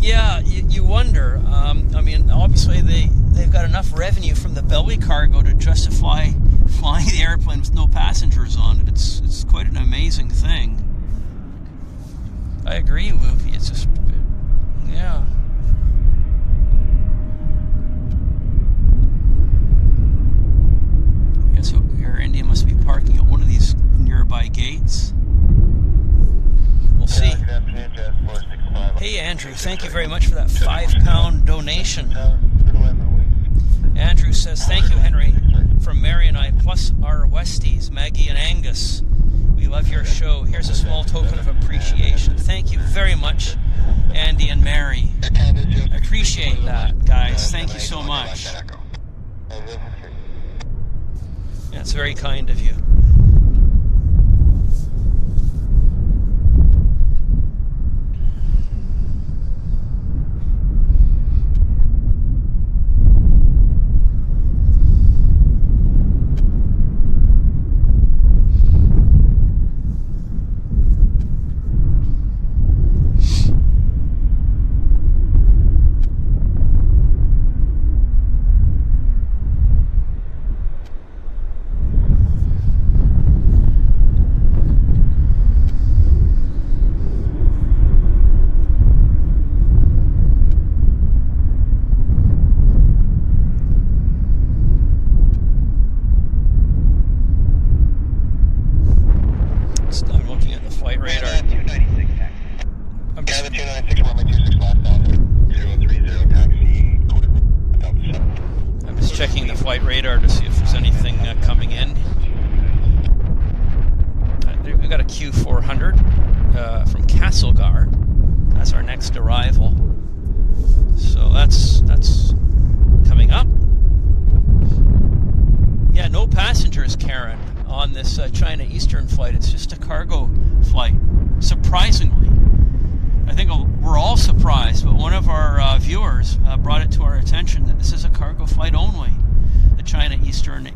Yeah, you wonder. I mean, obviously they've got enough revenue from the belly cargo to justify flying the airplane with no passengers on it. It's quite an amazing thing. I agree, Luffy. It's just, yeah. I guess Air India must be parking at one of these nearby gates. We'll see. Hey Andrew, thank you very much for that £5 donation. Andrew says, thank you, Henry, from Mary and I, plus our Westies, Maggie and Angus. We love your show. Here's a small token of appreciation. Thank you very much, Andy and Mary. I appreciate that, guys. Thank you so much. Yeah, it's very kind of you.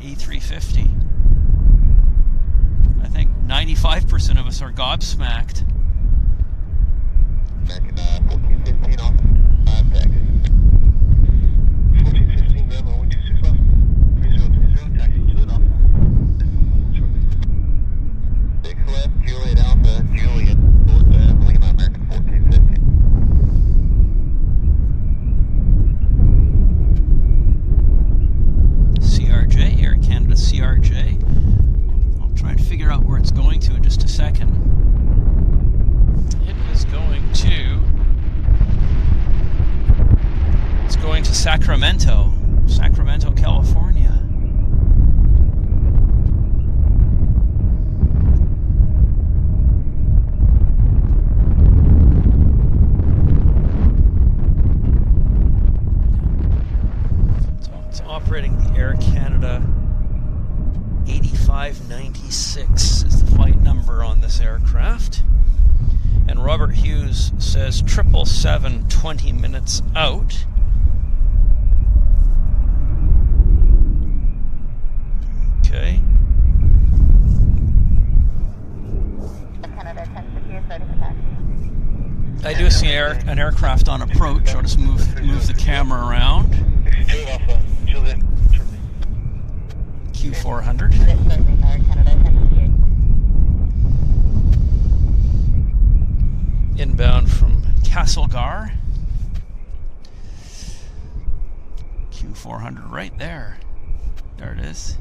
A350. I think 95% of us are gobsmacked. American 1415 off taxi. 1415 Graham 126 left. 3030 taxi Juliet off. Shortly. 6 left, Juliet Alpha, Juliet, Lima, American 1415. CRJ, Air Canada CRJ. I'll try and figure out where it's going to in just a second. It is going to Sacramento, California. It's operating the Air Canada 8596 is the flight number on this aircraft. And Robert Hughes says 777 20 minutes out. Okay. I do see an aircraft on approach. I'll just move the camera around. Q400. Inbound from Castlegar. Q400 right there. There it is.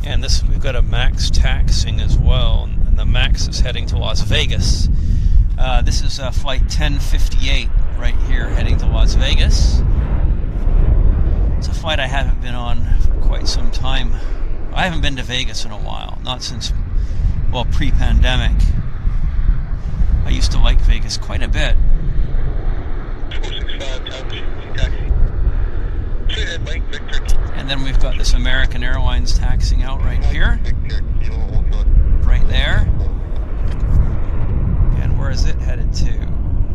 And this, we've got a MAX taxiing as well, and the MAX is heading to Las Vegas. This is flight 1058 right here, heading to Las Vegas. It's a flight I haven't been on for quite some time. I haven't been to Vegas in a while, not since, well, pre-pandemic. I used to like Vegas quite a bit. 465 taxi. And then we've got this American Airlines taxiing out right here. Right there. And where is it headed to?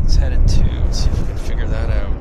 It's headed to, let's see if we can figure that out.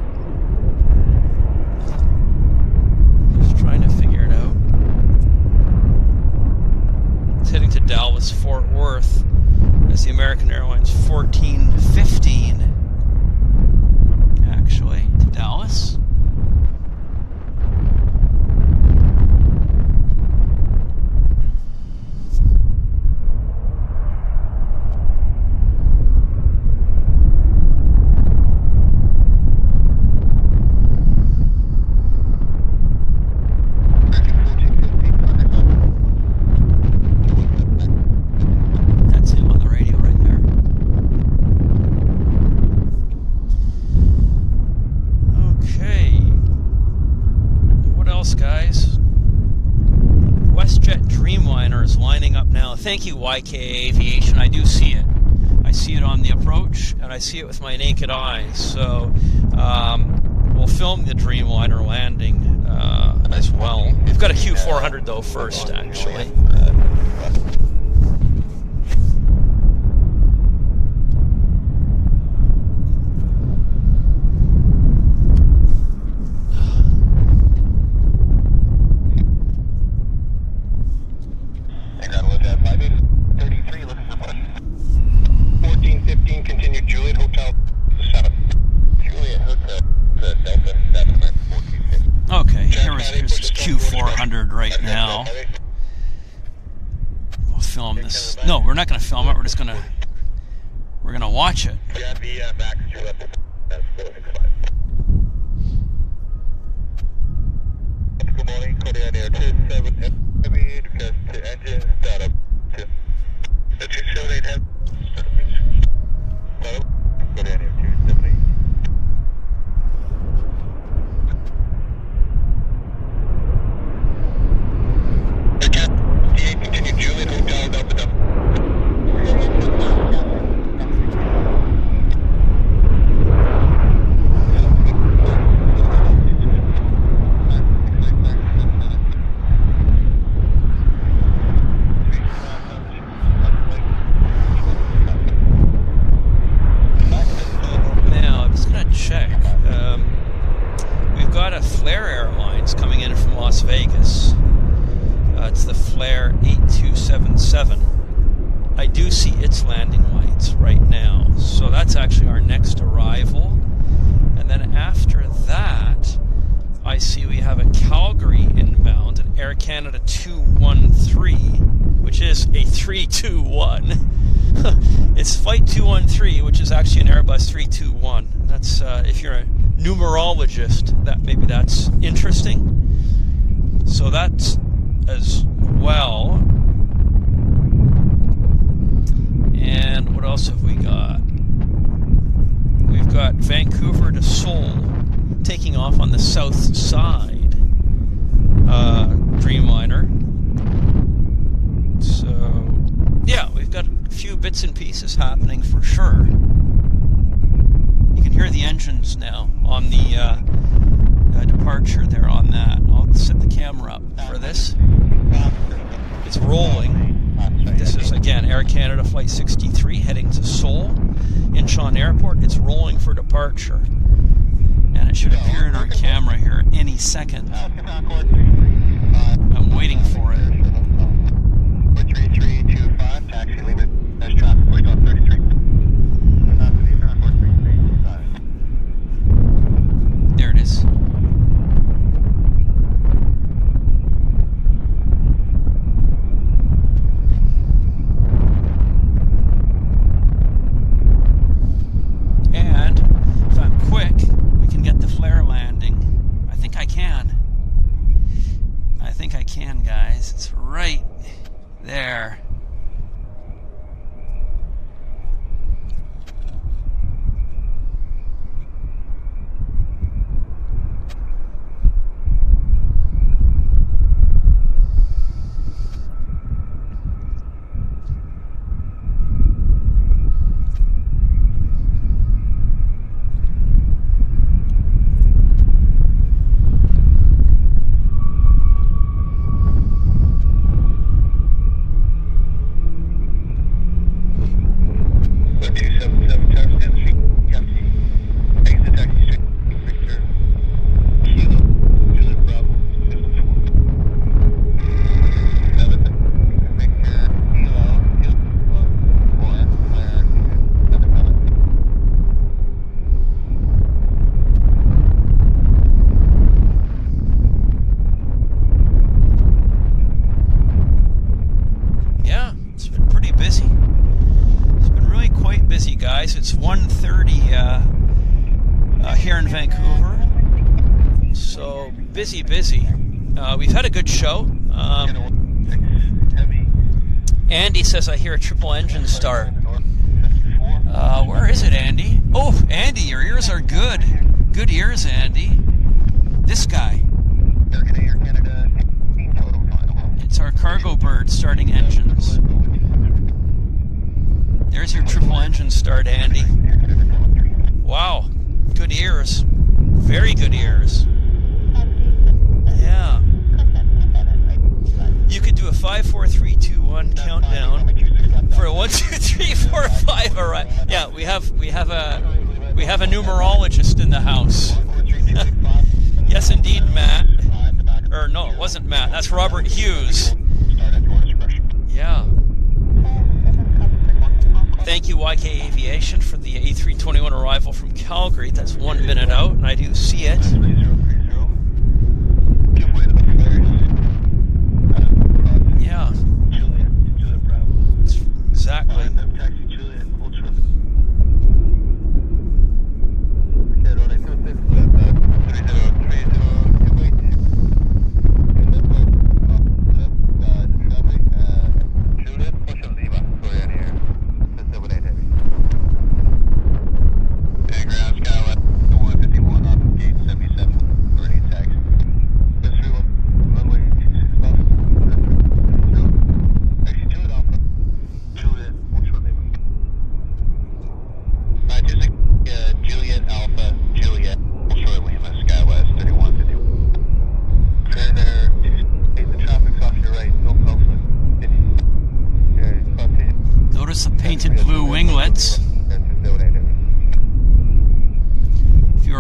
Westjet Dreamliner is lining up now. Thank you, YK Aviation. I do see it. I see it on the approach, and I see it with my naked eyes. So we'll film the Dreamliner landing as well. We've got a Q400 though first, actually. Q400 right now. We'll film this. No, we're not going to film it. We're gonna watch it. Good morning, Canada Air 27 Heavy, request to engine startup. The 278 have startup. Canada Air 278. I do see its landing lights right now. So that's actually our next arrival. And then after that, I see we have a Calgary inbound, an Air Canada 213, which is a 321. It's Flight 213, which is actually an Airbus 321. That's if you're a numerologist, maybe that's interesting. So that's as well. And what else have we got? We've got Vancouver to Seoul taking off on the south side. Dreamliner. So, yeah, we've got a few bits and pieces happening for sure. You can hear the engines now on the departure there on that. I'll set the camera up for this. It's rolling. This is, again, Air Canada Flight 63 heading to Seoul, Incheon Airport. It's rolling for departure. And it should appear in our camera here any second. I'm waiting for it. 3325, taxi limit, as traffic pushed on 33. There it is. And if I'm quick, we can get the flare landing. I think I can. I think I can, guys. It's right there. It's 1:30 here in Vancouver, so busy. We've had a good show. Andy says I hear a triple engine start. Where is it, Andy? Oh, Andy, your ears are good. Good ears, Andy. This guy. It's our cargo bird starting engines. There's your triple engine start, Andy. Wow, good ears. Very good ears. Yeah. You could do a 5, 4, 3, 2, 1 countdown for a 1, 2, 3, 4, 5. All right. Yeah, we have a numerologist in the house. Yes, indeed, Matt. Or no, it wasn't Matt. That's Robert Hughes. Yeah. Thank you, YK Aviation, for the A321 arrival from Calgary. That's 1 minute out, and I do see it. Yeah. Exactly.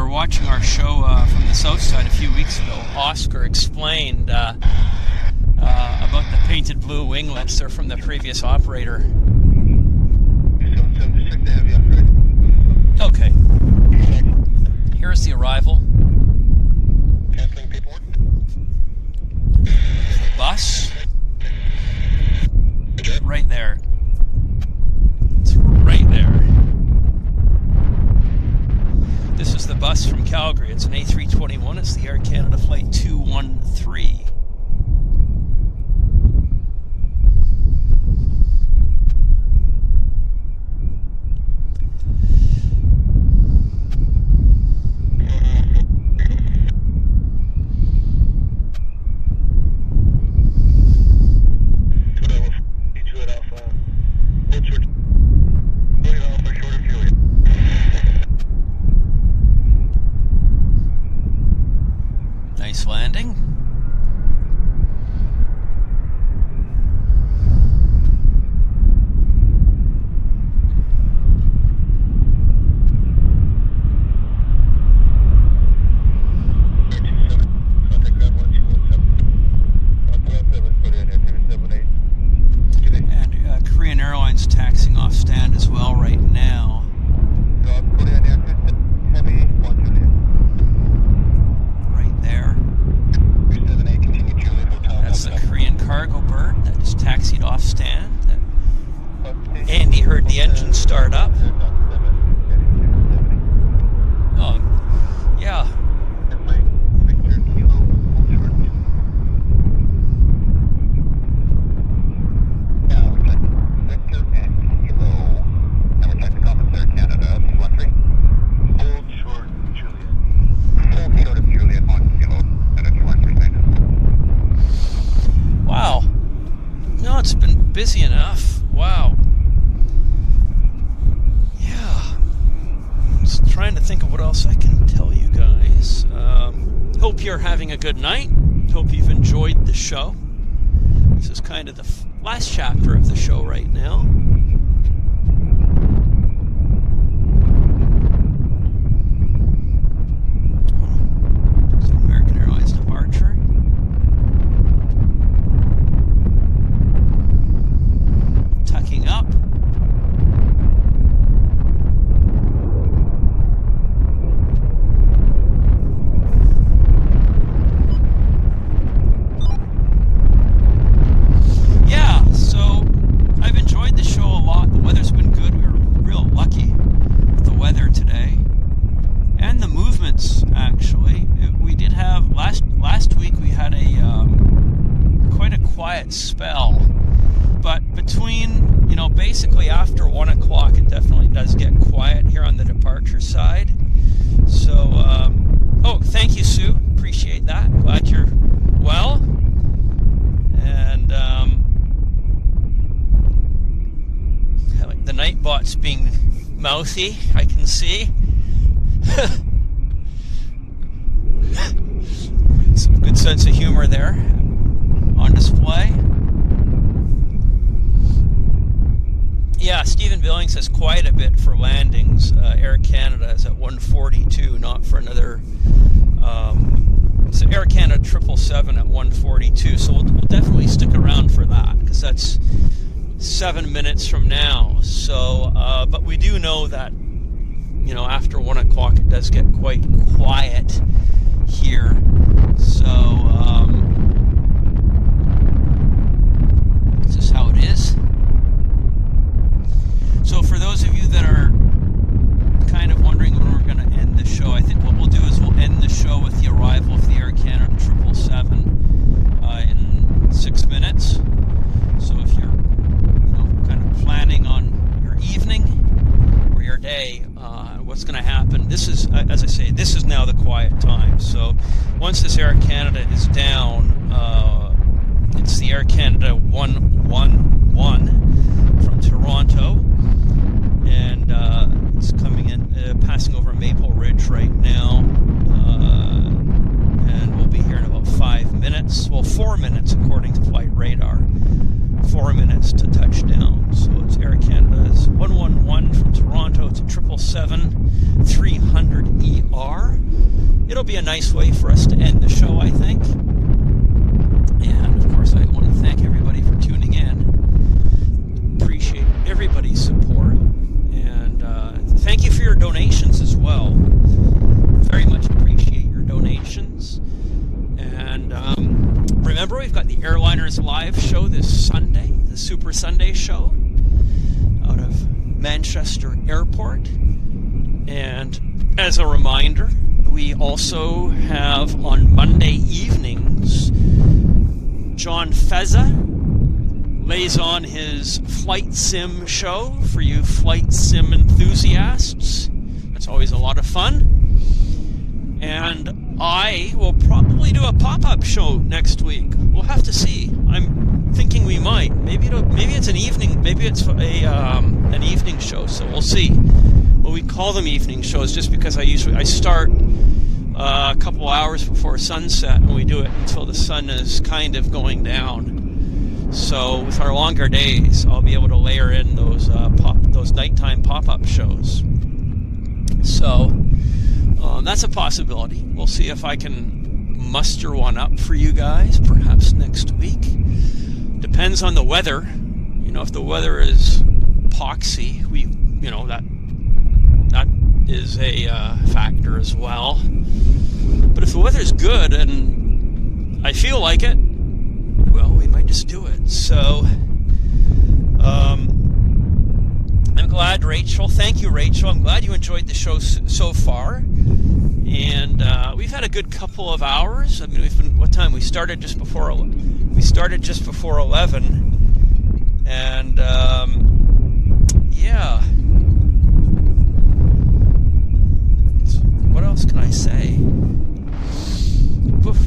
Watching our show from the south side a few weeks ago, Oscar explained about the painted blue winglets. They're from the previous operator. Okay. Here's the arrival. Bus. Right there. It's right there. This is the bus from Calgary. It's an A321. It's the Air Canada Flight 213. Landing. And Korean Airlines taxiing off stand as well right now. Cargo bird that is taxied off stand. Andy heard the engine start up. Oh, yeah. Wow. No, it's been busy enough. Wow. Yeah. Just trying to think of what else I can tell you guys. Hope you're having a good night. Hope you've enjoyed the show. This is kind of the last chapter of the show right now. American Airlines departure. Tucking up. Yeah, so I've enjoyed the show a lot. The weather's been good. We were real lucky with the weather today. And the movements, actually. We did have, last week we had quite a quiet spell. But between, basically after 1 o'clock, it definitely does get quiet here on the departure side. So, oh, thank you, Sue. Appreciate that. Glad you're well. And, robot's being mouthy, I can see. Some good sense of humor there on display. Yeah, Stephen Billings says quite a bit for landings. Air Canada is at 142, not for another. So Air Canada 777 at 142. So we'll definitely stick around for that, because that's 7 minutes from now. So, but we do know that, you know, after 1 o'clock it does get quite quiet here. So this is how it is. So for those of you that are kind of wondering when we're going to end the show, I think what we'll do is we'll end the show with the arrival of the Air Canada 777 in 6 minutes. So if you're, you know, kind of planning on your evening or your day, what's going to happen, this is, as I say, this is now the quiet time. So once this Air Canada is down, it's the Air Canada 111 from Toronto. And it's coming in, passing over Maple Ridge right now, and we'll be here in about 5 minutes. Well, 4 minutes according to flight radar. 4 minutes to touchdown. So it's Air Canada's 111 from Toronto. It's a 777-300ER. It'll be a nice way for us to end the show, I think. And of course, I want to thank everybody for tuning in. Appreciate everybody's support. Thank you for your donations as well. Very much appreciate your donations. And remember, we've got the Airliners Live show this Sunday, the Super Sunday show, out of Manchester Airport. And as a reminder, we also have on Monday evenings, John Fezza lays on his flight sim show for you flight sim enthusiasts. That's always a lot of fun. And I will probably do a pop-up show next week. We'll have to see. I'm thinking we might. Maybe it's an evening. Maybe it's an evening show. So we'll see. Well, we call them evening shows just because I start a couple hours before sunset, and we do it until the sun is kind of going down. So with our longer days, I'll be able to layer in those nighttime pop-up shows. So that's a possibility. We'll see if I can muster one up for you guys, perhaps next week. Depends on the weather. You know, if the weather is poxy, that is a factor as well. But if the weather's good and I feel like it, well, we might just do it. So, I'm glad, Rachel. Thank you, Rachel. I'm glad you enjoyed the show so far. And we've had a good couple of hours. I mean, what time? We started just before 11. And yeah. What else can I say? Oof.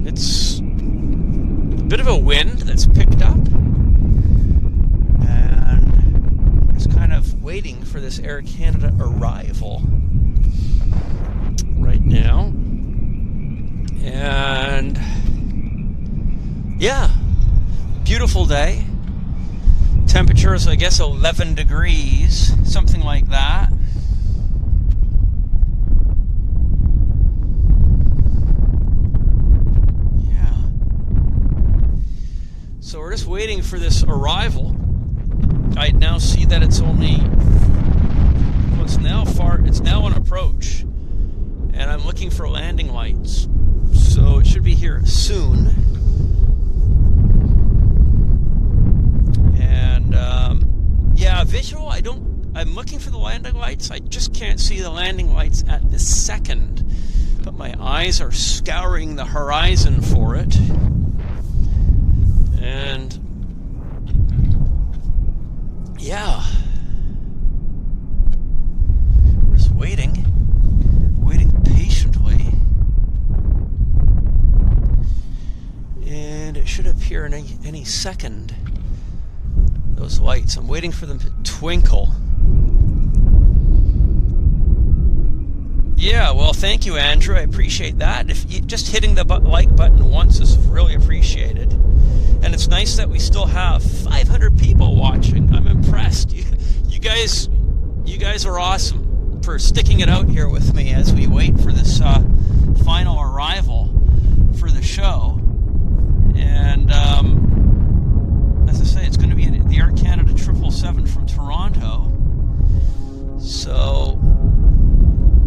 It's a bit of a wind that's picked up, and just kind of waiting for this Air Canada arrival right now. And yeah, beautiful day. Temperature is, I guess, 11 degrees, something like that. So we're just waiting for this arrival. I now see that it's now on approach, and I'm looking for landing lights. So it should be here soon. And yeah, visual, I'm looking for the landing lights. I just can't see the landing lights at this second, but my eyes are scouring the horizon for it. And yeah, we're just waiting patiently, and it should appear in any second. Those lights, I'm waiting for them to twinkle. Yeah, well, thank you, Andrew. I appreciate that. If you, just hitting the like button once is really appreciated. And it's nice that we still have 500 people watching. I'm impressed. You guys are awesome for sticking it out here with me as we wait for this final arrival for the show. And as I say, it's going to be the Air Canada 777 from Toronto. So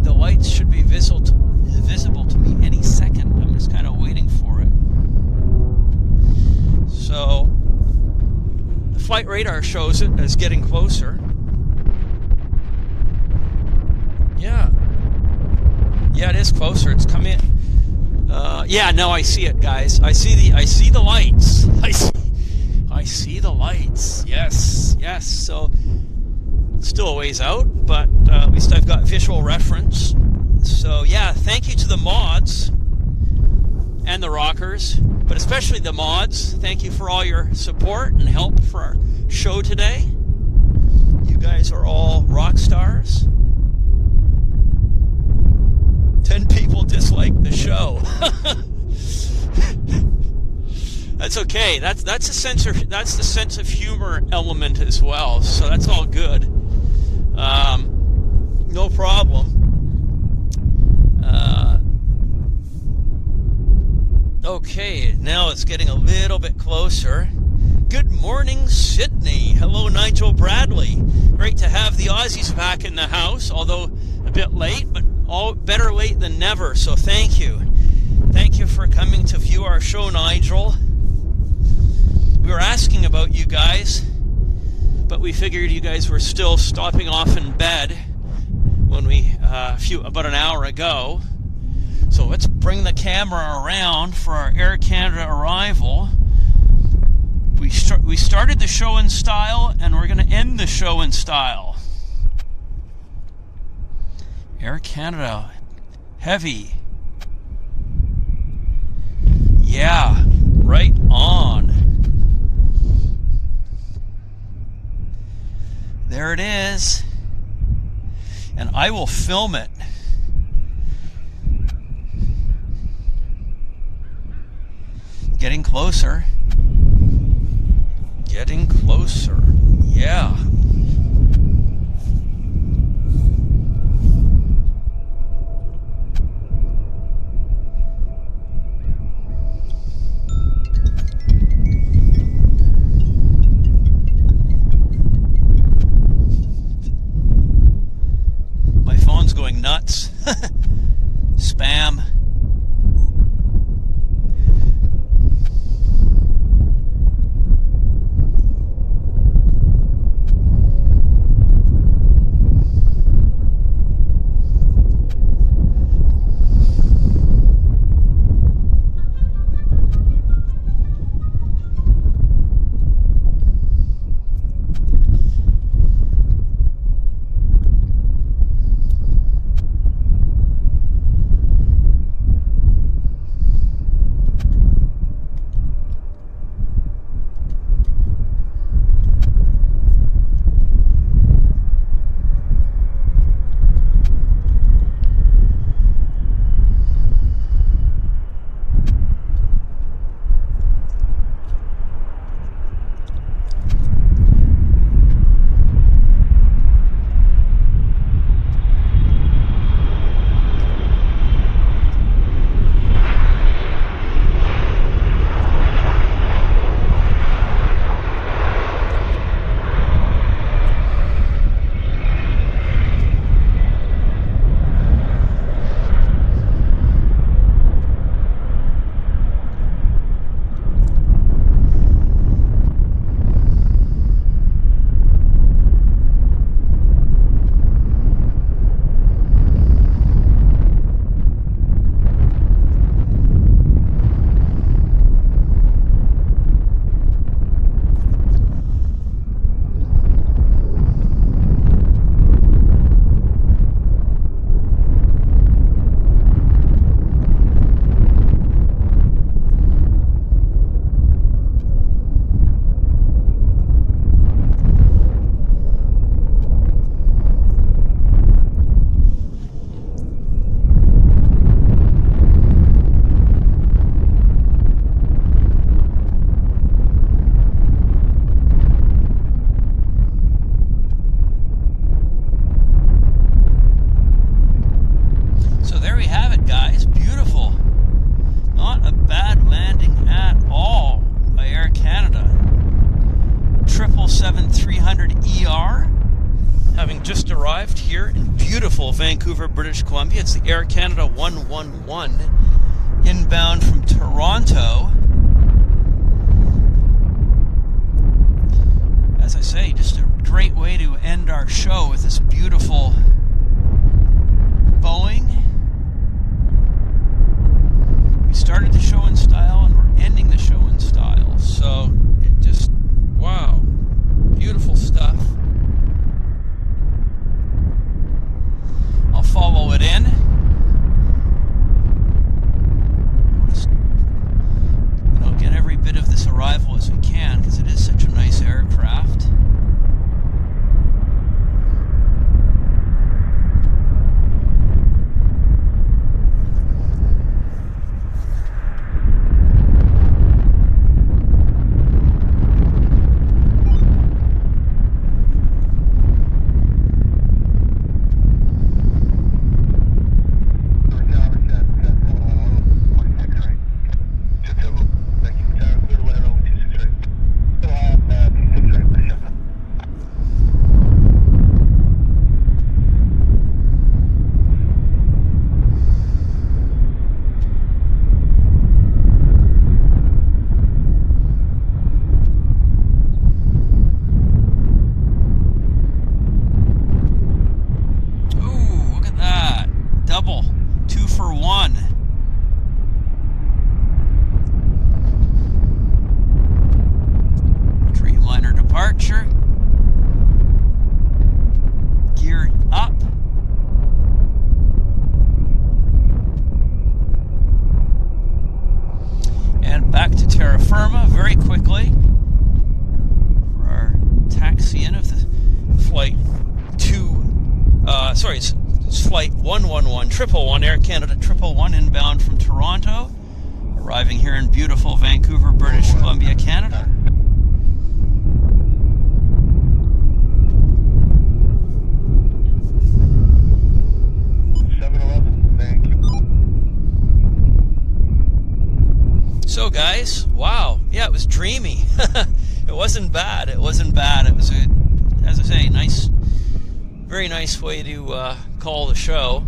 the lights should be visible to me any second. I'm just kind of waiting for it. So the flight radar shows it as getting closer. Yeah, it is closer. It's coming. Yeah, no, I see it, guys. I see the lights. I see the lights. Yes. So still a ways out, but at least I've got visual reference. So yeah, thank you to the mods and the rockers, but especially the mods. Thank you for all your support and help for our show today. You guys are all rock stars. 10 people dislike the show. That's okay. That's the sense of humor element as well. So that's all good. No problem. Okay, now it's getting a little bit closer. Good morning, Sydney. Hello, Nigel Bradley. Great to have the Aussies back in the house, although a bit late, but all better late than never. So thank you. Thank you for coming to view our show, Nigel. We were asking about you guys, but we figured you guys were still stopping off in bed when we about an hour ago. So let's bring the camera around for our Air Canada arrival. We started the show in style, and we're going to end the show in style. Air Canada, heavy. Yeah, right on. There it is. And I will film it. Getting closer. Getting closer. Yeah. My phone's going nuts. Spam. here in beautiful Vancouver, British Columbia. It's the Air Canada 111 inbound from Toronto. As I say, just a great way to end our show with this beautiful Boeing. We started the show in style and we're ending the show in style. So it just, wow, beautiful stuff. I'll follow it in. Get every bit of this arrival as we can because it is such a nice aircraft. Dreamliner departure. Geared up. And back to terra firma very quickly for our taxi in of the flight it's flight 111 Air Canada 111 inbound from Toronto, arriving here in beautiful Vancouver, British Columbia, Canada. So guys, wow, yeah, it was dreamy. It wasn't bad. It wasn't bad. It was, as I say, nice, very nice way to call the show.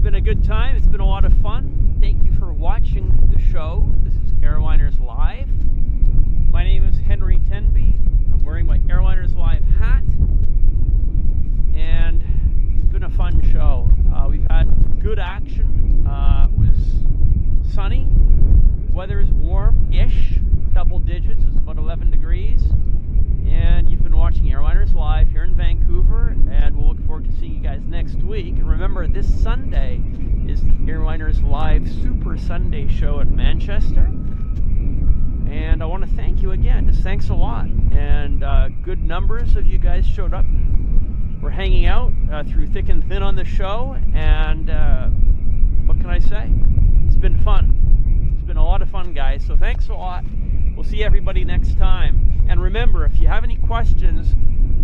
Been a good time. It's been a lot of fun. Thank you for watching the show. This is Airliners Live. My name is Henry Tenby. I'm wearing my Airliners Live hat, and it's been a fun show. We've had good action. It was sunny. Weather is warm-ish, double digits. It's about 11 degrees. And you've been watching Airliners Live here in Vancouver, and we'll look forward to seeing you guys next week. And remember, this Sunday is the Airliners Live Super Sunday show at Manchester. And I want to thank you again. Just thanks a lot. And good numbers of you guys showed up and were hanging out through thick and thin on the show. And what can I say? It's been fun. It's been a lot of fun, guys. So thanks a lot. We'll see everybody next time. And remember, if you have any questions,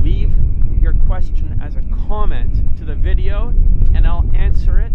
leave your question as a comment to the video, and I'll answer it